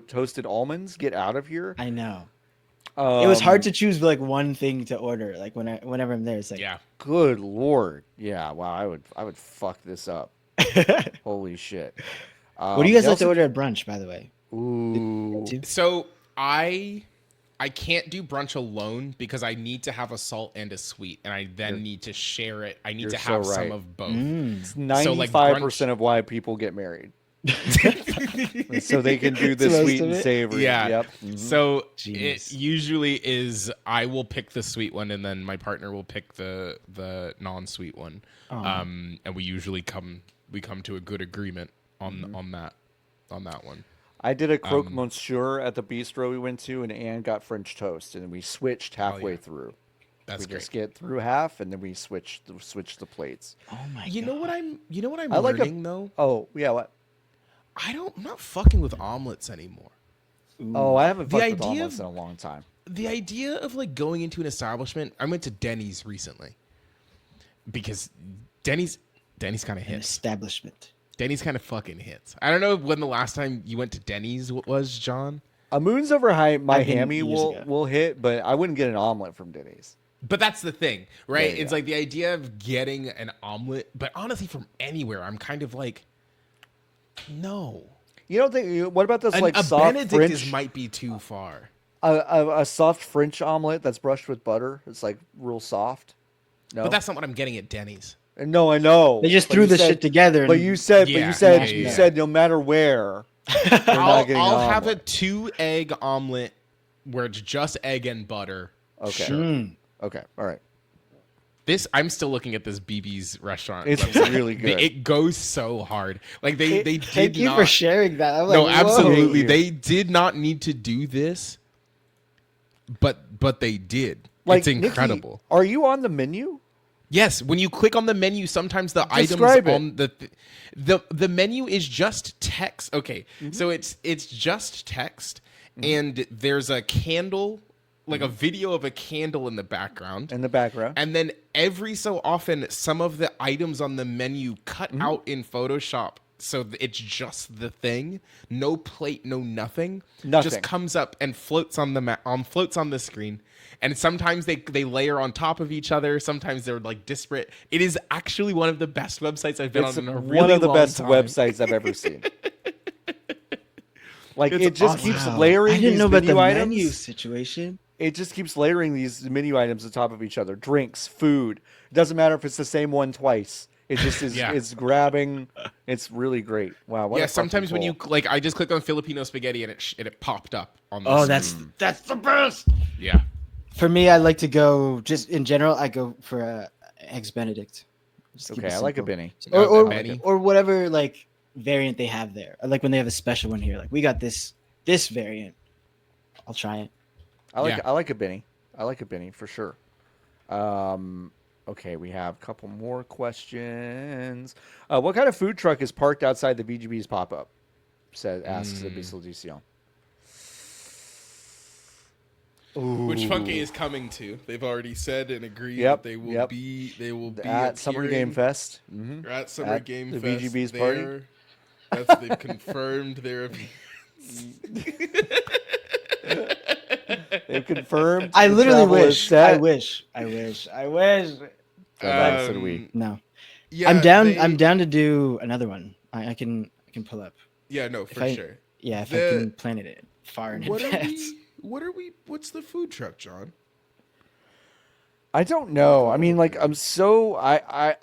toasted almonds. Get out of here. I know. It was hard to choose like one thing to order. Like whenever I'm there, it's like, Yeah. Good Lord. Yeah. Wow. I would fuck this up. Holy shit. What do you guys like to order at brunch, by the way? Ooh. So I can't do brunch alone because I need to have a salt and a sweet, and I then need to share it. I need to have some of both. It's So, like, 95% of why people get married. So they can do the Most sweet of and it? savory. Yeah. Yep. So Jeez. it usually is I will pick the sweet one, and then my partner will pick the non-sweet one. And we usually come to a good agreement on that one. I did a croque monsieur at the bistro we went to, and Anne got French toast, and we switched halfway through. That's we great. just get through half, and then we switch the plates. Oh my You god. know what I'm I like learning though? Oh yeah, what? I'm not fucking with omelets anymore. Oh, I haven't The fucked with idea omelets of- in a long time. The idea of like going into an establishment, I went to Denny's recently because Denny's kind of An hits. establishment. Denny's kind of fucking hits. I don't know when the last time you went to Denny's was, John. A Moon's Over High, my I've been hammy years will ago. will hit, but I wouldn't get an omelet from Denny's. But that's the thing, right? Yeah, It's yeah. like the idea of getting an omelet, but honestly, from anywhere, I'm kind of like, no. You don't think? What about this like a soft Benedict French? might be too far. A soft French omelet that's brushed with butter. It's like real soft. No, But that's not what I'm getting at Denny's. no, I know. They just But threw you the said- shit together. But and- you said, Yeah, you yeah. said no matter where, you're not I'll getting an have a omelet. 2-egg omelet where it's just egg and butter. Okay. Mm. Okay. All right. I'm still looking at this BB's restaurant. It's website. really good. It goes so hard. Like they did Thank you not. for sharing that. I'm like, No, whoa. absolutely. you. They did not need to do this, but they did. Like, it's incredible. Nikki, are you on the menu? Yes, when you click on the menu, sometimes the Describe items on the menu is just text. Okay, so it's just text, and there's a candle, like a video of a candle in the background. In the background. And then every so often, some of the items on the menu cut out in Photoshop, so it's just the thing, no plate, no nothing. Nothing. Just comes up and floats on the floats on the screen. And sometimes they layer on top of each other. Sometimes they're like disparate. It is actually one of the best websites I've been It's on in a really one of the long best time. websites I've ever seen. Like It's it just awesome. keeps Wow. layering I didn't these know about menu the items. menu situation. It just keeps layering these menu items on top of each other. Drinks, food. It doesn't matter if it's the same one twice. It just is. Yeah. It's grabbing. It's really great. Wow. What Yeah, a sometimes fucking when pull. you like, I just clicked on Filipino spaghetti and it popped up on the Oh, screen. that's the best. Yeah. For me, I like to go just in general. I go for eggs Benedict. Just keep Okay, it I like a simple. Benny. or Oh, or, Benny. or whatever like variant they have there. I like when they have a special one here. Like we got this variant. I'll try it. I like. Yeah. I like a Benny. I like a Benny for sure. Okay, we have a couple more questions. What kind of food truck is parked outside the VGB's pop-up? Asks Abyssal DCL. Which Ooh. Fūnk-é is coming to. They've already said and agreed Yep, that they will yep. be At Summer Game Fest. Or at Summer At Game the Fest. VGB's party. there. That's they've confirmed their They've confirmed. I the literally travel is wish. set. I wish. So did we. No. Yeah, I'm down. they- I'm down to do another one. I can pull up. Yeah, no, for I- sure. Yeah, if The- I can plan it far in advance. What's the food truck, John? I don't know. I mean, like, I'm so I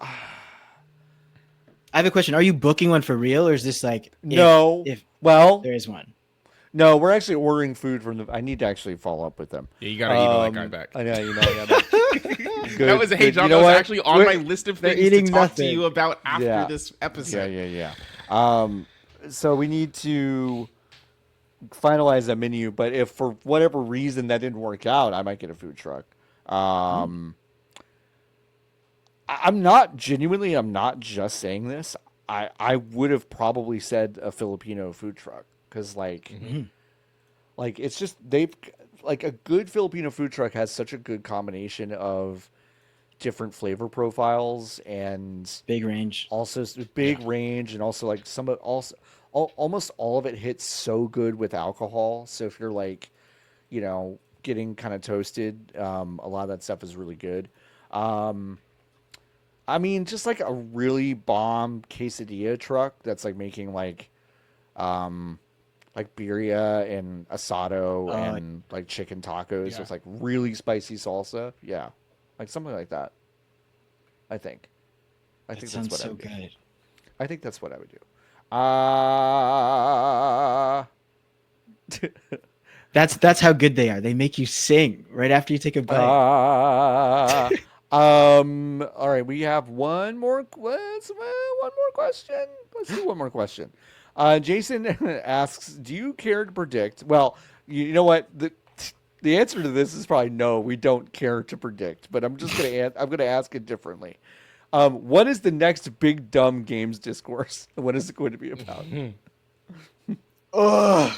have a question. Are you booking one for real, or is this like no. if Well, there is one? no, we're actually ordering food from the. I need to actually follow up with them. Yeah, you gotta email that guy back. I know, you know. Good, That was hey good. John. You know that was what? actually on We're- my list of they're things eating to talk nothing. to you about after Yeah. this episode. Yeah. So we need to finalize that menu. But if for whatever reason that didn't work out, I might get a food truck. I'm not just saying this. I would have probably said a Filipino food truck because like it's just they've like a good Filipino food truck has such a good combination of different flavor profiles and Big range. also big range and also like some of also almost all of it hits so good with alcohol. So if you're like, you know, getting kind of toasted, a lot of that stuff is really good. I mean, just like a really bomb quesadilla truck that's like making like birria and asado and like chicken tacos with like really spicy salsa. Yeah, like something like that. I think That that's sounds what I so would do. good. I think that's what I would do. That's how good they are. They make you sing right after you take a bite. All right, we have one more question. Let's do one more question. Jason asks, "Do you care to predict?" Well, you know what the answer to this is probably no. We don't care to predict, but I'm gonna ask it differently. What is the next big dumb games discourse? What is it going to be about? Ugh.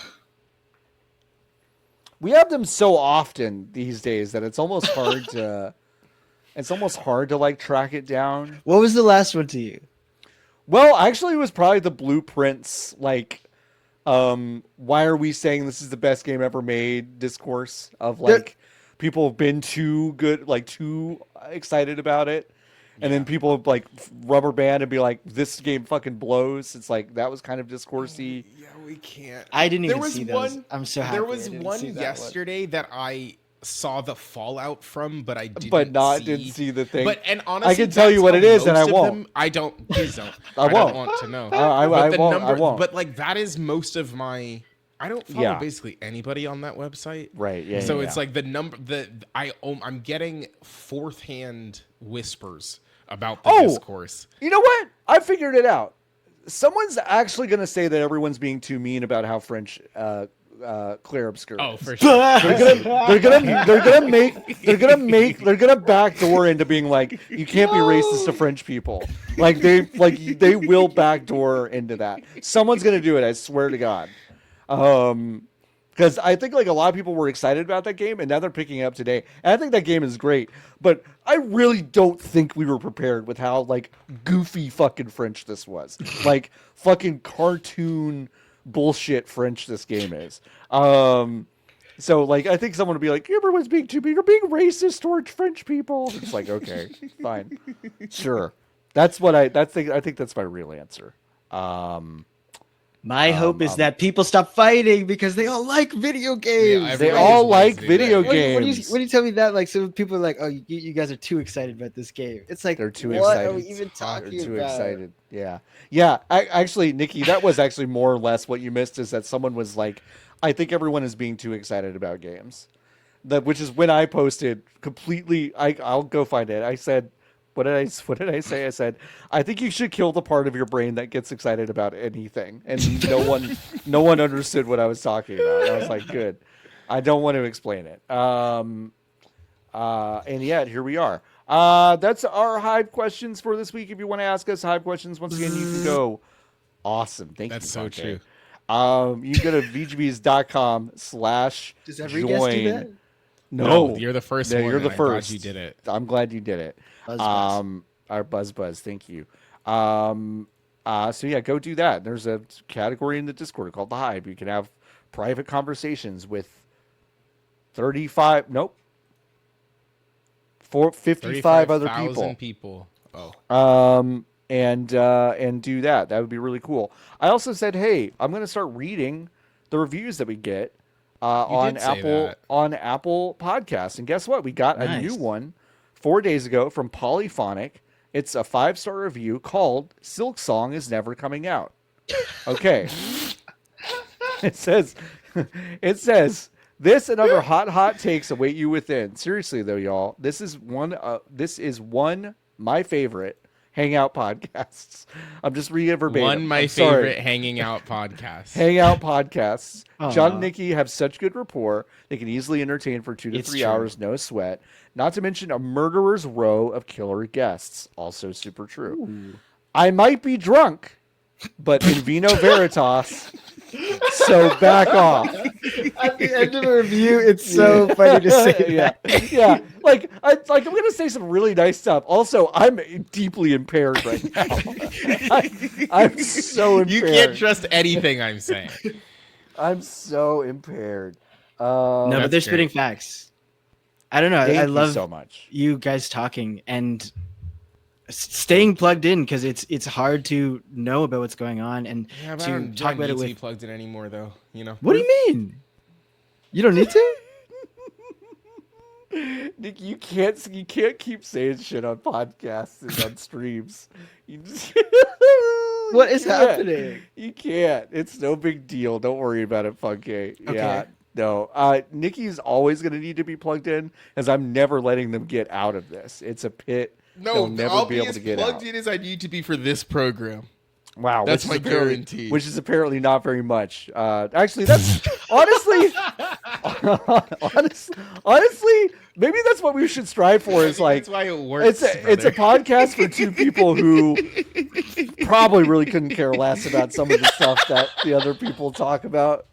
We have them so often these days that it's almost hard to like track it down. What was the last one to you? Well, actually, it was probably the blueprints. Like, why are we saying this is the best game ever made? Discourse of like people have been too good, like too excited about it, and then people have like rubber band and be like, "This game fucking blows." It's like that was kind of discoursey. Yeah, we can't. I didn't There even was see those. one. I'm so happy. There I was didn't one see that yesterday that I saw the fallout from, but I didn't. Didn't see the thing. But and honestly, I can tell you that's what how it is, and most I of won't. them- I don't. Please don't. I don't won't. want to know. I But the won't. I number- won't. But like that is most of my. I don't follow Yeah. basically anybody on that website. Right. Yeah. So yeah, it's yeah. like the number. I'm getting fourth hand whispers about the Oh! discourse. You know what? I figured it out. Someone's actually going to say that everyone's being too mean about how French Clair Obscur. Oh, is. for sure. They're gonna backdoor into being like, you can't be racist to French people. They will backdoor into that. Someone's gonna do it. I swear to God. Because I think like a lot of people were excited about that game, and now they're picking it up today. And I think that game is great, but I really don't think we were prepared with how like goofy fucking French this was. Like fucking cartoon bullshit French this game is. So like I think someone would be like, everyone's being too mean. You're being racist towards French people. It's like, okay, fine, sure. I think that's my real answer. My hope is that people stop fighting because they all like video games. They all like video games. When you tell me that, like, some people are like, "Oh, you guys are too excited about this game." It's like, They're too what excited. are we even talking They're too about? excited. Yeah. Actually, Nikki, that was actually more or less what you missed. Is that someone was like, "I think everyone is being too excited about games." Which is when I posted completely. I'll go find it. I said, what did I say? I said, I think you should kill the part of your brain that gets excited about anything, and no one understood what I was talking about. And I was like, good. I don't want to explain it. And yet here we are. That's our Hive questions for this week. If you want to ask us Hive questions, once again, you can go. Awesome. Thank you. That's so true. You can go to vgbs.com/join. Does every guest do that? No, you're the first no, one. you're the first. You did it. I'm glad you did it. Buzz. Our buzz. Thank you. So yeah, go do that. There's a category in the Discord called the Hive. You can have private conversations with 55 other people. Oh. And do that. That would be really cool. I also said, hey, I'm going to start reading the reviews that we get on Apple Podcasts. And guess what? We got a new one 4 days ago from Polyphonic. It's a 5-star review called "Silk Song is Never Coming Out." Okay. It says this and other hot takes await you within. Seriously though, y'all, this is one my favorite Hangout podcasts. I'm just reading it verbatim. Favorite Hanging Out podcasts. Hangout podcasts. John and Nikki have such good rapport. They can easily entertain for 2 to 3 hours, no sweat. Not to mention a murderer's row of killer guests. Also super true. Ooh. I might be drunk, but in vino veritas. So back off. At the end of a review, it's so funny to say that. Yeah. Like I'm gonna say some really nice stuff. Also, I'm deeply impaired right now. I'm so impaired. You can't trust anything I'm saying. I'm so impaired. No, but they're spitting facts. I don't know. I love so much you guys talking and staying plugged in because it's hard to know about what's going on and to talk about it with. Plugged in anymore, though. You know. What do you mean? You don't need to. Nick, you can't keep saying shit on podcasts and on streams. What is happening? You can't. It's no big deal. Don't worry about it, Fūnk-é. Okay. Yeah. No. Nikki's always going to need to be plugged in, as I'm never letting them get out of this. It's a pit. No, they'll never I'll be able to get out. Plugged in as I need to be for this program. Wow, that's my guarantee. Which is apparently not very much. Actually, that's honestly, maybe that's what we should strive for. Is like that's why it works. It's a podcast for two people who probably really couldn't care less about some of the stuff that the other people talk about.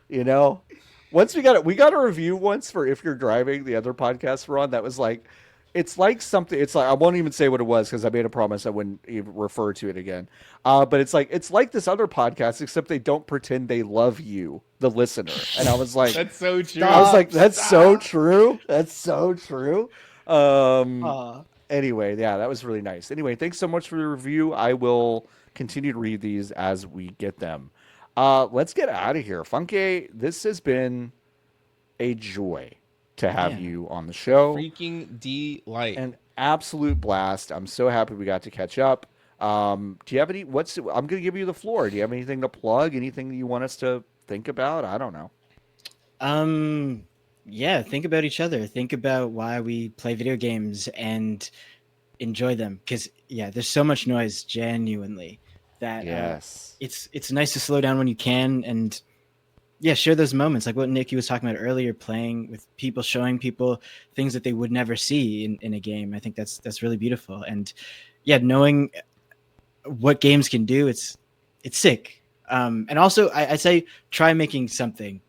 You know, once we got a review once for If You're Driving, the other podcast we're on. That was like. It's like something. It's like I won't even say what it was because I made a promise I wouldn't even refer to it again. But it's like this other podcast, except they don't pretend they love you, the listener. And I was like, that's so true. I was like, that's so true. That's so true. Anyway, yeah, that was really nice. Anyway, thanks so much for the review. I will continue to read these as we get them. Let's get out of here, Fūnk-é. This has been a joy to have you on the show. Freaking delight. An absolute blast. I'm so happy we got to catch up. Do you have any, I'm going to give you the floor. Do you have anything to plug? Anything that you want us to think about? I don't know. Yeah, think about each other. Think about why we play video games and enjoy them. Because, there's so much noise, genuinely, that it's nice to slow down when you can and share those moments like what Nikki was talking about earlier, playing with people, showing people things that they would never see in a game. I think that's really beautiful. And knowing what games can do, it's sick. And also I say try making something.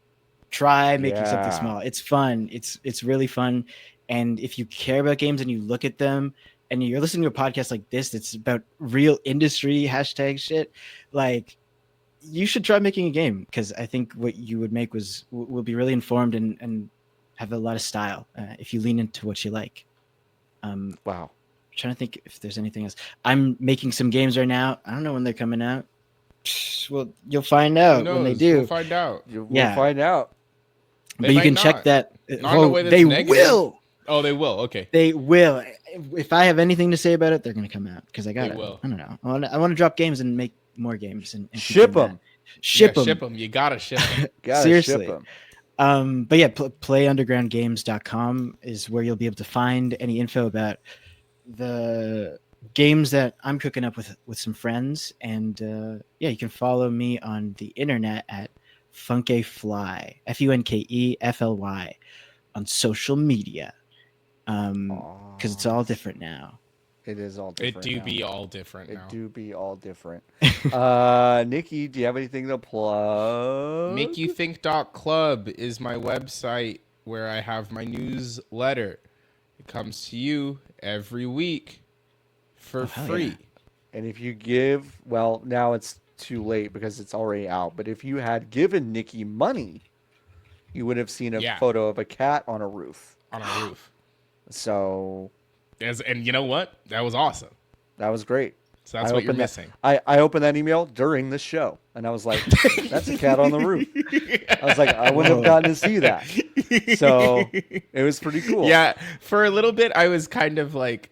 Try making something small. It's fun. It's really fun. And if you care about games and you look at them and you're listening to a podcast like this that's about real industry hashtag shit, like you should try making a game because I think what you would make will be really informed and have a lot of style if you lean into what you like. Wow. I'm trying to think if there's anything else. I'm making some games right now. I don't know when they're coming out. knows? Well, you'll find out when they do. We'll find out. We'll find out. But you can check not. that. Not in a way that's they negative. will. Oh, they will. Okay. They will. If I have anything to say about it, they're going to come out because I got it. will. I don't know. I want to drop games and make more games and ship them. Ship them. Ship them. You gotta ship them. Seriously. Ship 'em. But yeah, playundergroundgames.com is where you'll be able to find any info about the games that I'm cooking up with some friends. And yeah, you can follow me on the internet at Fūnk-é Fly, FUNKEFLY on social media. Because it's all different now. It is all different. It do be all different now. It do be all different. Nikki, do you have anything to plug? MakeYouThink.club is my website where I have my newsletter. It comes to you every week for free. Yeah. And if you give, well, now it's too late because it's already out. But if you had given Nikki money, you would have seen a photo of a cat on a roof. On a roof. So... And you know what? That was awesome. That was great. So that's what you're missing. I opened that email during the show, and I was like, that's a cat on the roof. I was like, I wouldn't have gotten to see that. So it was pretty cool. Yeah, for a little bit, I was kind of like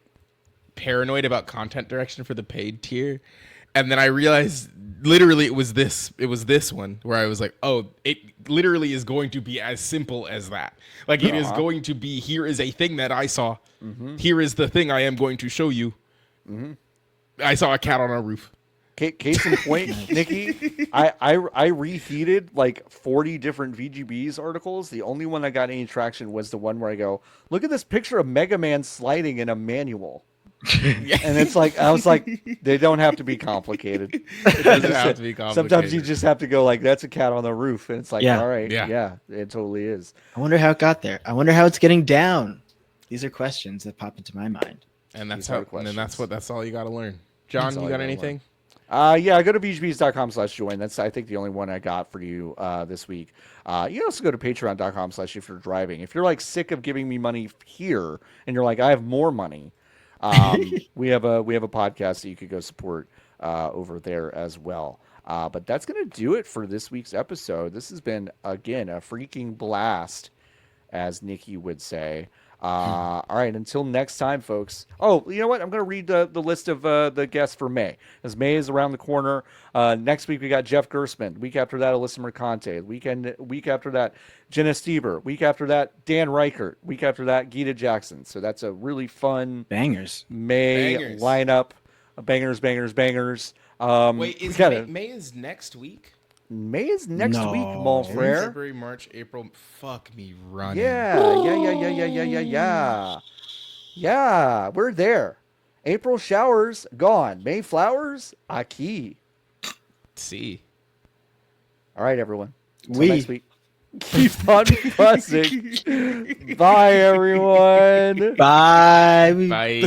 paranoid about content direction for the paid tier. And then I realized literally it was this one where I was like, oh, it literally is going to be as simple as that. Like it is going to be, here is a thing that I saw. Mm-hmm. Here is the thing I am going to show you. Mm-hmm. I saw a cat on a roof. Case in point, Nikki, I reheated like 40 different VGBs articles. The only one that got any traction was the one where I go, look at this picture of Mega Man sliding in a manual. And it's like, I was like, they don't have to be complicated. It doesn't have to be complicated. Sometimes you just have to go like, that's a cat on the roof. And it's like, Yeah. all right, yeah, it totally is. I wonder how it got there. I wonder how it's getting down. These are questions that pop into my mind. And that's that's all you got to learn. John, you got anything? Yeah, go to bgbs.com/join. That's, I think, the only one I got for you this week. You can also go to patreon.com/ if you're driving. If you're like sick of giving me money here and you're like, I have more money, we have a podcast that you could go support over there as well. But that's going to do it for this week's episode. This has been, again, a freaking blast, as Nikki would say. All right, until next time, folks. Oh, you know what? I'm going to read the list of the guests for May, as May is around the corner. Next week, we got Jeff Gersman. Week after that, Alyssa Mercante. Week after that, Jenna Stieber. Week after that, Dan Reichert. Week after that, Gita Jackson. So that's a really fun Bangers. May lineup. Bangers. Wait, May is next week? May is next week, mon frere. February, March, April. Fuck me running. Yeah, we're there. April showers, gone. May flowers, aquí. See. All right, everyone. Until next week. Keep on buzzing. Bye, everyone. Bye. Bye.